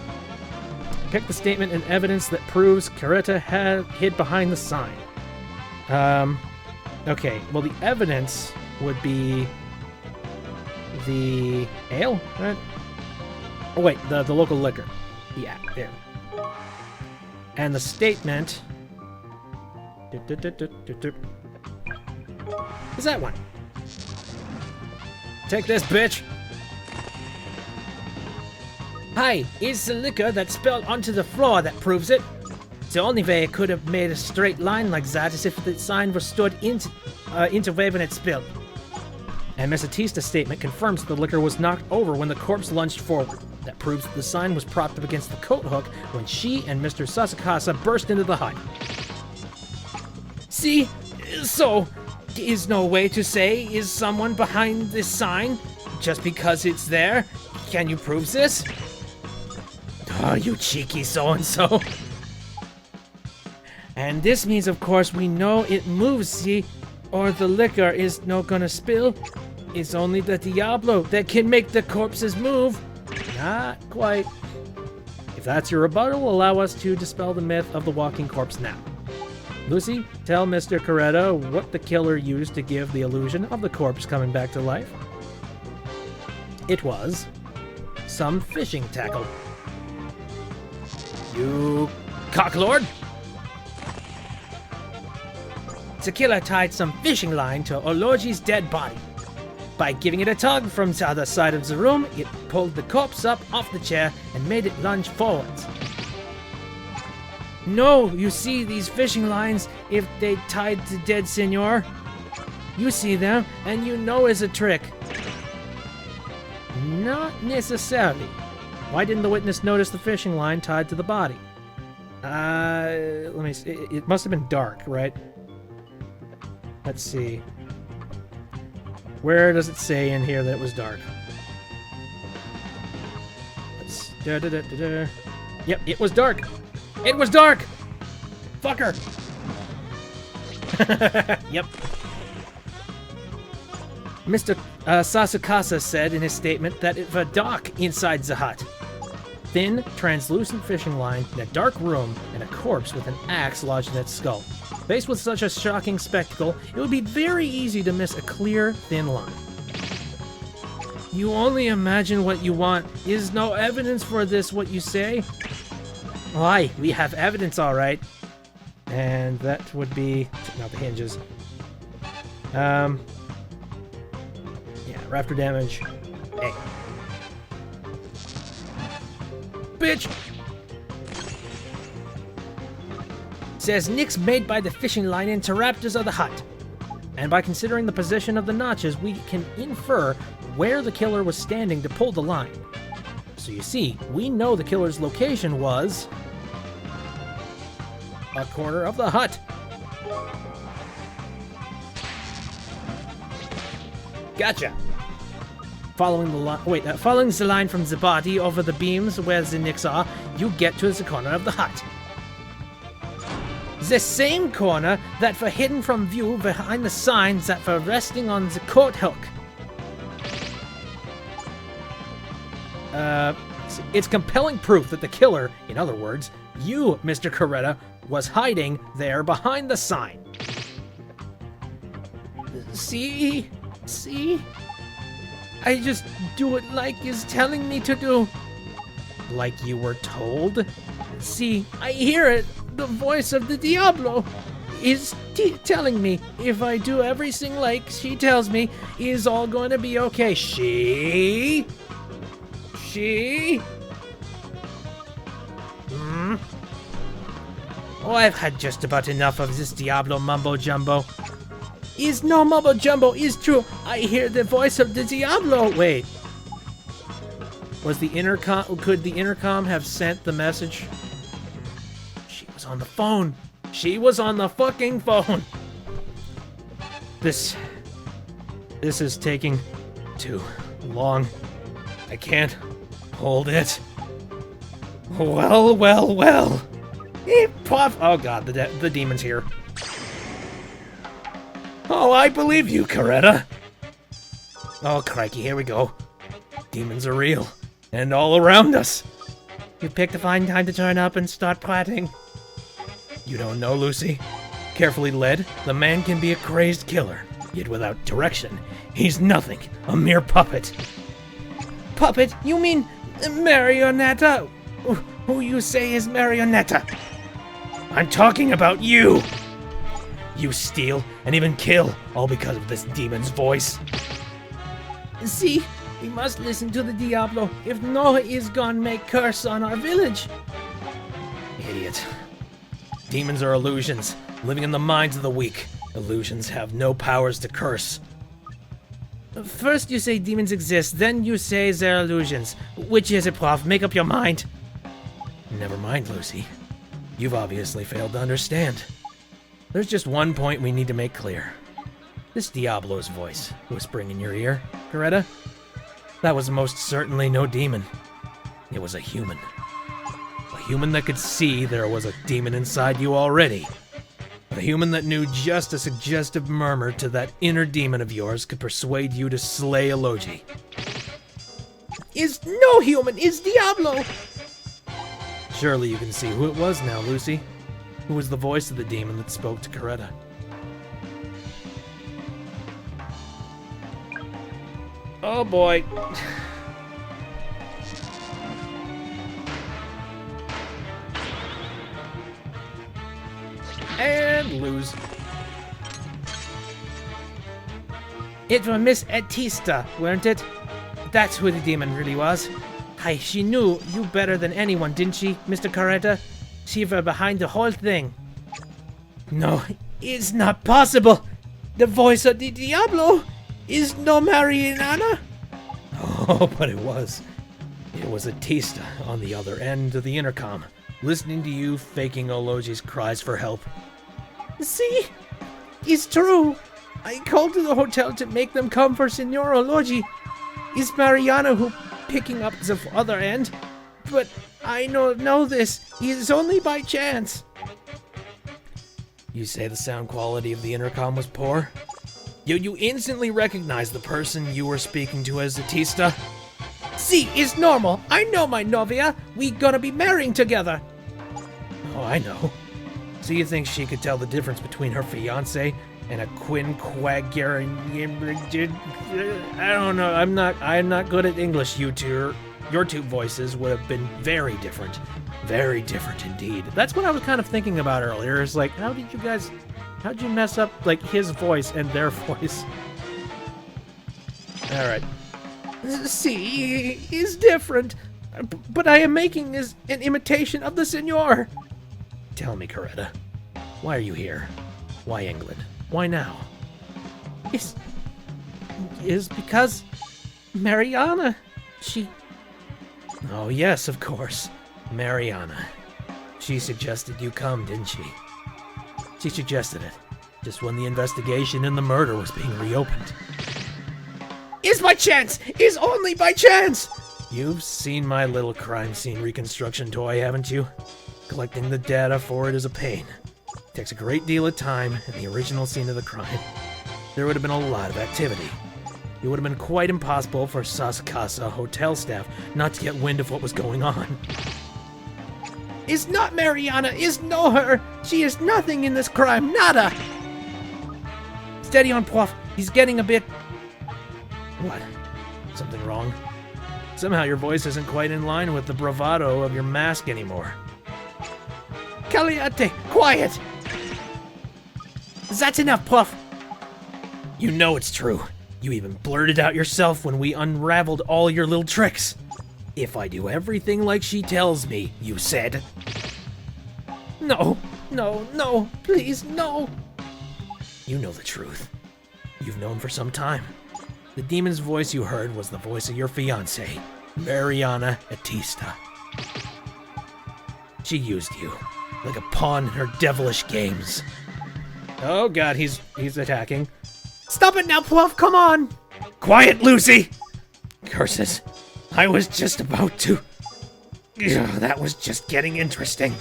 Pick the statement and evidence that proves Caretta had hid behind the sign. Okay, well the evidence would be the ale, right? Oh wait, the local liquor. Yeah, there. And the statement is that one. Take this, bitch! Hi, it's the liquor that spilled onto the floor that proves it. The only way it could have made a straight line like that is if the sign was stood interweave when it spilled. And Miss Atista's statement confirms the liquor was knocked over when the corpse lunged forward. That proves that the sign was propped up against the coat hook when she and Mr. Sasukasa burst into the hut. See? So, is no way to say is someone behind this sign just because it's there? Can you prove this? Oh, you cheeky so-and-so. And this means, of course, we know it moves, see? or the liquor is no gonna spill. It's only the Diablo that can make the corpses move. Not quite. If that's your rebuttal, allow us to dispel the myth of the walking corpse now. Lucy, tell Mr. Ketta what the killer used to give the illusion of the corpse coming back to life. It was some fishing tackle. You cocklord! The killer tied some fishing line to Ologi's dead body. By giving it a tug from the other side of the room, it pulled the corpse up off the chair and made it lunge forwards. No, you see these fishing lines if they tied the dead senor. You see them, and you know it's a trick. Not necessarily. Why didn't the witness notice the fishing line tied to the body? Let me see. It must have been dark, right? Let's see. Where does it say in here that it was dark? Let's... Yep, it was dark. It was dark! Fucker! Yep. Mr. Sasukasa said in his statement that it was dark inside the hut. Thin, translucent fishing line in a dark room and a corpse with an axe lodged in its skull. Faced with such a shocking spectacle, it would be very easy to miss a clear, thin line. You only imagine what you want. Is no evidence for this what you say? Why, we have evidence, all right. And that would be... not the hinges. Yeah, raptor damage. Hey. Bitch! Says nicks made by the fishing line interrupters of the hut. And by considering the position of the notches, we can infer where the killer was standing to pull the line. So you see, we know the killer's location was... a corner of the hut. Gotcha. Following the line from the body over the beams where the nicks are, you get to the corner of the hut. The same corner that were hidden from view behind the signs that were resting on the coat hook. It's compelling proof that the killer, in other words, you, Mr. Ketta, was hiding there behind the sign. See? I just do it like is telling me to do. Like you were told? See, I hear it. The voice of the Diablo is telling me if I do everything like she tells me, is all going to be okay. She? Oh, I've had just about enough of this Diablo mumbo jumbo. Is no mumbo jumbo is true. I hear the voice of the Diablo. Wait. Was the intercom... could the intercom have sent the message? She was on the phone. She was on the fucking phone. This is taking too long. I can't hold it. Well. Puff. Oh god, the demon's here. Oh, I believe you, Ketta. Oh, crikey, here we go. Demons are real, and all around us. You picked a fine time to turn up and start plotting. You don't know, Lucy. Carefully led, the man can be a crazed killer. Yet without direction, he's nothing, a mere puppet. Puppet? You mean Marionetta? Who you say is Marionetta? I'm talking about you! You steal and even kill, all because of this demon's voice. See, we must listen to the Diablo. If no, he is gonna make curse on our village. Idiot. Demons are illusions, living in the minds of the weak. Illusions have no powers to curse. First you say demons exist, then you say they're illusions. Which is it, Prof? Make up your mind. Never mind, Lucy. You've obviously failed to understand. There's just one point we need to make clear. This Diablo's voice, whispering in your ear, Ketta, that was most certainly no demon. It was a human. A human that could see there was a demon inside you already. a human that knew just a suggestive murmur to that inner demon of yours could persuade you to slay a Logi. Is no human, is Diablo! Surely you can see who it was now, Lucy. Who was the voice of the demon that spoke to Ketta? Oh boy. And lose. It was Miss Etista, weren't it? That's who the demon really was. Hi, she knew you better than anyone, didn't she, Mr. Ketta? She was behind the whole thing. No, it's not possible. The voice of the Diablo is no Mariana. Oh, but it was. It was Atista on the other end of the intercom, listening to you faking Ologi's cries for help. See? It's true. I called to the hotel to make them come for Signor Ologi. It's Mariana who picking up the other end. But I don't know this. It's only by chance. You say the sound quality of the intercom was poor? You instantly recognized the person you were speaking to as Atista? See, it's normal. I know my novia. We gonna be marrying together. Oh, I know. So you think she could tell the difference between her fiancé and a quinquaguary? I don't know. I'm not good at English, you two. Your two voices would have been very different. Very different indeed. That's what I was kind of thinking about earlier. Is like, how'd you mess up like his voice and their voice? All right. See, it's different. But I am making is an imitation of the Signor. Tell me, Ketta, why are you here? Why England? Why now? Is because Mariana, she... Oh yes, of course. Mariana. She suggested you come, didn't she? She suggested it, just when the investigation in the murder was being reopened. It's by chance! It's only by chance! You've seen my little crime scene reconstruction toy, haven't you? Collecting the data for it is a pain. It takes a great deal of time in the original scene of the crime. There would have been a lot of activity. It would have been quite impossible for Sas Casa hotel staff not to get wind of what was going on. It's not Mariana, it's no her. She is nothing in this crime, nada. Steady on, Puff. He's getting a bit... What? Something wrong? Somehow your voice isn't quite in line with the bravado of your mask anymore. Caliente, quiet! That's enough, Puff. You know it's true. You even blurted out yourself when we unraveled all your little tricks. If I do everything like she tells me, you said. No, no, no, please, no. You know the truth. You've known for some time. The demon's voice you heard was the voice of your fiancée, Mariana Atista. She used you, like a pawn in her devilish games. Oh god, he's attacking. Stop it now, Puff, come on! Quiet, Lucy! Curses. I was just about to... that was just getting interesting.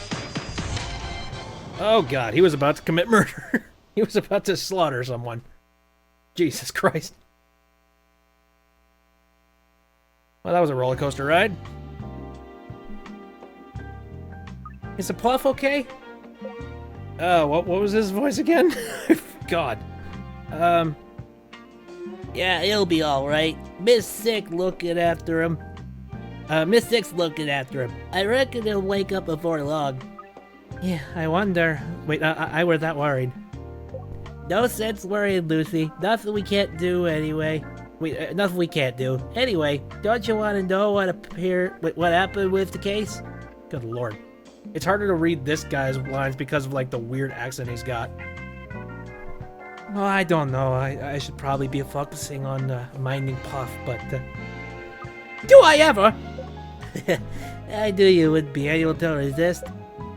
Oh god, he was about to commit murder. He was about to slaughter someone. Jesus Christ. Well, that was a roller coaster ride. Is the Puff okay? What was his voice again? God. Yeah, he'll be alright. Miss Sick looking after him. Miss Sick's looking after him. I reckon he'll wake up before long. Yeah, I wonder. Wait, I were that worried. No sense worrying, Lucy. Nothing we can't do anyway. Wait, nothing we can't do. Anyway, don't you want to know what happened with the case? Good lord. It's harder to read this guy's lines because of, like, the weird accent he's got. Well, I don't know. I should probably be focusing on minding Puff, but... Do I ever? I knew you would be able to resist.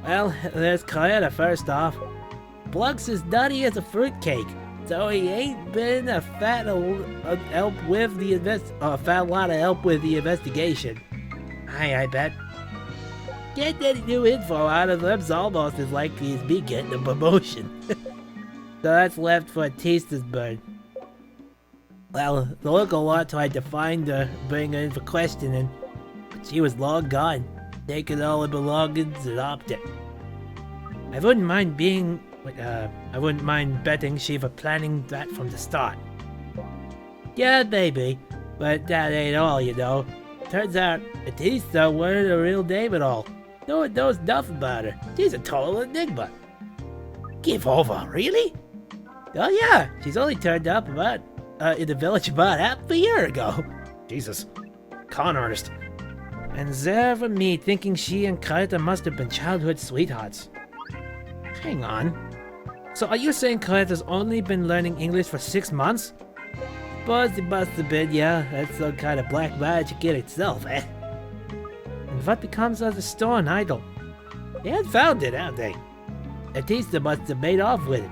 Well, there's Ketta first off. Blux is nutty as a fruitcake, so he ain't been a fat help with the fat lot of help with the investigation. I bet. Get any new info out of them's almost as likely as me getting a promotion. So that's left for Tista's bird. Well, the local law tried to find her, bring her in for questioning, but she was long gone, taking all her belongings and opted. I wouldn't mind betting she was planning that from the start. Yeah, maybe, but that ain't all, you know. Turns out, Batista weren't her real name at all. No one knows nothing about her. She's a total enigma. Give over, really? Oh yeah, she's only turned up in the village about half a year ago. Jesus. Con artist. And there for me thinking she and Ketta must have been childhood sweethearts. Hang on. So are you saying Ketta's only been learning English for 6 months? Suppose it must have been, yeah. That's some kind of black magic in itself, eh? And what becomes of the stone idol? They had found it, have they? Batista must have made off with it.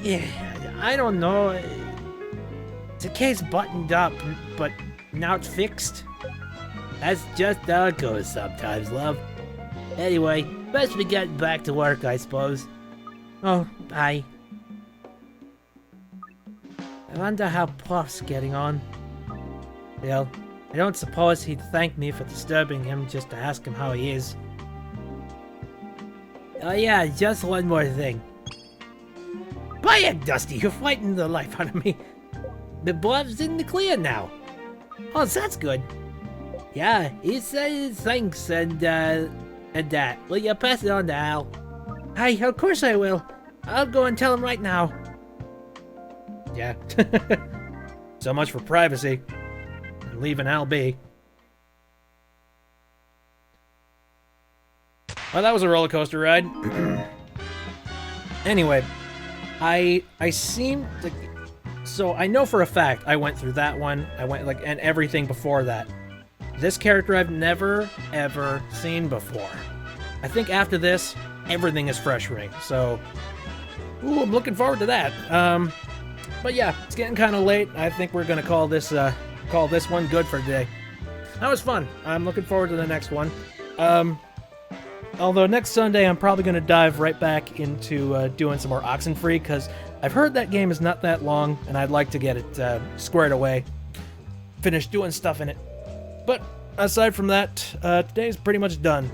Yeah, I don't know. It's a case buttoned up, but now it's fixed. That's just how it goes sometimes, love. Anyway, best we get back to work, I suppose. Oh, aye. I wonder how Puff's getting on. Well, I don't suppose he'd thank me for disturbing him just to ask him how he is. Oh yeah, just one more thing. By heck, Dusty, you're fighting the life out of me. The Bluff's in the clear now. Oh, that's good. Yeah, he says thanks and that. Will you pass it on to Al? Aye, of course I will. I'll go and tell him right now. Yeah. So much for privacy. And leaving Al be. Well, that was a roller coaster ride. Anyway, I seem to... So I know for a fact I went through that one. I went and everything before that. This character I've never, ever seen before. I think after this, everything is fresh for me. So, ooh, I'm looking forward to that. But yeah, it's getting kind of late. I think we're gonna call this one good for today. That was fun. I'm looking forward to the next one. Although next Sunday I'm probably gonna dive right back into doing some more Oxenfree, because I've heard that game is not that long, and I'd like to get it squared away, finish doing stuff in it. But aside from that, today's pretty much done.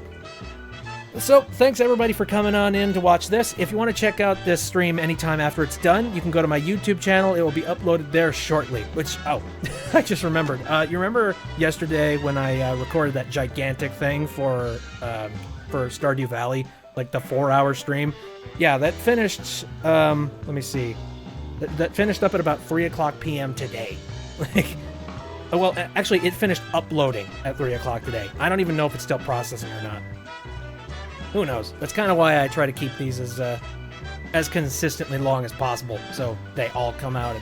So, thanks everybody for coming on in to watch this. If you want to check out this stream anytime after it's done, you can go to my YouTube channel. It will be uploaded there shortly. Which, oh, I just remembered. You remember yesterday when I recorded that gigantic thing for Stardew Valley? Like the 4-hour stream? Yeah, that finished, let me see. That finished up at about 3 o'clock p.m. today. Well, actually, it finished uploading at 3 o'clock today. I don't even know if it's still processing or not. Who knows? That's kind of why I try to keep these as consistently long as possible, so they all come out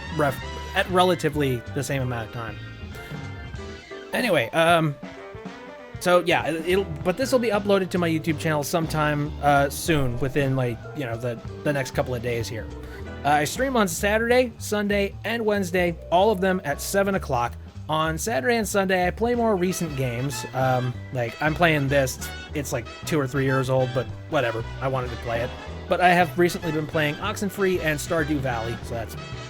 at relatively the same amount of time. Anyway, so yeah, but this will be uploaded to my YouTube channel sometime soon, within the next couple of days here. I stream on Saturday, Sunday, and Wednesday, all of them at 7 o'clock. On Saturday and Sunday, I play more recent games. I'm playing this. It's like 2 or 3 years old, but whatever. I wanted to play it. But I have recently been playing Oxenfree and Stardew Valley, so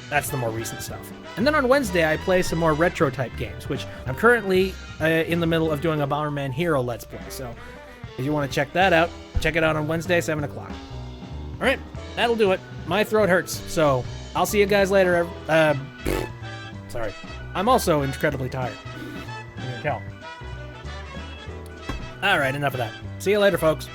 that's the more recent stuff. And then on Wednesday, I play some more retro-type games, which I'm currently in the middle of doing a Bomberman Hero Let's Play. So if you want to check that out, check it out on Wednesday, 7 o'clock. All right, that'll do it. My throat hurts, so I'll see you guys later. Sorry. I'm also incredibly tired. You can tell. Alright, enough of that. See you later, folks.